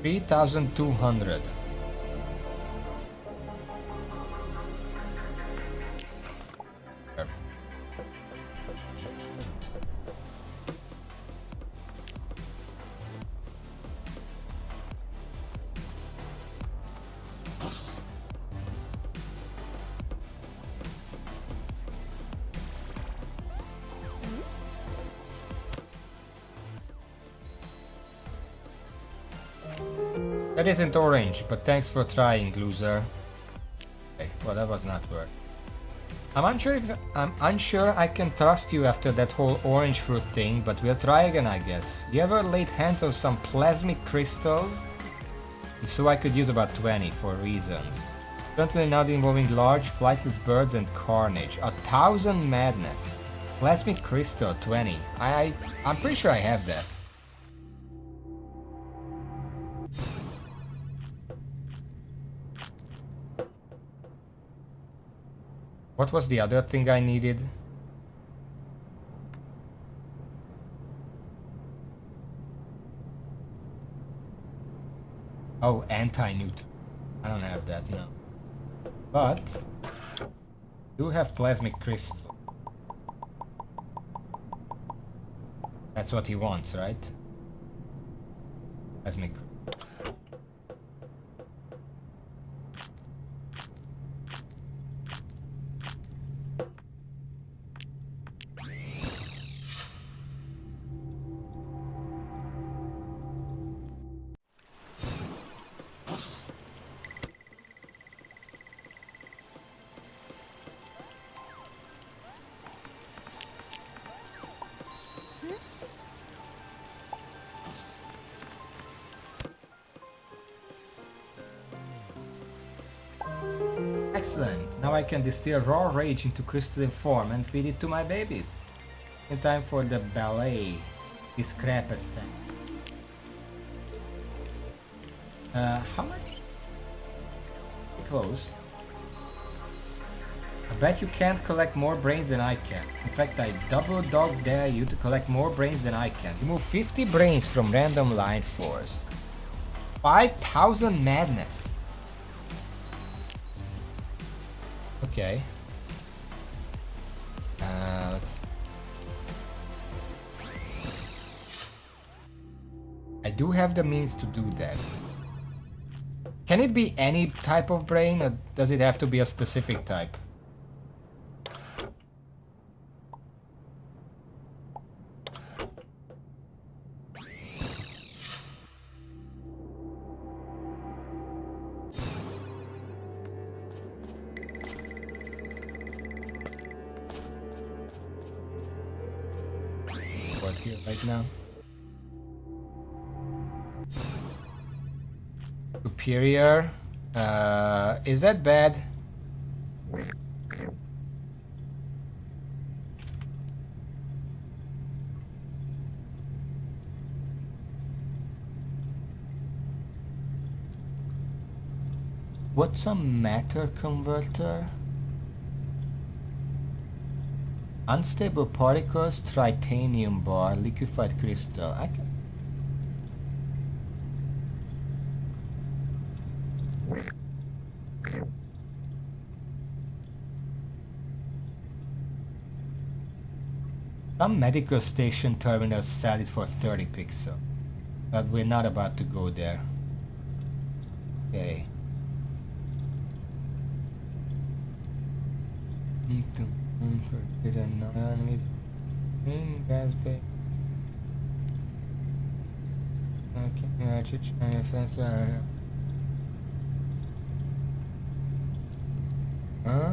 3,200. That isn't orange, but thanks for trying, loser. Okay, well that was not worth. I'm unsure I can trust you after that whole orange fruit thing, but we'll try again, I guess. You ever laid hands on some plasmic crystals? If so, I could use about 20 for reasons. Currently not involving large, flightless birds and carnage. 1,000 madness. Plasmic crystal, 20. I'm pretty sure I have that. What was the other thing I needed? Oh, anti-neutron. I don't have that, no. But I do have plasmic crystal. That's what he wants, right? Plasmic. Excellent! Now I can distill raw rage into crystalline form and feed it to my babies. In time for the ballet. This crap is time. How much? Close. I bet you can't collect more brains than I can. In fact, I double dog dare you to collect more brains than I can. Remove 50 brains from random line force. 5,000 madness. Okay. Let's... I do have the means to do that. Can it be any type of brain, or does it have to be a specific type? Here right now. Superior. Is that bad? What's a matter converter? Unstable particles, titanium bar, liquefied crystal. I can... Some medical station terminals sell it for 30 pixel. But we're not about to go there. Okay. Huh?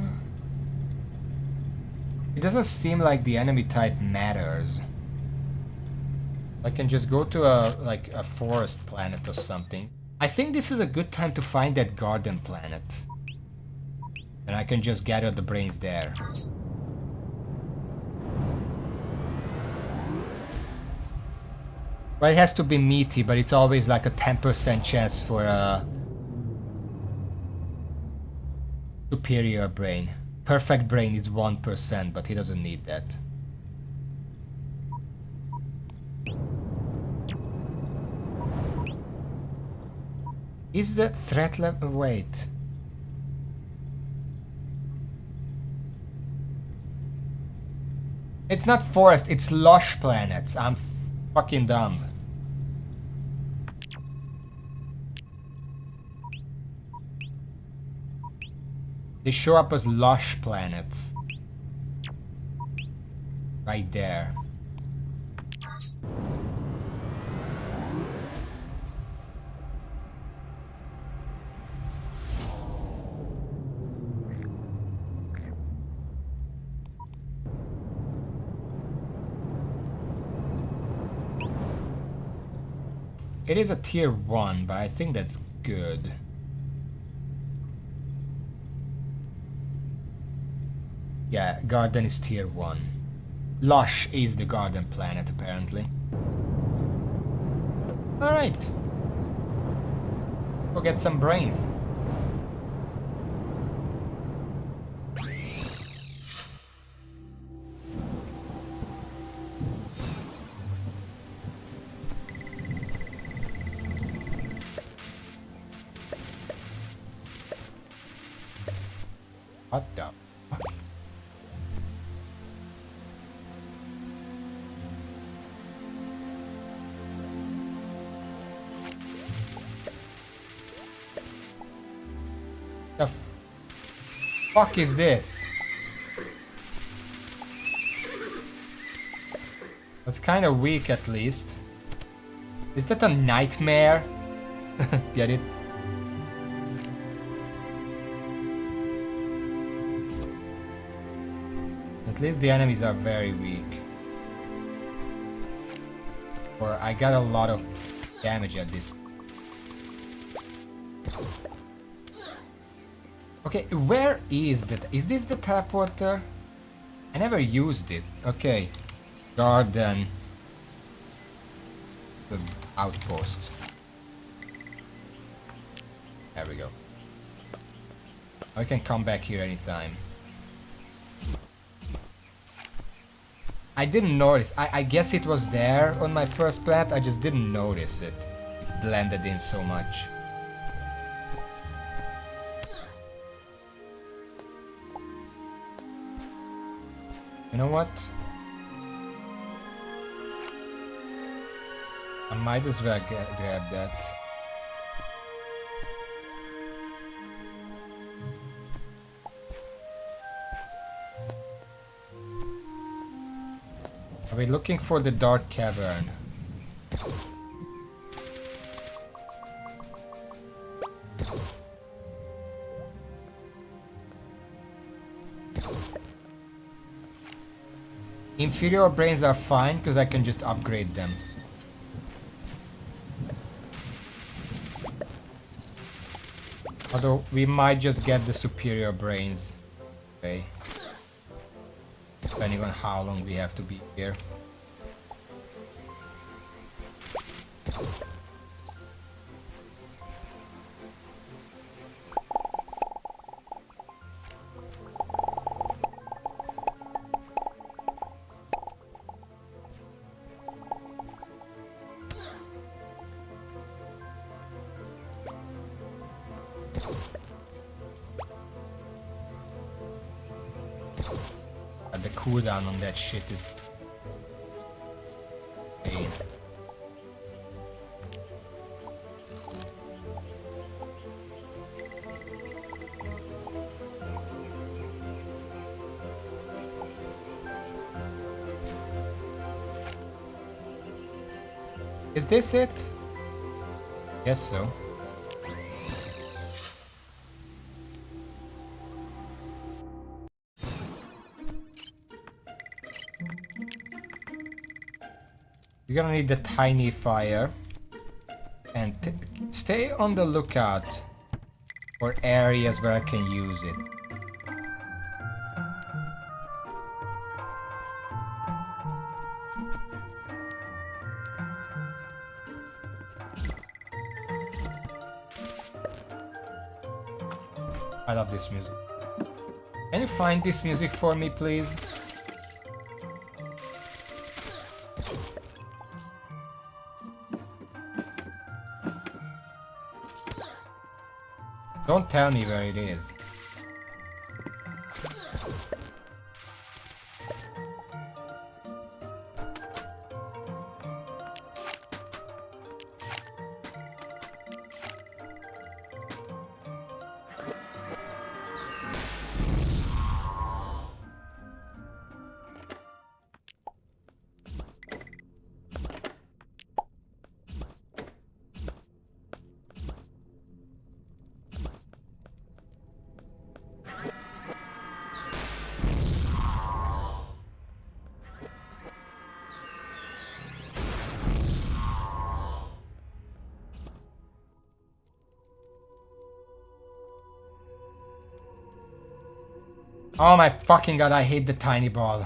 It doesn't seem like the enemy type matters. I can just go to a forest planet or something. I think this is a good time to find that garden planet. And I can just gather the brains there. Well, it has to be meaty, but it's always like a 10% chance for a superior brain. Perfect brain is 1%, but he doesn't need that. Is the threat level... wait. It's not forest, it's lush planets. I'm fucking dumb. They show up as lush planets. Right there. It is a tier 1, but I think that's good. Yeah, garden is tier 1. Lush is the garden planet, apparently. Alright. Go get some brains. What the fuck? The fuck is this? That's kind of weak, at least. Is that a nightmare? Get it? At least the enemies are very weak. Or I got a lot of damage at this. Okay, where is that? Is this the teleporter? I never used it. Okay. Garden. The outpost. There we go. I can come back here anytime. I didn't notice. I guess it was there on my first planet. I just didn't notice it. It blended in so much. You know what? I might as well grab that. Are we looking for the dark cavern? Inferior brains are fine because I can just upgrade them. Although we might just get the superior brains. Okay. Depending on how long we have to be here. And the cooldown on that shit is... insane. Is this it? Guess so. You're gonna need the tiny fire. And stay on the lookout for areas where I can use it. I love this music. Can you find this music for me, please? Don't tell me where it is. Oh my fucking god, I hate the tiny ball.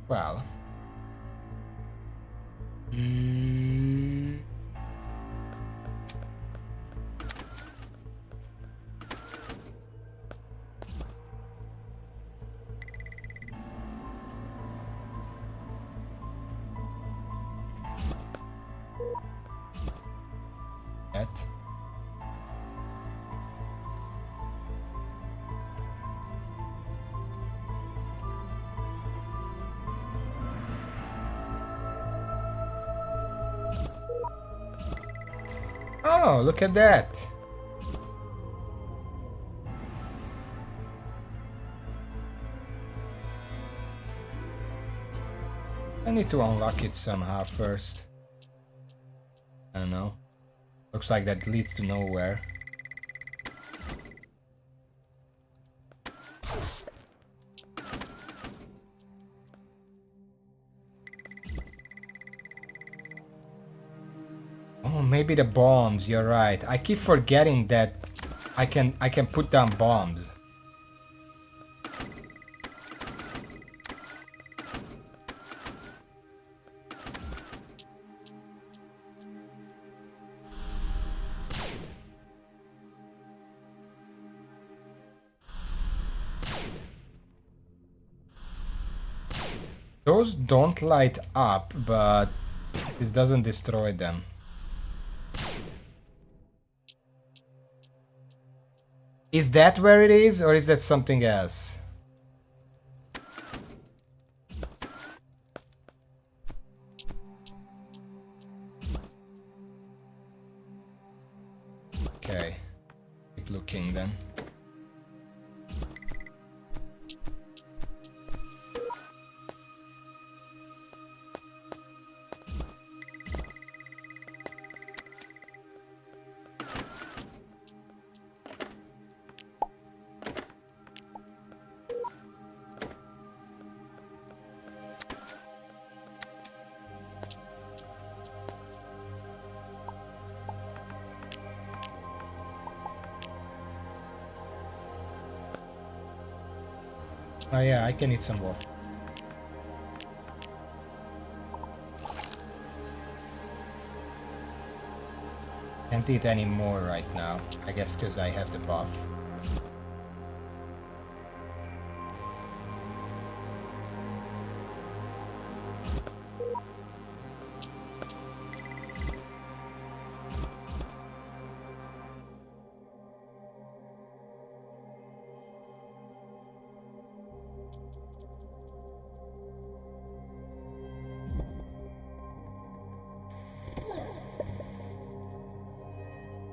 Well. That. Oh, look at that. I need to unlock it somehow first. I don't know. Looks like that leads to nowhere. Oh, maybe the bombs, you're right. I keep forgetting that I can put down bombs. Those don't light up, but this doesn't destroy them. Is that where it is, or is that something else? Okay. Keep looking then. Oh yeah, I can eat some waffle. Can't eat any more right now. I guess because I have the buff.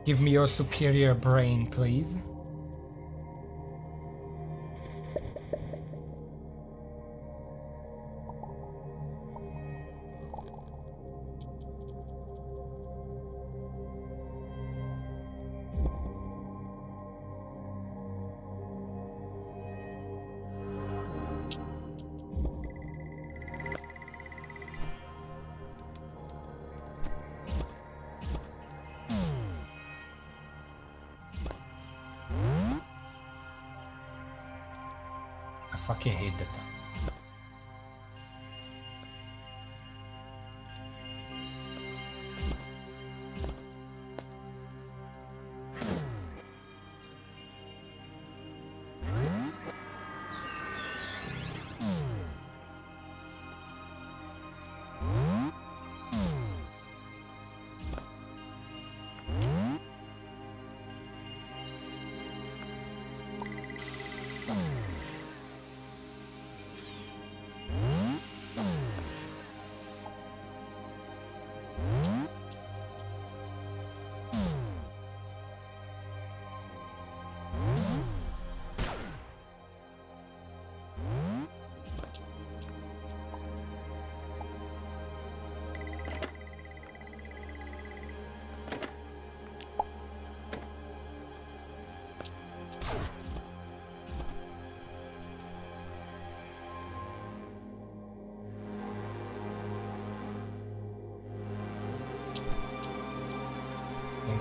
Give me your superior brain, please. I fucking hate that.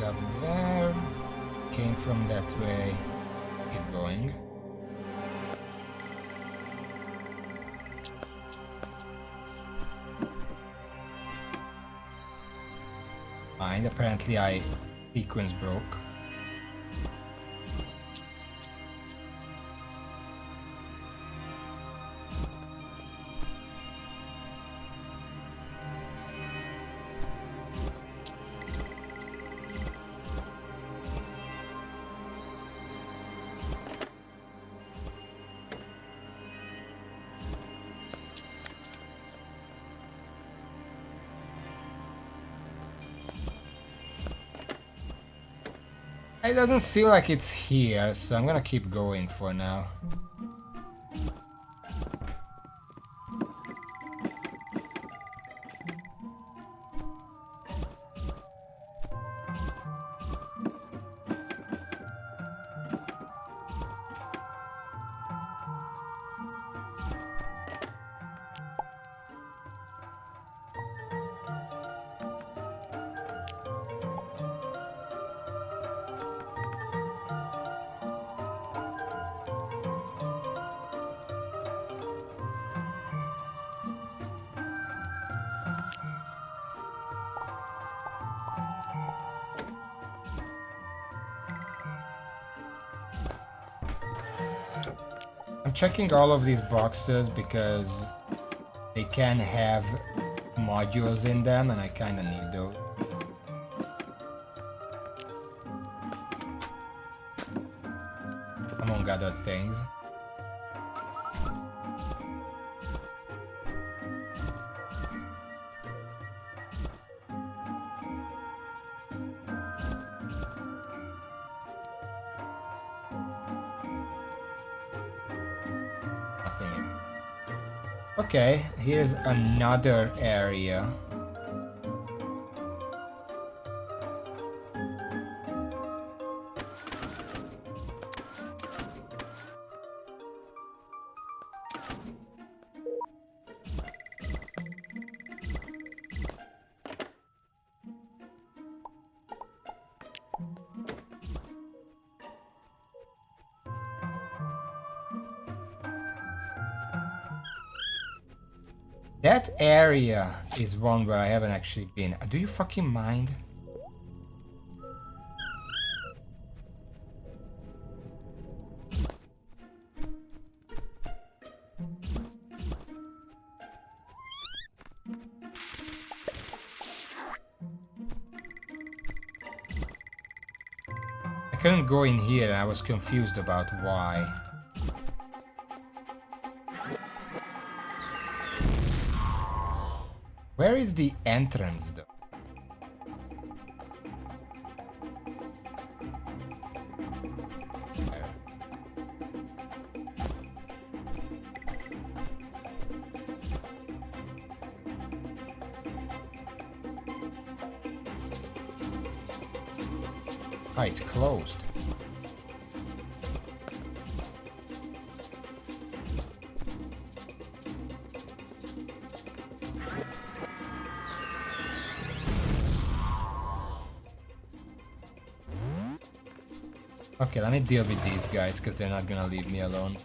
Up there, came from that way, keep going. Fine, apparently I sequence broke. It doesn't feel like it's here, so I'm gonna keep going for now. I'm checking all of these boxes because they can have modules in them and I kinda need those. Among other things. Okay, here's another area. That area is one where I haven't actually been. Do you fucking mind? I couldn't go in here and I was confused about why. Where is the entrance though? Ah, it's closed. Okay, let me deal with these guys, because they're not gonna leave me alone.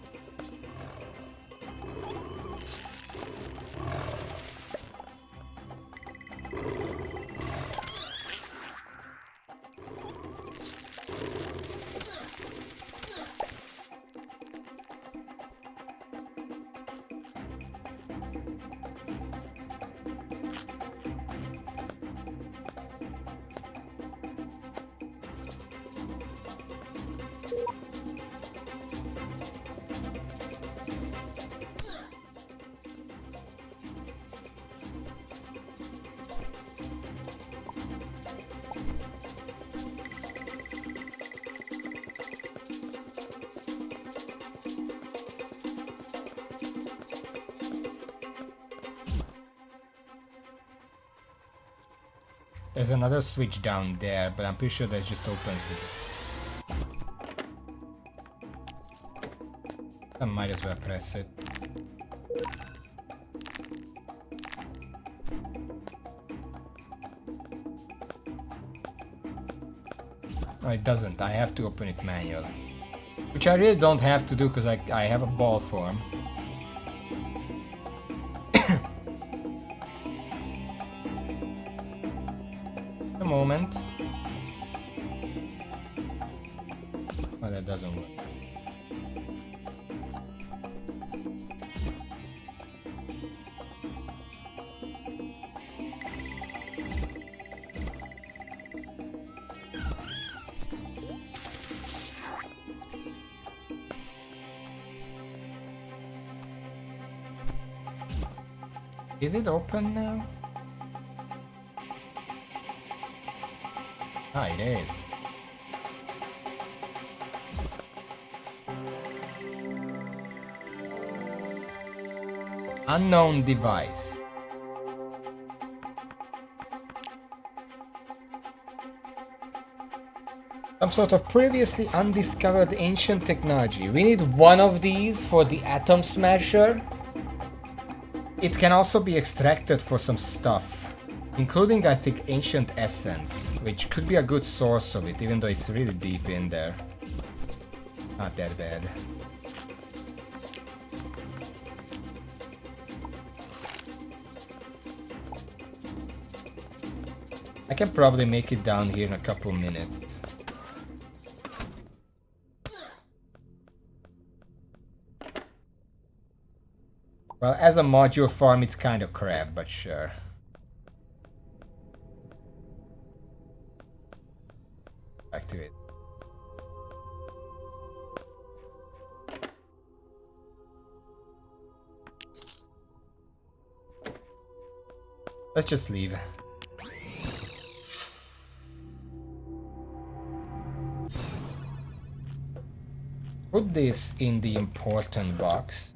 There's another switch down there, but I'm pretty sure that just opens with it. I might as well press it. No, it doesn't. I have to open it manually. Which I really don't have to do because I have a ball form. A moment. Oh, that doesn't work. Is it open now? Ah, it is. Unknown device. Some sort of previously undiscovered ancient technology. We need one of these for the Atom Smasher. It can also be extracted for some stuff, including I think ancient essence, which could be a good source of it, even though it's really deep in there. Not that bad. I can probably make it down here in a couple minutes. Well, as a module farm, it's kind of crap, but sure. Activate. Let's just leave. Put this in the important box.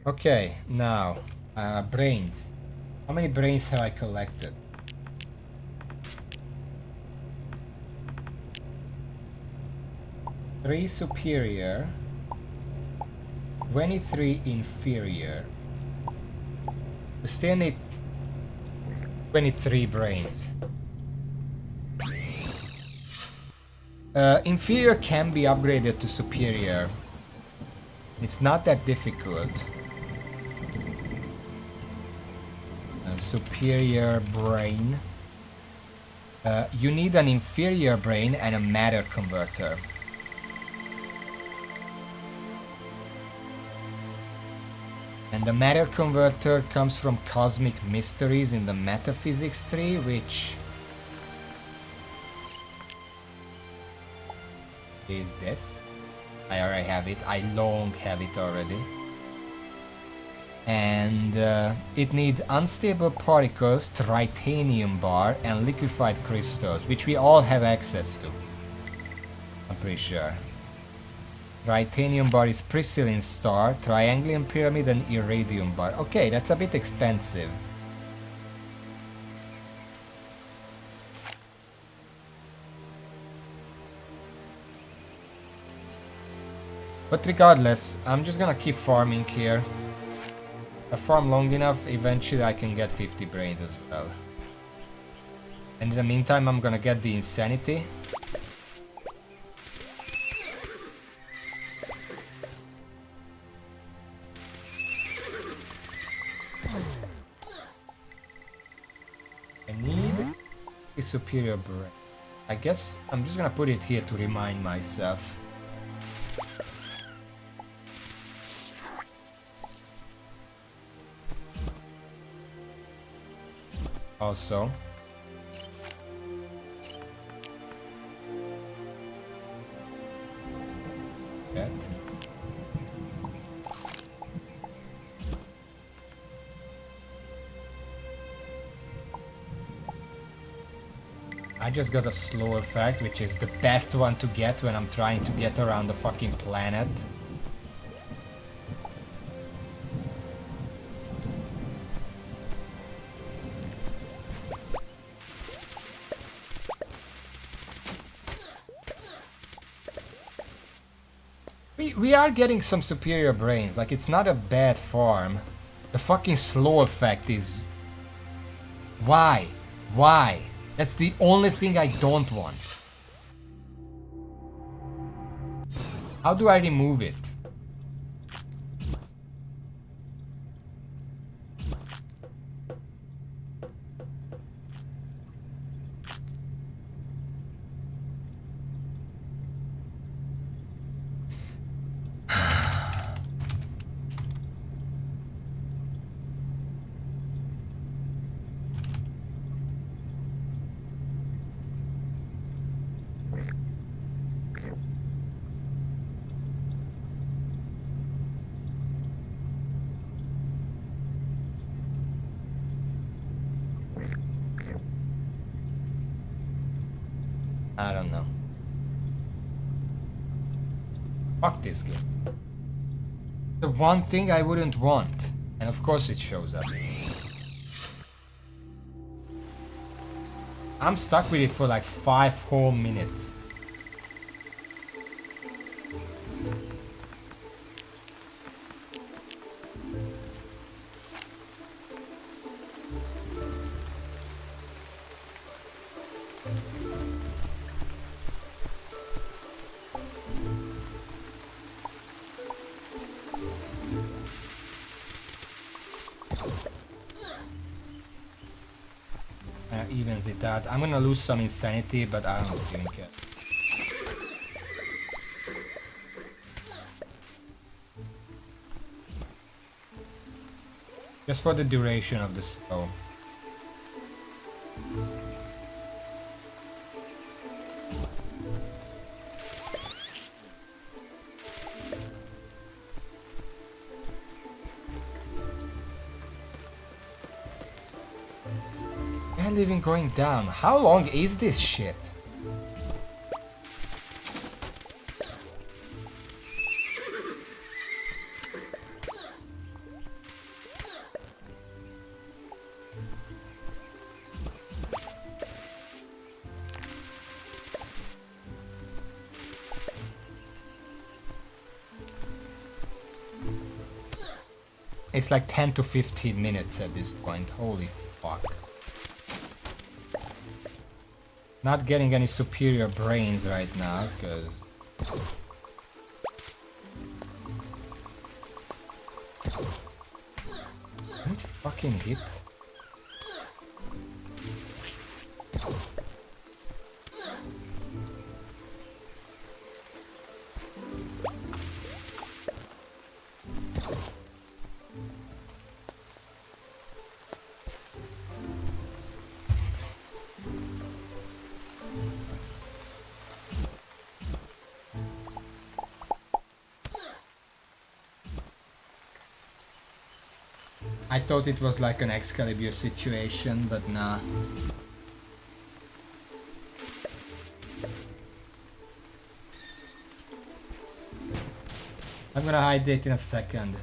Okay, now, brains. How many brains have I collected? 3 superior, 23 inferior. We still need 23 brains. Inferior can be upgraded to superior. It's not that difficult. Superior brain. You need an inferior brain and a matter converter. And the matter converter comes from cosmic mysteries in the metaphysics tree, which is this. I already have it. I long have it already. And it needs unstable particles, tritanium bar, and liquefied crystals, which we all have access to. I'm pretty sure. Tritanium bar is Priscilline star, triangular pyramid, and iridium bar. Okay, that's a bit expensive. But regardless, I'm just gonna keep farming here. If I farm long enough, eventually I can get 50 brains as well. And in the meantime, I'm gonna get the insanity. I need a superior brain. I guess I'm just gonna put it here to remind myself. Also, that. I just got a slow effect, which is the best one to get when I'm trying to get around the fucking planet. We are getting some superior brains, like it's not a bad farm. The fucking slow effect is... Why? Why? That's the only thing I don't want. How do I remove it? I don't know. Fuck this game. The one thing I wouldn't want. And of course it shows up. I'm stuck with it for like 5 whole minutes. Evens it out. I'm gonna lose some insanity, but I don't even care. Just for the duration of the slow. And even going down. How long is this shit? It's like 10 to 15 minutes at this point. Holy fuck. Not getting any superior brains right now, because... I need fucking hit. I thought it was like an Excalibur situation, but nah. I'm gonna hide it in a second.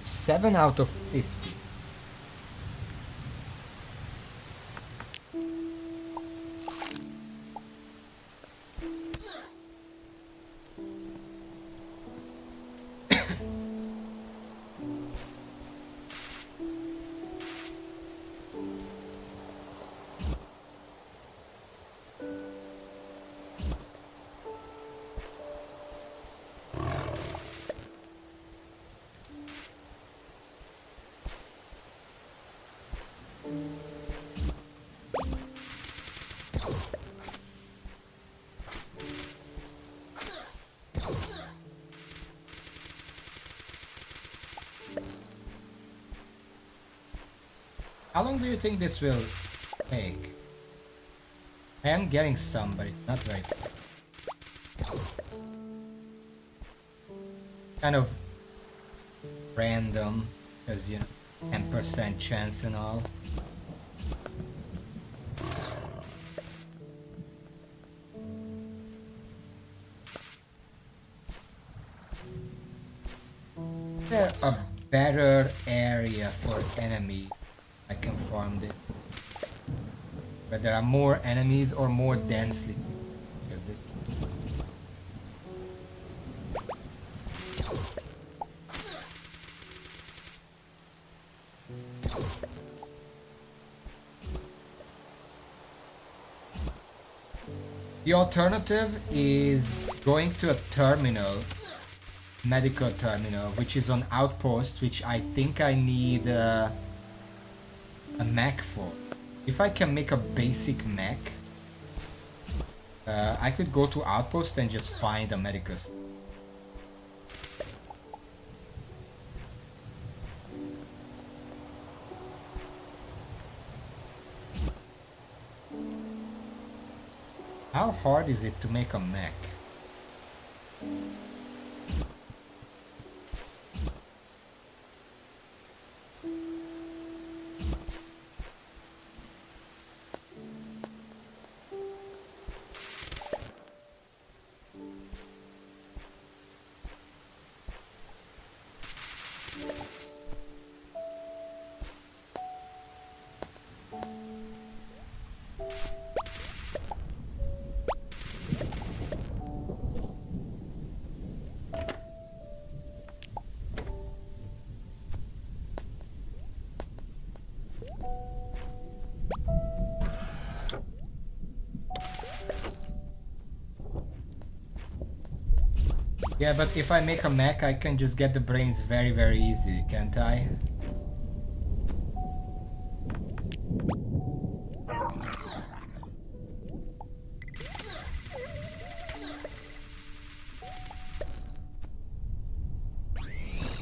Seven out of 50. How long do you think this will take? I am getting some, but it's not very kind of random, because you know, 10% chance and all. Is there a better area for enemy I can farm it? Where there are more enemies or more densely? This. The alternative is going to a terminal, medical terminal, which is on outpost, which I think I need a mech for. If I can make a basic mech, I could go to outpost and just find a medical. How hard is it to make a mech? Yeah, but if I make a mech, I can just get the brains very, very easy, can't I?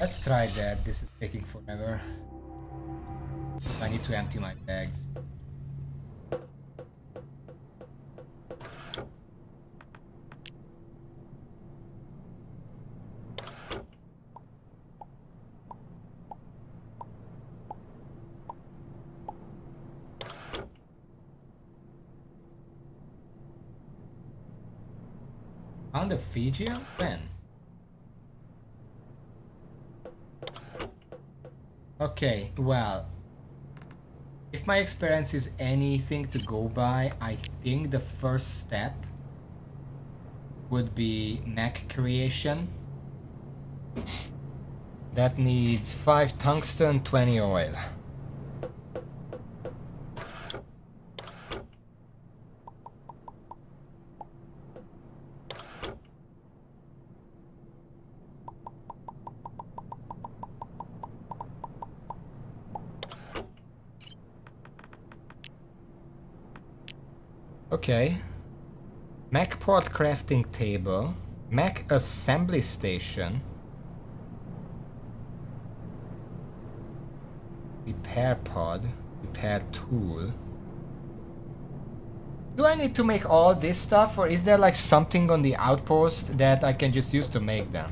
Let's try that. This is taking forever. I need to empty my bags. Found a Fijian? When? Okay, well, if my experience is anything to go by, I think the first step would be mech creation. That needs 5 tungsten, 20 oil. Okay. Mech pod crafting table. Mech assembly station. Repair pod. Repair tool. Do I need to make all this stuff, or is there like something on the outpost that I can just use to make them?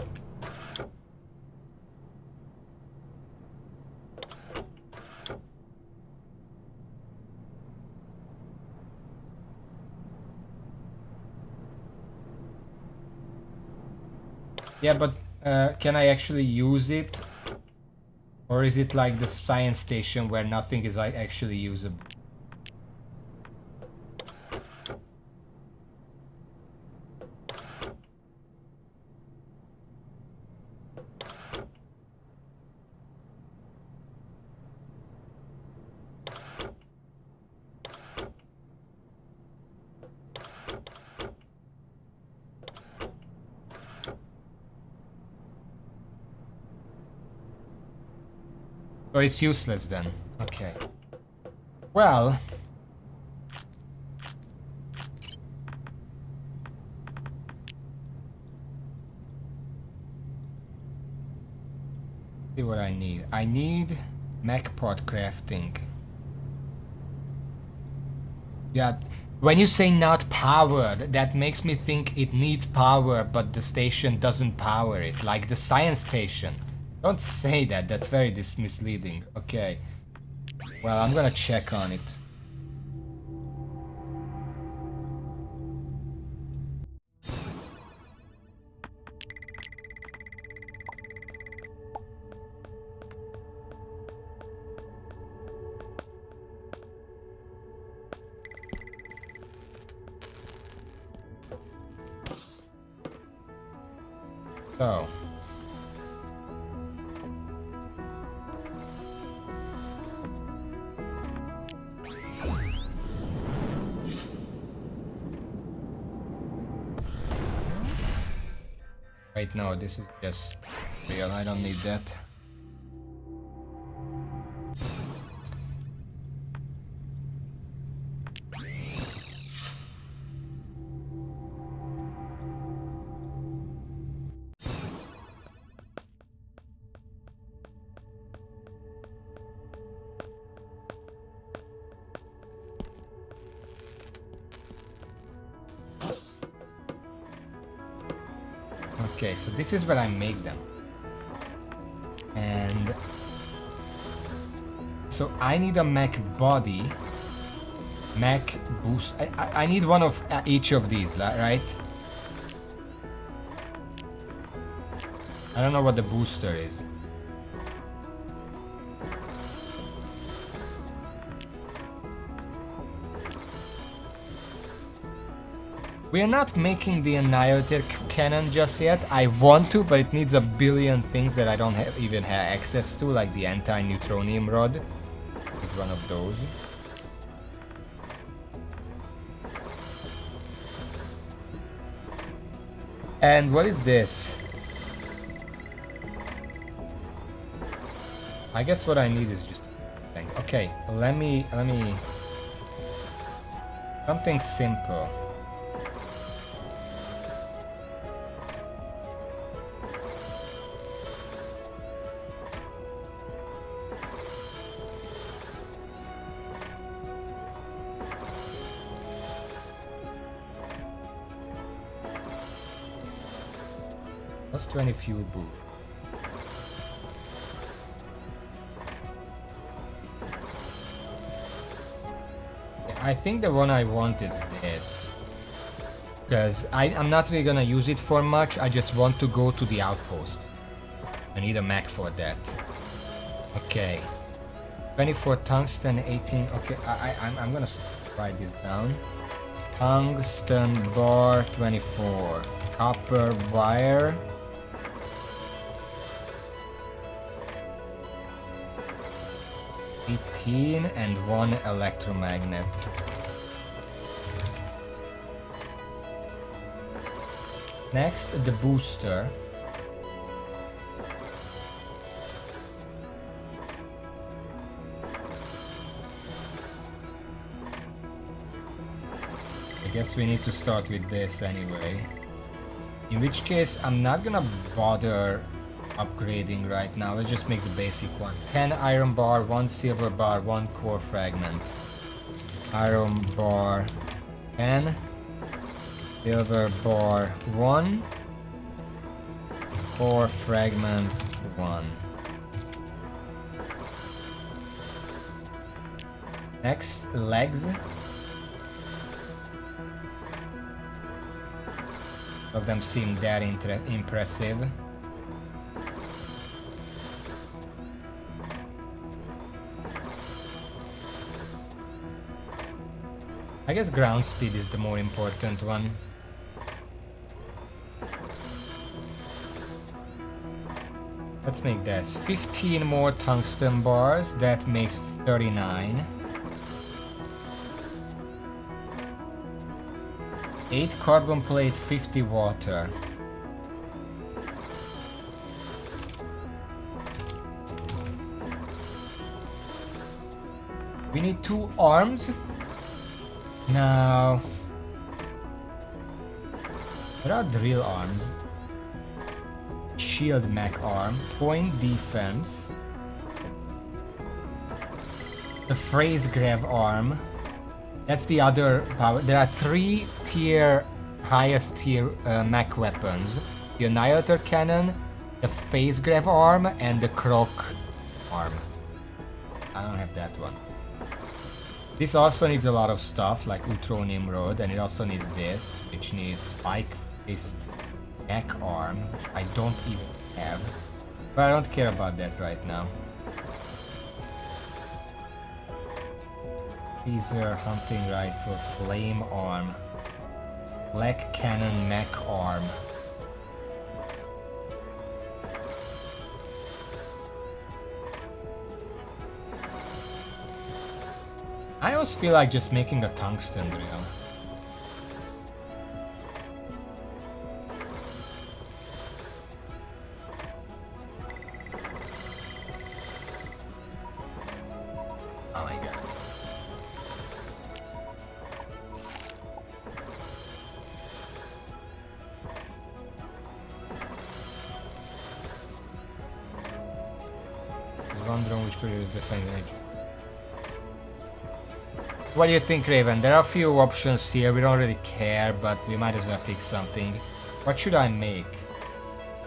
Yeah, but can I actually use it? Or is it like the science station where nothing is like actually usable? So it's useless then. Okay. Well. See what I need. I need mech pod crafting. Yeah. When you say not powered, that makes me think it needs power, but the station doesn't power it. Like the science station. Don't say that, that's very misleading. Okay. Well, I'm gonna check on it. So. Wait, no, this is just real. I don't need that. Okay, so this is where I make them. And so I need a mech body, mech boost. I need one of each of these, right? I don't know what the booster is. We are not making the Annihilator cannon just yet. I want to, but it needs a billion things that I don't even have access to, like the anti-neutronium rod. It's one of those. And what is this? I guess what I need is just a thing. Okay, let me something simple. Plus 20 fuel boost. I think the one I want is this. Because I'm not really gonna use it for much, I just want to go to the outpost. I need a mech for that. Okay. 24 tungsten, 18. Okay, I'm gonna write this down. Tungsten bar 24. Copper wire. 18 and 1 electromagnet. Next, the booster. I guess we need to start with this anyway. In which case, I'm not gonna bother upgrading right now. Let's just make the basic one. 10 iron bar, 1 silver bar, 1 core fragment. Iron bar 10. Silver bar 1. Core fragment 1. Next, legs. Of them seem that impressive. I guess ground speed is the more important one. Let's make this 15 more tungsten bars. That makes 39. 8 carbon plate, 50 water. We need 2 arms. Now, there are drill arms. Shield mech arm, point defense. The phrase grav arm. That's the other power. There are 3 highest tier mech weapons. The Annihilator Cannon, the Phase Grav arm, and the Croc arm. I don't have that one. This also needs a lot of stuff, like Utro Nimrod, and it also needs this, which needs Spike Fist mech arm, I don't even have. But I don't care about that right now. Laser hunting rifle, flame arm, black cannon mech arm. I always feel like just making a tungsten drill. Oh my god. There's one drone which produces the fine. What do you think, Raven? There are a few options here, we don't really care, but we might as well pick something. What should I make?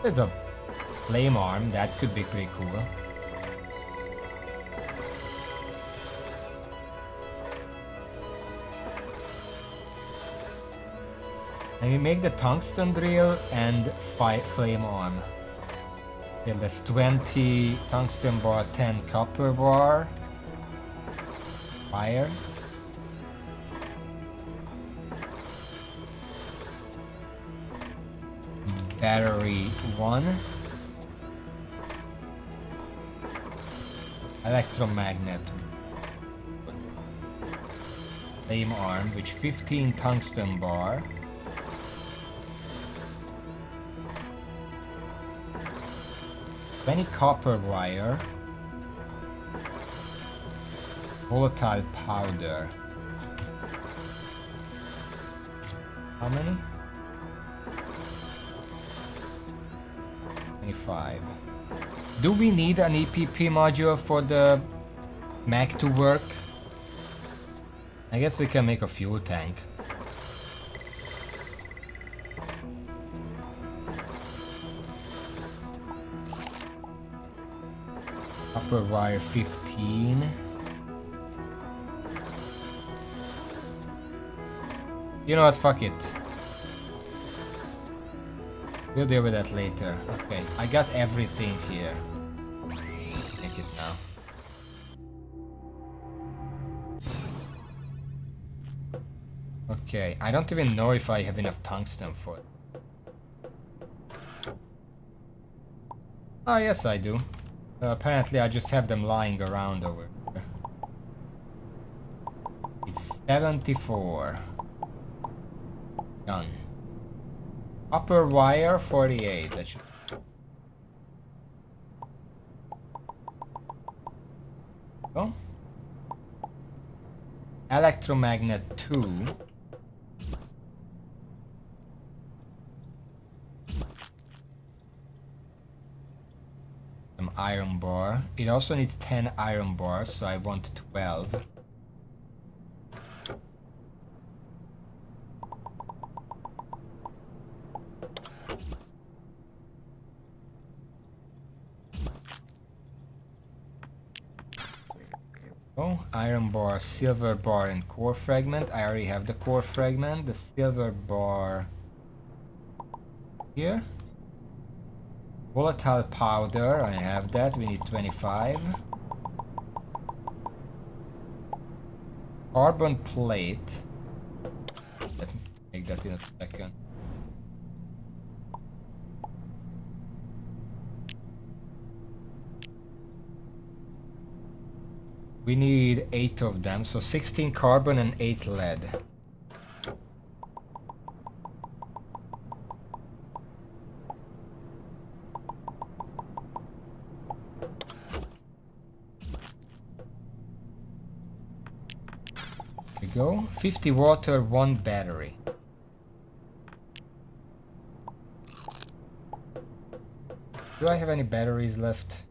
There's a flame arm, that could be pretty cool. And we make the tungsten drill and flame arm. Then there's 20 tungsten bar, 10 copper bar. Fire. Battery 1. Electromagnet. Flame arm, which 15 tungsten bar. Any copper wire. Volatile powder. How many? 25. Do we need an EPP module for the mech to work? I guess we can make a fuel tank. Copper wire 15. You know what, fuck it. We'll deal with that later. Okay, I got everything here. Make it now. Okay, I don't even know if I have enough tungsten for it. Ah, yes I do. Apparently I just have them lying around over here. It's 74. Done. Upper wire 48. That should. Go. Electromagnet 2. Some iron bar. It also needs 10 iron bars, so I want 12. Oh, iron bar, silver bar, and core fragment. I already have the core fragment. The silver bar here. Volatile powder, I have that. We need 25. Carbon plate. Let me make that in a second. We need 8 of them, so 16 carbon and 8 lead. Here we go. 50 water, 1 battery. Do I have any batteries left?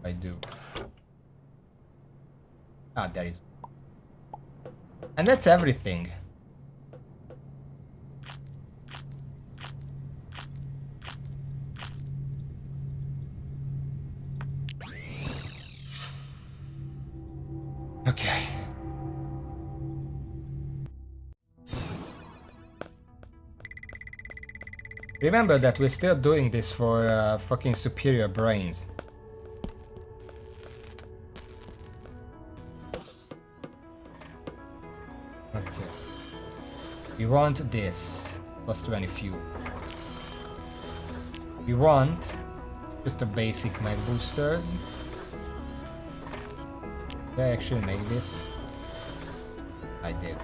I do. Ah, there is. And that's everything. Okay. Remember that we're still doing this for fucking superior brains. Okay. We want this. Plus 20 fuel. We want just the basic mag boosters. Did I actually make this? I did.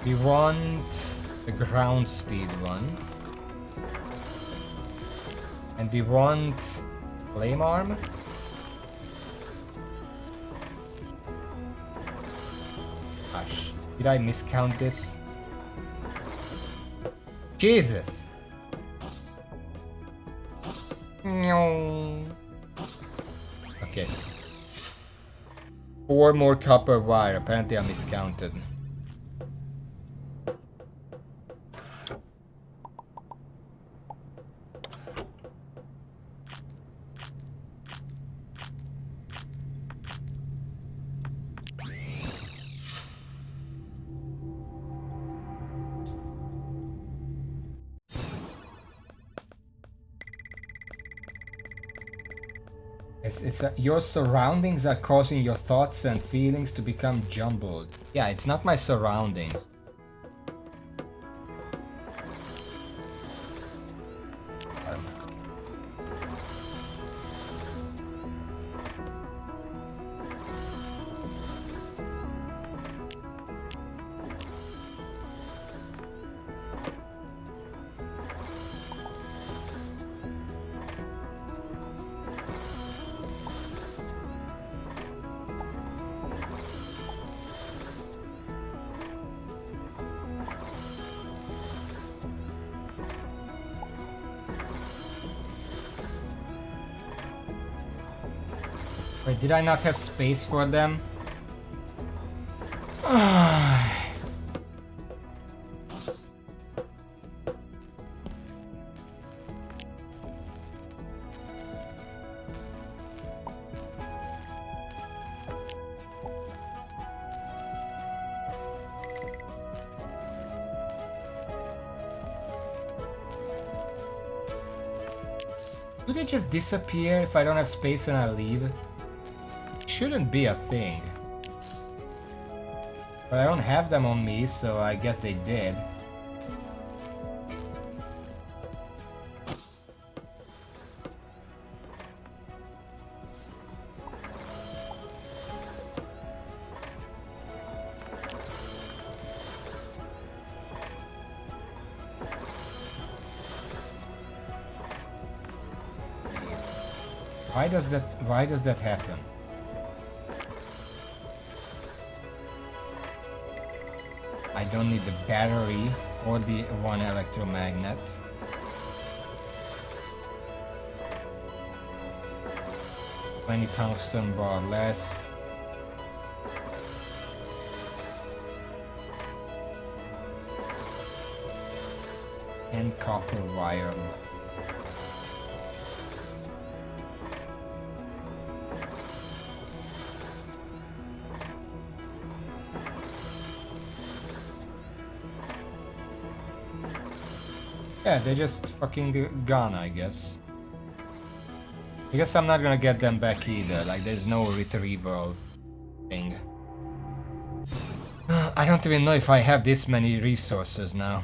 We want the ground speed one. And we want flame arm. Gosh, did I miscount this? Jesus! Okay. 4 more copper wire. Apparently I miscounted. Your surroundings are causing your thoughts and feelings to become jumbled. Yeah, it's not my surroundings. Wait, did I not have space for them? Do they just disappear if I don't have space and I leave? Shouldn't be a thing. But I don't have them on me, so I guess they did. Why does that happen? I don't need the battery or the one electromagnet. Any tungsten bar less. And copper wire. Yeah, they're just fucking gone, I guess. I guess I'm not gonna get them back either, like there's no retrieval thing. I don't even know if I have this many resources now.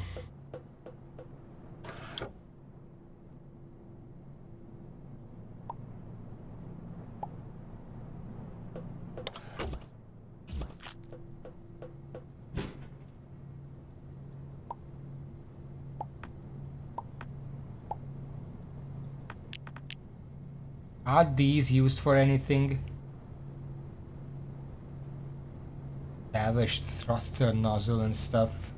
Are these used for anything? Salvaged thruster nozzle and stuff.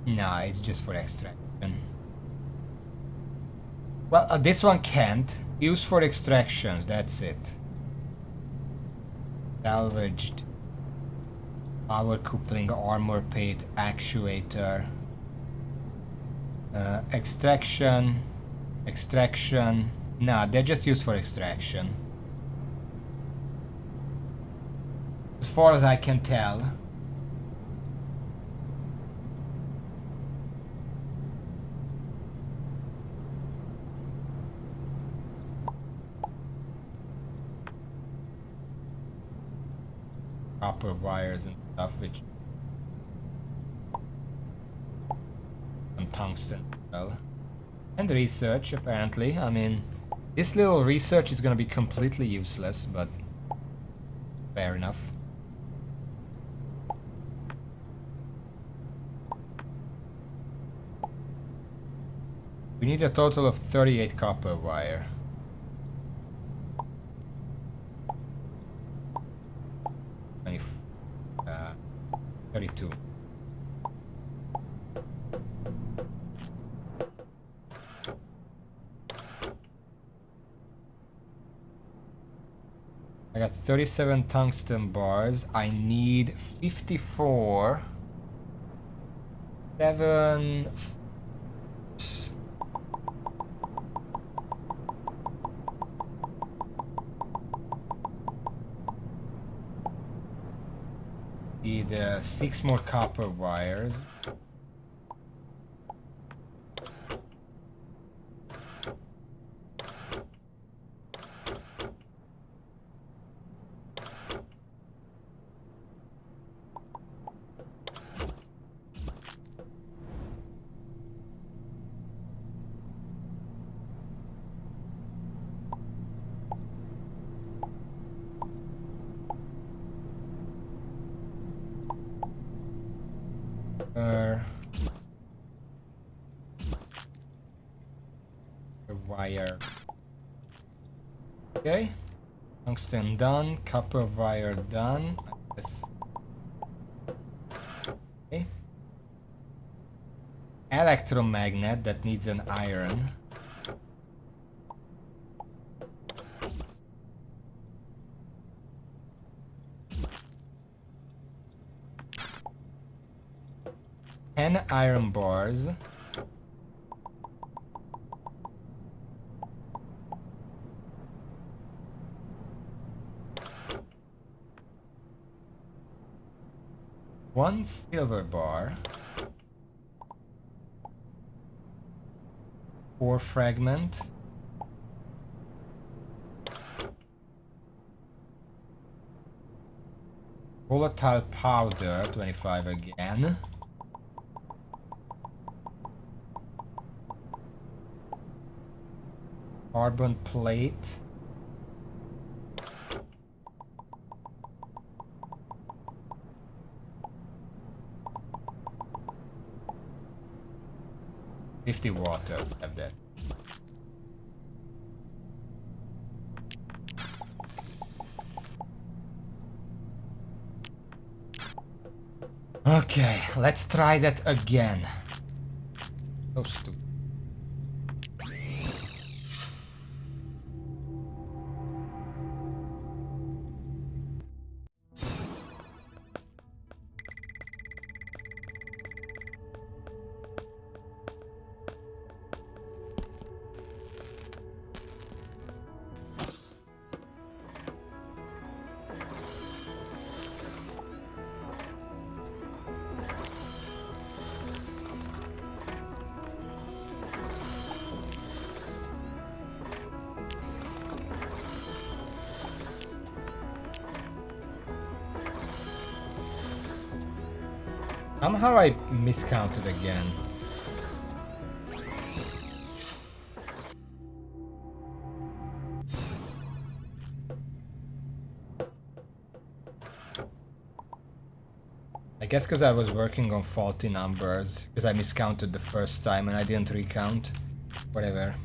Nah, it's just for extraction. Well, this one can't. Used for extractions, that's it. Salvaged. Power coupling, armor plate, actuator. Extraction. Extraction. Nah, they're just used for extraction. As far as I can tell. Copper wires and stuff, which... and tungsten as well. And research, apparently. I mean, this little research is gonna be completely useless, but... fair enough. We need a total of 38 copper wire. 32. I got 37 tungsten bars. I need 54. 7. Need 6 more copper wires. Wire. Okay. Tungsten done. Copper wire done. Yes. Okay. Electromagnet that needs an iron. Ten iron bars. 1 silver bar. 4 fragment. Volatile powder, 25 again. Carbon plate. $50 water, have that. Okay, let's try that again. So stupid. Somehow I miscounted again. I guess because I was working on faulty numbers, because I miscounted the first time and I didn't recount. Whatever.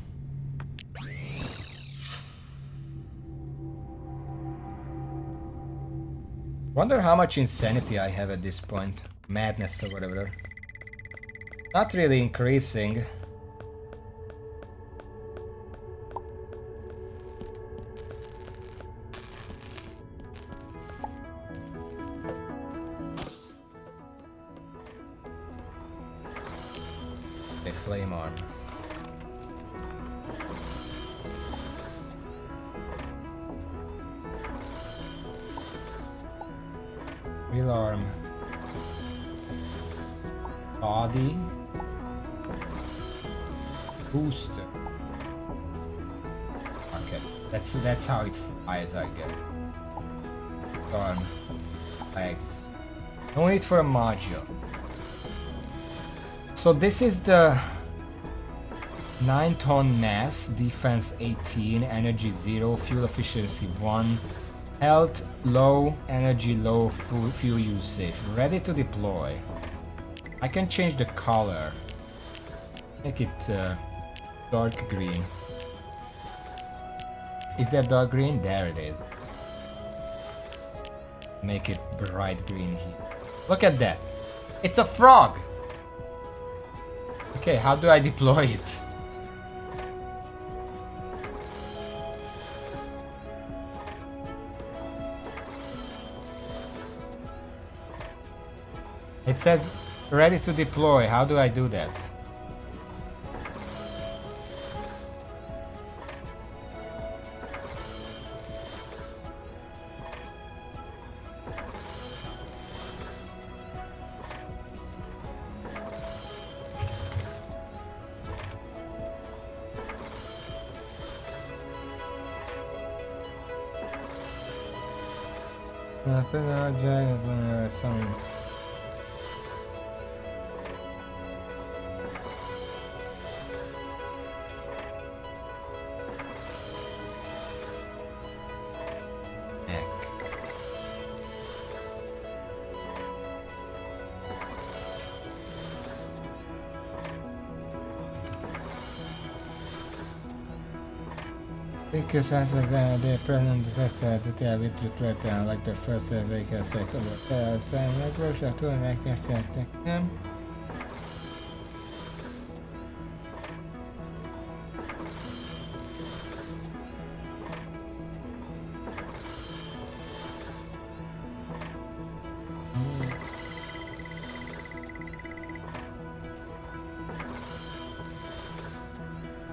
Wonder how much insanity I have at this point. Madness or whatever. Not really increasing. A flame arm. Real arm. Body. Booster. Okay, that's how it flies, I guess. Arm. Legs. No need for a module. So this is the 9-ton mass, defense 18, energy 0, fuel efficiency 1, health low, energy low, fuel usage. Ready to deploy. I can change the color. Make it dark green. Is that dark green? There it is. Make it bright green here. Look at that. It's a frog! Okay, how do I deploy it? It says ready to deploy. How do I do that? Some because after the present detail with the like the first vehicle sector, like workshop to make them.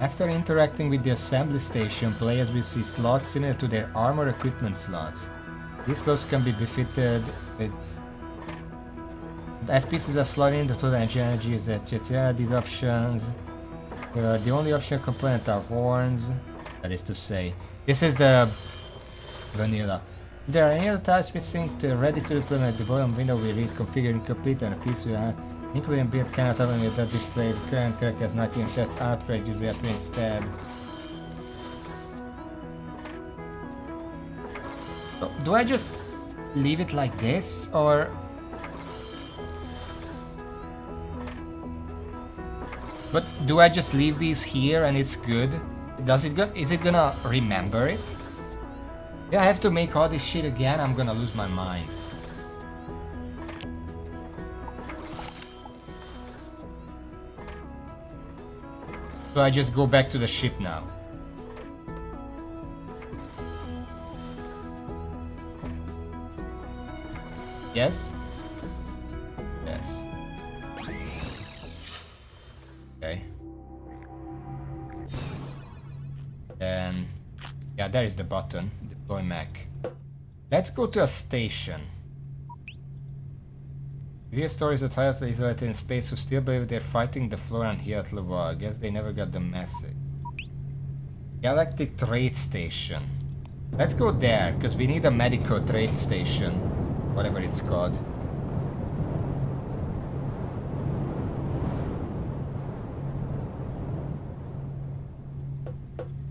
After interacting with the assembly station, players will see slots similar to their armor equipment slots. These slots can be defeated with As pieces are slotted in, the total engine energy is at these options. The only optional component are horns. That is to say, this is the vanilla. If there are any other types ready to implement, the bottom window will read configured incomplete and a piece will have incomplete build cannot open with that display. The current character has not even test outrage, use weapon instead. So, do I just leave it like this, or but do I just leave these here and it's good? Does it go? Is it gonna remember it? Yeah, I have to make all this shit again. I'm gonna lose my mind. So I just go back to the ship now. Yes? Yes. Okay. Then... yeah, there is the button. Deploy mech. Let's go to a station. Real stories are tightly isolated in space who still believe they're fighting the Floran here at Leval. I guess they never got the message. Galactic Trade Station. Let's go there, because we need a medical trade station. Whatever it's called.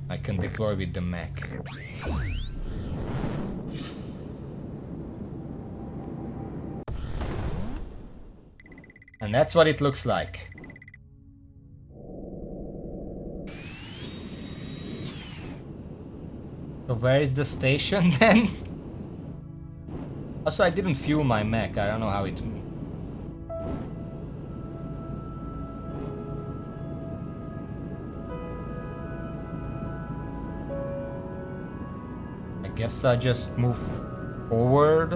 I can deploy with the mech. And that's what it looks like. So where is the station then? Also, I didn't fuel my mech. I don't know how it... I guess I just move forward.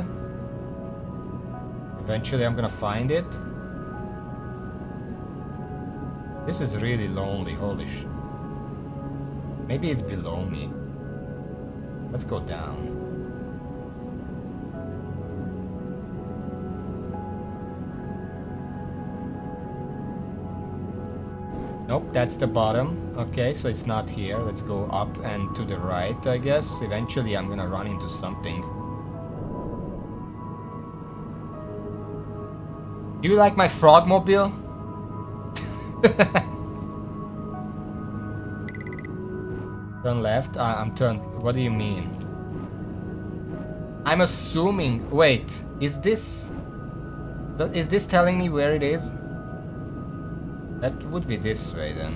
Eventually I'm gonna find it. This is really lonely, holy shit. Maybe it's below me. Let's go down. Nope, that's the bottom. Okay, so it's not here. Let's go up and to the right, I guess. Eventually I'm gonna run into something. Do you like my frogmobile? Turn left? I'm turned. What do you mean? I'm assuming... wait, is this... is this telling me where it is? That would be this way then.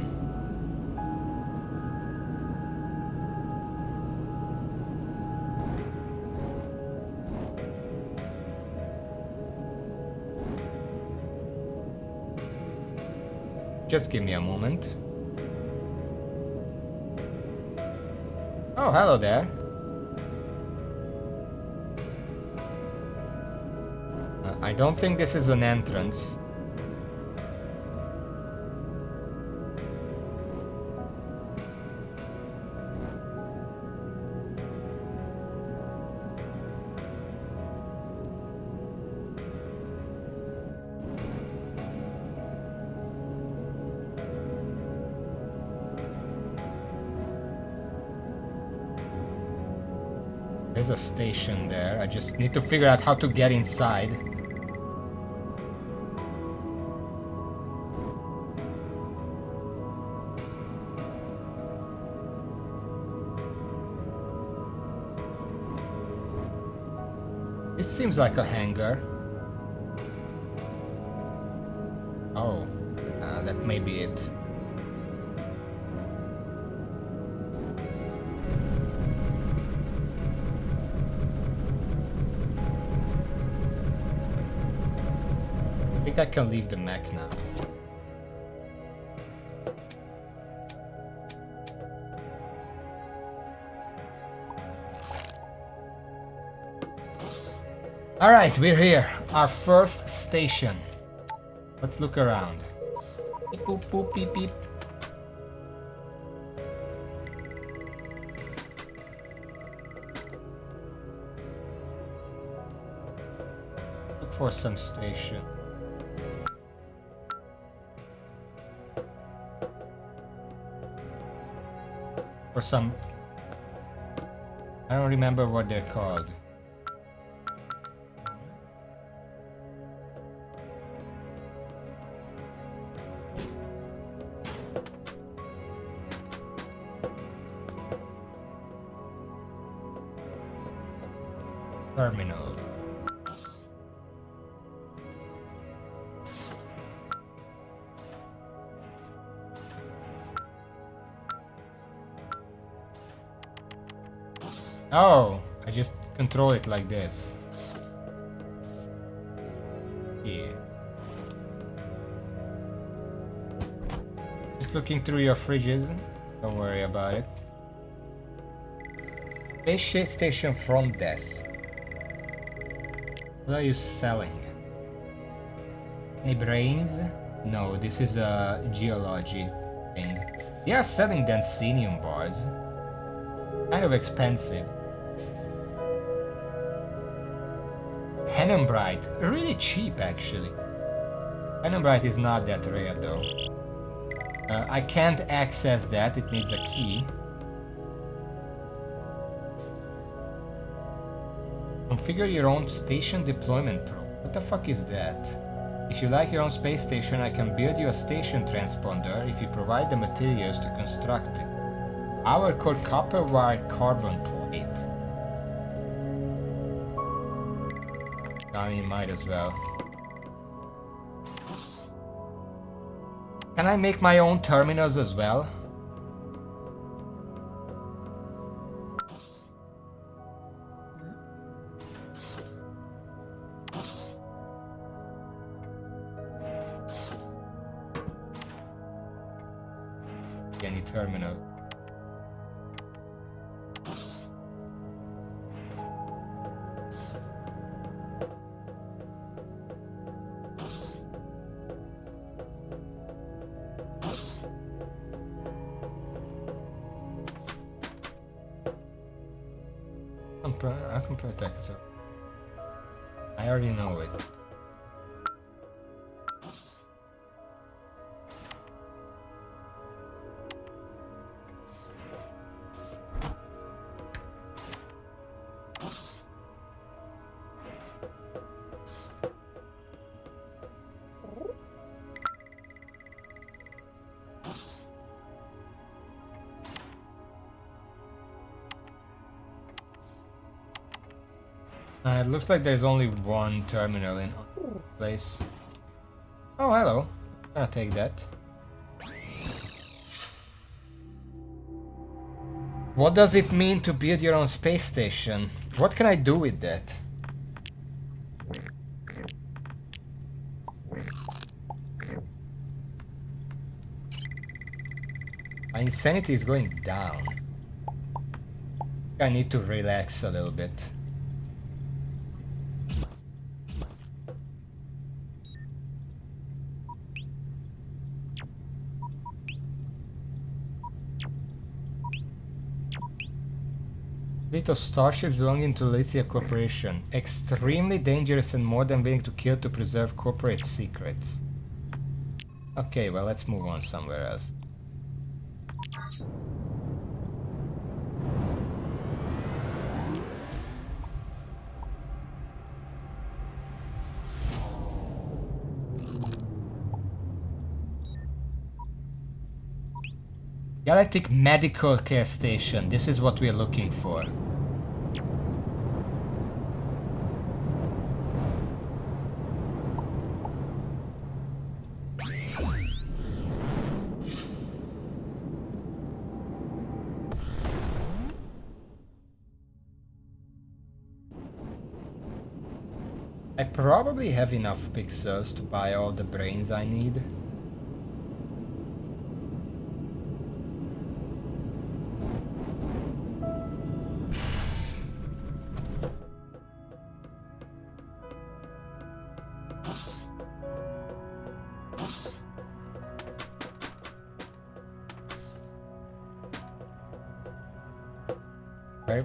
Just give me a moment. Oh, hello there. I don't think this is an entrance. There's a station there. I just need to figure out how to get inside. This seems like a hangar. Oh, that may be it. I think I can leave the mech now. Alright, we're here. Our first station. Let's look around. Beep, boop, boop, beep, beep. Look for some station. For some... I don't remember what they're called. Terminals. Oh, I just control it like this. Yeah. Just looking through your fridges. Don't worry about it. Space station front desk. What are you selling? Any brains? No, this is a geology thing. They are selling Densinium bars. Kind of expensive. Penumbrite, really cheap actually. Penumbrite is not that rare though. I can't access that, it needs a key. Configure your own station deployment pro. What the fuck is that? If you like your own space station, I can build you a station transponder if you provide the materials to construct it. Our core copper wire carbon plate. I mean, might as well. Can I make my own terminals as well? Any terminal. I can protect it. I already know it. It looks like there's only one terminal in place. Oh, hello. I'm gonna take that. What does it mean to build your own space station? What can I do with that? My insanity is going down. I need to relax a little bit. Fleet of starships belonging to Lithia Corporation. Extremely dangerous and more than willing to kill to preserve corporate secrets. Okay, well, let's move on somewhere else. Galactic Medical Care Station. This is what we're looking for. I probably have enough pixels to buy all the brains I need.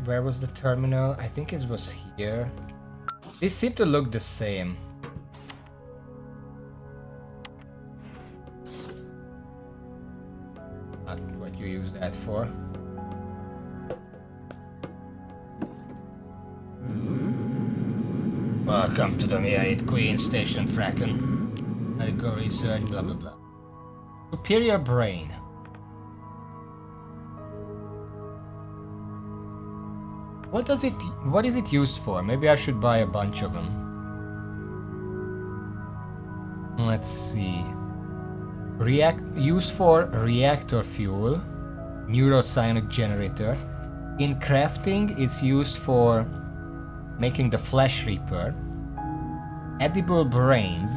Where was the terminal? I think it was here. They seem to look the same. Not what you use that for. Welcome to the Mi-8 Queen Station, Frackin. Medical research, blah blah blah. Superior brain. What is it used for? Maybe I should buy a bunch of them. Let's see. Used for reactor fuel, neuroscionic generator. In crafting, it's used for making the Flesh Reaper. Edible brains,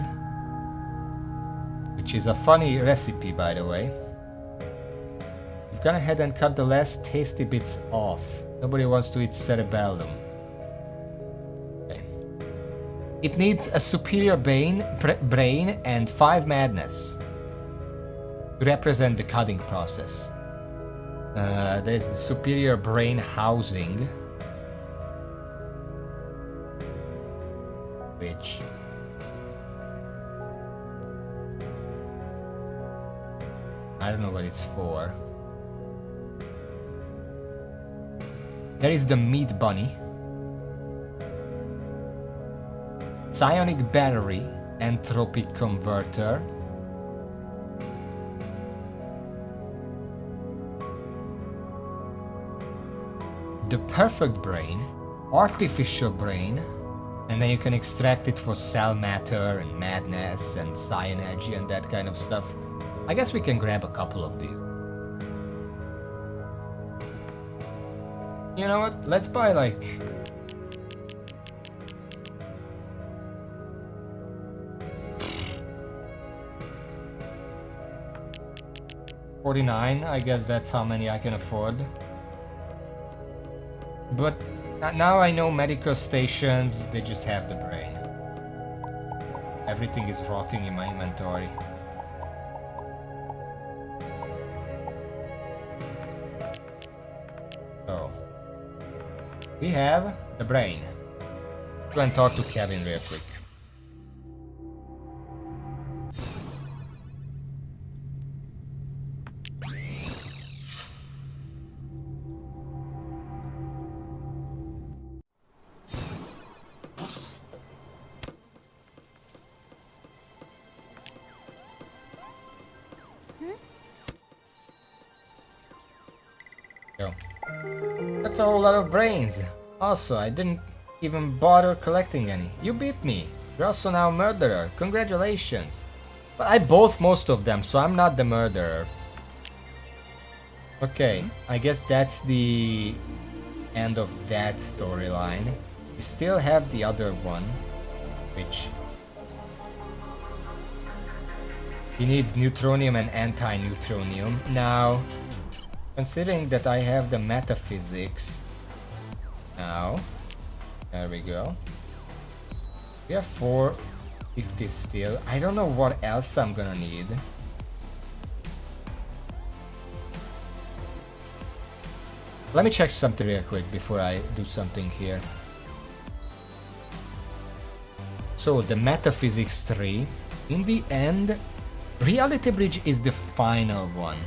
which is a funny recipe, by the way. We've gone ahead and cut the last tasty bits off. Nobody wants to eat cerebellum. Okay. It needs a superior brain and 5 madness to represent the cutting process. There is the superior brain housing, which I don't know what it's for. There is the meat bunny, psionic battery, entropy converter, the perfect brain, artificial brain, and then you can extract it for cell matter and madness and psi energy and that kind of stuff. I guess we can grab a couple of these. You know what? Let's buy like... $49, I guess that's how many I can afford. But now I know medical stations, they just have the brain. Everything is rotting in my inventory. So, we have the brain. Go and talk to Kevin real quick. Go. That's a whole lot of brains. Also, I didn't even bother collecting any. You beat me. You're also now a murderer. Congratulations. But I bought most of them, so I'm not the murderer. Okay, I guess that's the end of that storyline. We still have the other one, which... he needs neutronium and anti-neutronium. Now, considering that I have the metaphysics now, there we go. We have 450 still. I don't know what else I'm gonna need. Let me check something real quick before I do something here. So the metaphysics 3, in the end, Reality Bridge is the final one.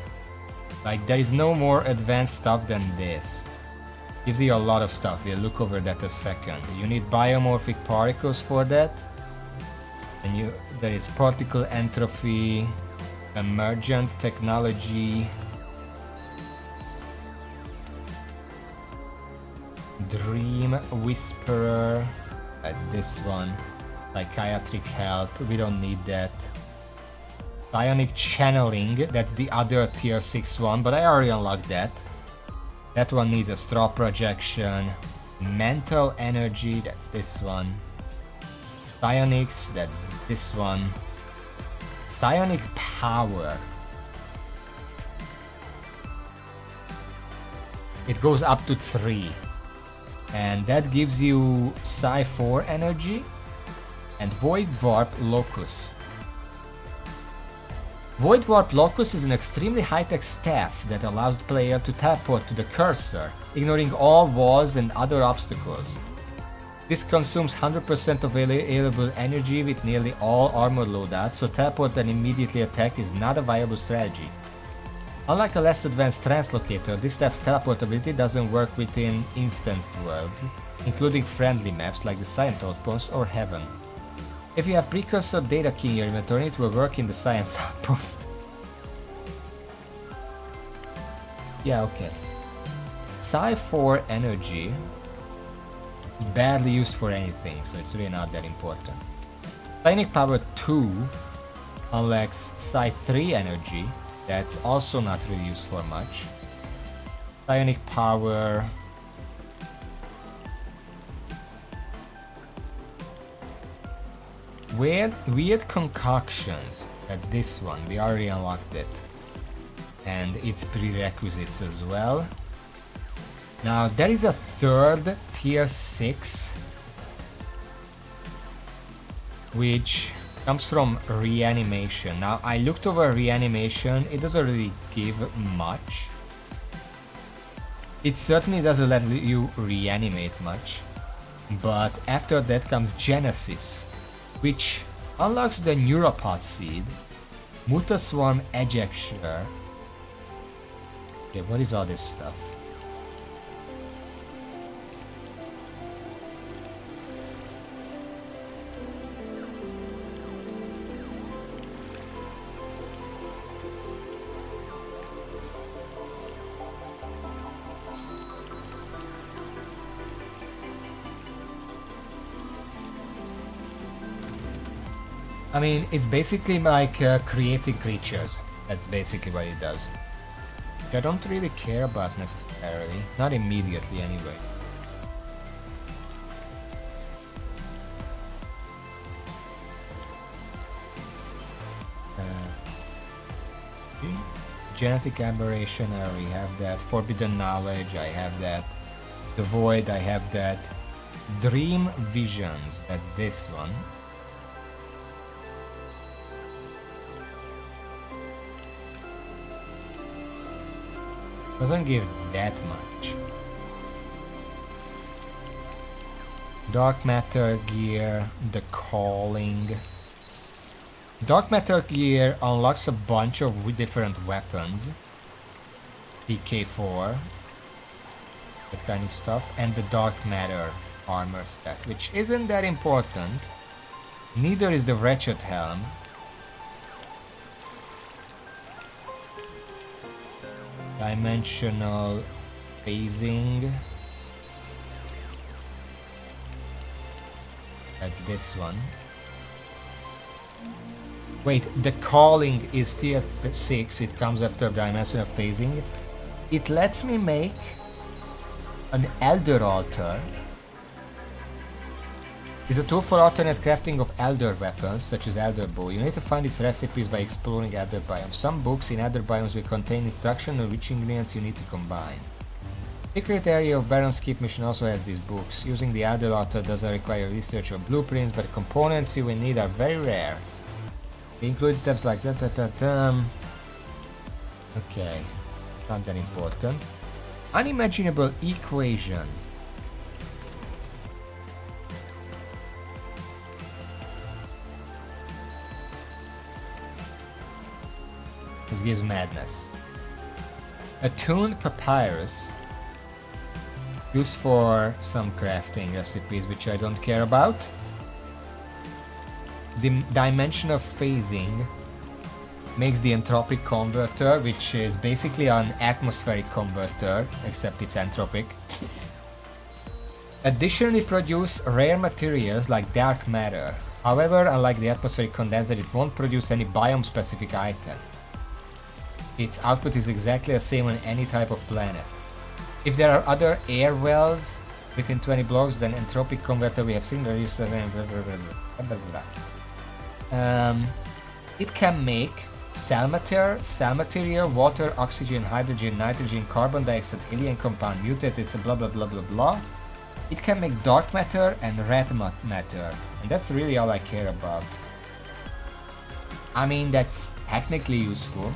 Like, there is no more advanced stuff than this. Gives you a lot of stuff. We'll look over that a second. You need biomorphic particles for that. And there is particle entropy, emergent technology, dream whisperer. That's this one. Psychiatric help. We don't need that. Psionic channeling, that's the other tier 6 one, but I already unlocked that. That one needs a straw projection. Mental energy, that's this one. Psionics, that's this one. Psionic power. It goes up to 3. And that gives you Psi 4 energy and Void Warp Locus. Void Warp Locus is an extremely high-tech staff that allows the player to teleport to the cursor, ignoring all walls and other obstacles. This consumes 100% of available energy with nearly all armor loadouts, so teleport and immediately attack is not a viable strategy. Unlike a less advanced translocator, this staff's teleportability doesn't work within instanced worlds, including friendly maps like the Science Outpost or Heaven. If you have precursor data key in your inventory, it will work in the Science Outpost. Yeah, okay. Psi 4 energy, barely used for anything, so it's really not that important. Psionic power 2 unlocks Psi 3 energy, that's also not really used for much. Psionic power... Weird concoctions, that's this one, we already unlocked it. And its prerequisites as well. Now there is a third tier 6 which comes from reanimation. Now I looked over reanimation, it doesn't really give much. It certainly doesn't let you reanimate much. But after that comes Genesis, which unlocks the Neuropod seed, Mutaswarm Ejecture. Okay, what is all this stuff? I mean, it's basically like creating creatures. That's basically what it does. Which I don't really care about necessarily. Not immediately anyway. Genetic aberration, I already have that. Forbidden knowledge, I have that. The void, I have that. Dream visions, that's this one. Doesn't give that much. Dark matter gear, the calling. Dark matter gear unlocks a bunch of different weapons. PK4, that kind of stuff, and the dark matter armor set, which isn't that important. Neither is the wretched helm. Dimensional phasing. That's this one. Wait, the calling is tier 6, it comes after dimensional phasing. It lets me make an Elder Altar. It's a tool for alternate crafting of Elder weapons, such as Elder Bow. You need to find its recipes by exploring Elder biomes. Some books in Elder biomes will contain instruction on which ingredients you need to combine. Secret Area of Baron's Keep mission also has these books. Using the Elder Altar doesn't require research or blueprints, but the components you will need are very rare. They include tabs like Okay, not that important. Unimaginable equation. This gives madness. Attuned papyrus. Used for some crafting recipes which I don't care about. The dimensional phasing makes the entropic converter, which is basically an atmospheric converter, except it's entropic. Additionally produce rare materials like dark matter. However, unlike the atmospheric condenser, it won't produce any biome-specific item. Its output is exactly the same on any type of planet. If there are other air wells within 20 blocks, then entropic converter we have seen it can make cell material, water, oxygen, hydrogen, nitrogen, carbon dioxide, alien compound, mutated, blah blah blah blah blah. It can make dark matter and red matter, and that's really all I care about. I mean, that's technically useful.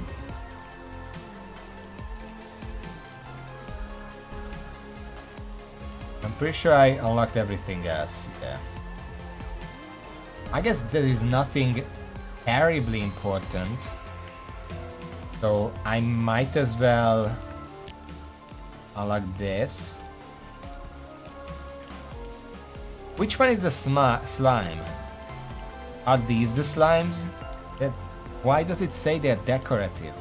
I'm pretty sure I unlocked everything else, yeah. I guess there is nothing terribly important. So So I might as well unlock this. Which one is the slime? Are these the slimes? Why does it say they're decorative?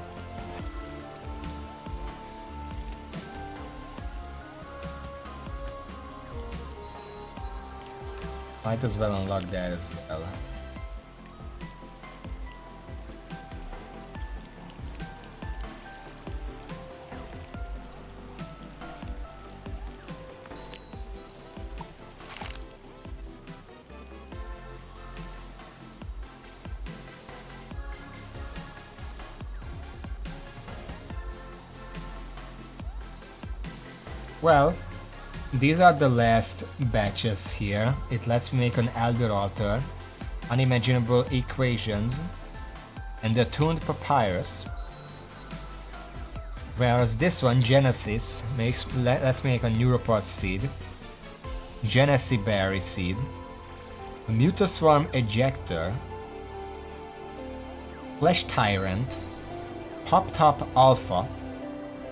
Might as well unlock that as well. Well, these are the last batches here. It lets me make an Elder Altar, unimaginable equations, and the tuned papyrus. Whereas this one, Genesis, lets me make a Neuropod seed, Genesee berry seed, a Mutaswarm ejector, Flesh Tyrant, Pop Top Alpha,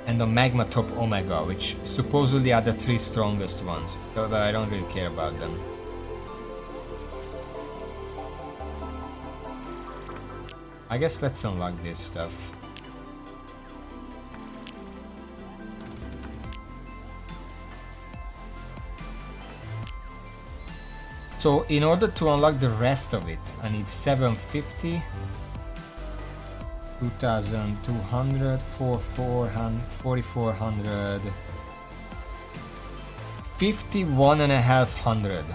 and a Magma Top Omega, which supposedly are the 3 strongest ones, but I don't really care about them. I guess let's unlock this stuff. So in order to unlock the rest of it, I need 750, 2200, 4400, 51,500.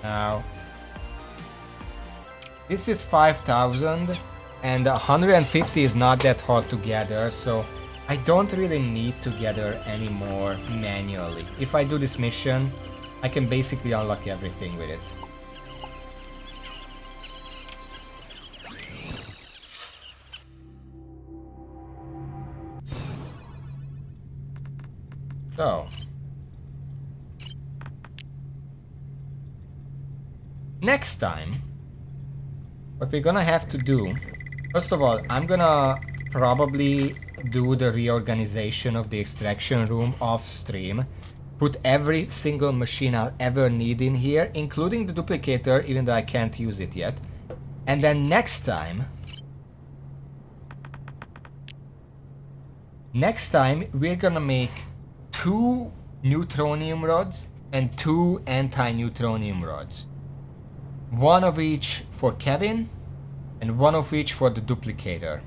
Now, this is 5,000 and 150 is not that hard to gather, so I don't really need to gather any more manually. If I do this mission, I can basically unlock everything with it. So, next time, what we're gonna have to do, first of all, I'm gonna probably do the reorganization of the extraction room off stream, put every single machine I'll ever need in here, including the duplicator, even though I can't use it yet. And then next time we're gonna make 2 neutronium rods and 2 anti-neutronium rods. One of each for Kevin and one of each for the duplicator,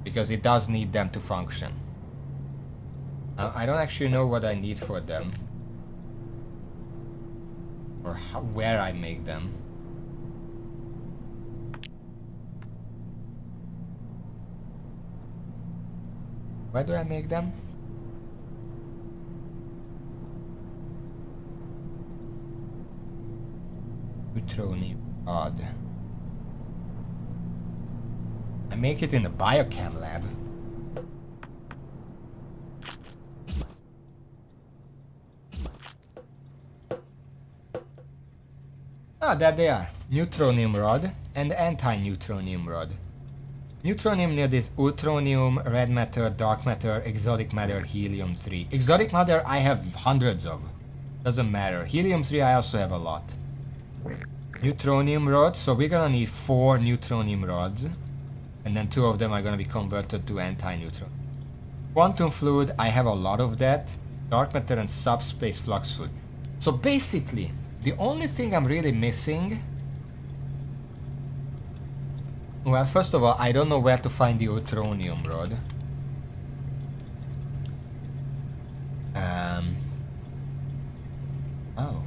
because it does need them to function. I don't actually know what I need for them or where I make them. Where do I make them? Neutronium rod. I make it in the biochem lab. Ah, there they are. Neutronium rod and anti-neutronium rod. Neutronium need is ultronium, red matter, dark matter, exotic matter, helium-3. Exotic matter I have hundreds of. Doesn't matter. Helium-3 I also have a lot. Neutronium rods, so we're gonna need 4 neutronium rods. And then 2 of them are gonna be converted to anti-neutron. Quantum fluid, I have a lot of that. Dark matter and subspace flux fluid. So basically, the only thing I'm really missing... Well, first of all, I don't know where to find the ultronium rod. Oh.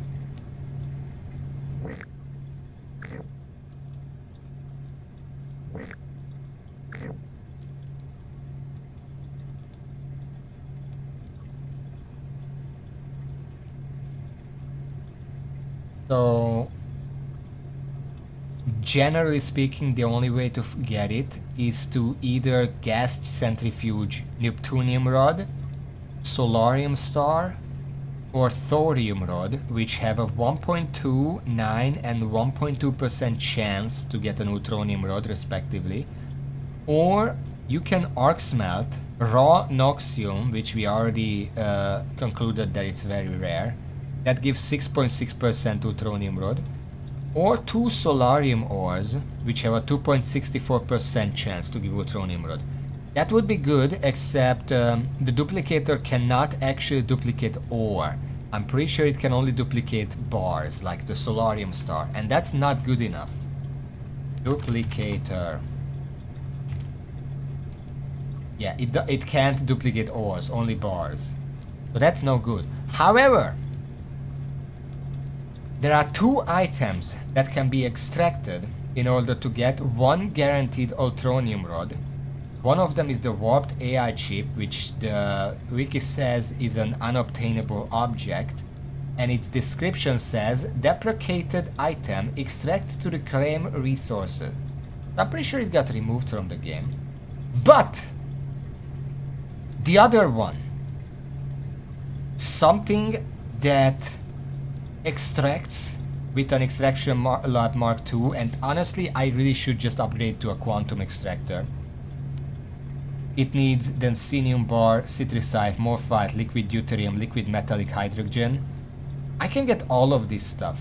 So, generally speaking, the only way to get it is to either gas centrifuge Neptunium rod, Solarium star, or thorium rod, which have a 1.2, 9 and 1.2% chance to get an ultronium rod respectively. Or you can arc smelt raw noxium, which we already concluded that it's very rare. That gives 6.6% ultronium rod. Or 2 solarium ores, which have a 2.64% chance to give ultronium rod. That would be good, except the duplicator cannot actually duplicate ore. I'm pretty sure it can only duplicate bars, like the solarium star, and that's not good enough. Duplicator. Yeah, it can't duplicate ores, only bars. So that's no good. However, there are 2 items that can be extracted in order to get 1 guaranteed ultronium rod. One of them is the warped AI chip, which the wiki says is an unobtainable object, and its description says deprecated item extract to reclaim resources. I'm pretty sure it got removed from the game. But the other one, something that extracts with an extraction lab Mark II, and honestly I really should just upgrade to a quantum extractor. It needs densinium bar, citricite, morphite, liquid deuterium, liquid metallic hydrogen. I can get all of this stuff.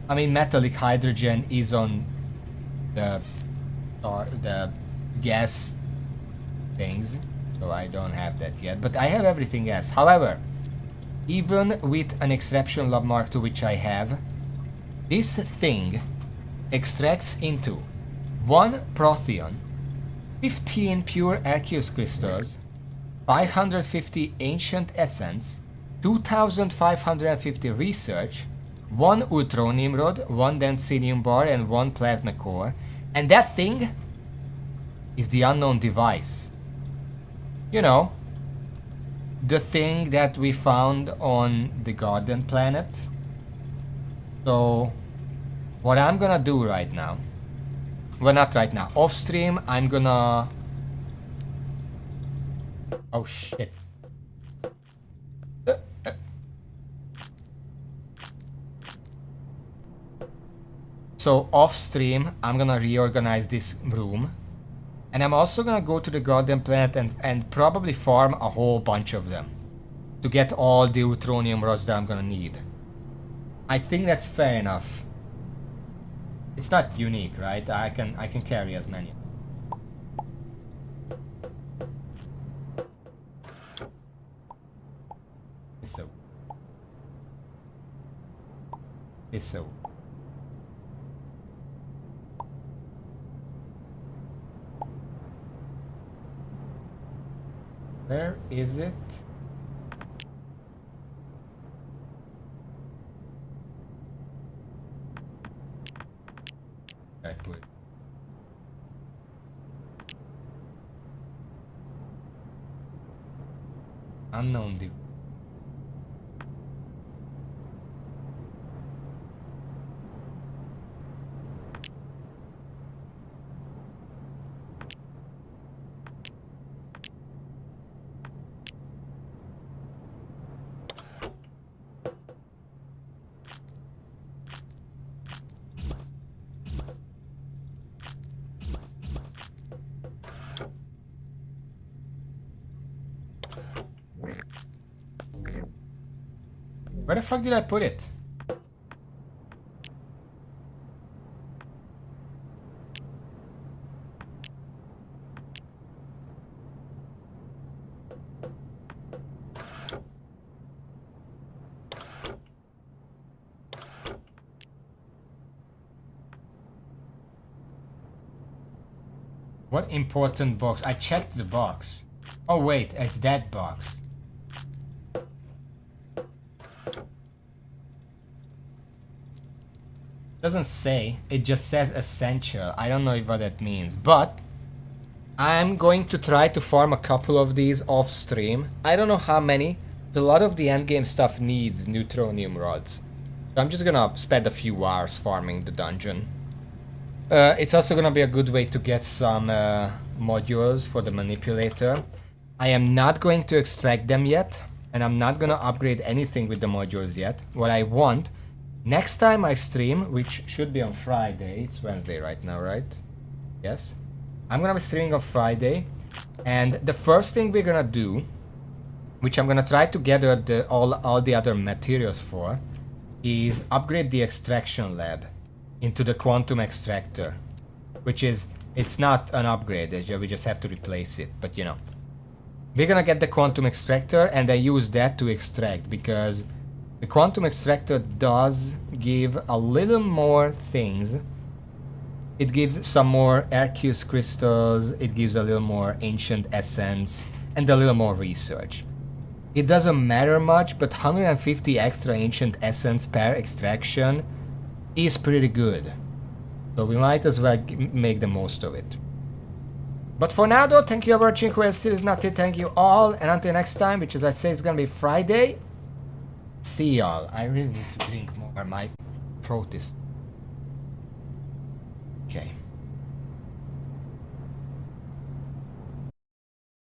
I mean, metallic hydrogen is on the gas things, so I don't have that yet, but I have everything else. However, even with an extraction lab Mark II, which I have, this thing extracts into 1 protheon, 15 pure Arceus crystals, 550 ancient essence, 2550 research, 1 ultronium rod, 1 densinium bar, and 1 plasma core. And that thing is the unknown device. You know, the thing that we found on the garden planet. So, what I'm gonna do right now, well, not right now, off stream, I'm gonna... Oh shit. So off stream, I'm gonna reorganize this room. And I'm also gonna go to the garden planet and probably farm a whole bunch of them to get all the ultronium rods that I'm gonna need. I think that's fair enough. It's not unique, right? I can carry as many. So. Where is it? I put it. Unknown device. Where the fuck did I put it? What important box? I checked the box. Oh wait, it's that box. Doesn't say, it just says essential. I don't know what that means, but I'm going to try to farm a couple of these off stream. I don't know how many. A lot of the endgame stuff needs neutronium rods. So I'm just gonna spend a few hours farming the dungeon. It's also gonna be a good way to get some modules for the manipulator. I am not going to extract them yet, and I'm not gonna upgrade anything with the modules yet. What I want, next time I stream, which should be on Friday, it's Wednesday right now, right? Yes. I'm gonna be streaming on Friday, and the first thing we're gonna do, which I'm gonna try to gather all the other materials for, is upgrade the extraction lab into the quantum extractor, which is, it's not an upgrade, we just have to replace it, but you know. We're gonna get the quantum extractor and then use that to extract, because the quantum extractor does give a little more things. It gives some more Arceus crystals, it gives a little more ancient essence, and a little more research. It doesn't matter much, but 150 extra ancient essence per extraction is pretty good. So we might as well make the most of it. But for now though, thank you for watching. Whoever still is not here, thank you all. And until next time, which as I say is gonna be Friday. See y'all. I really need to drink more. My throat is... Okay.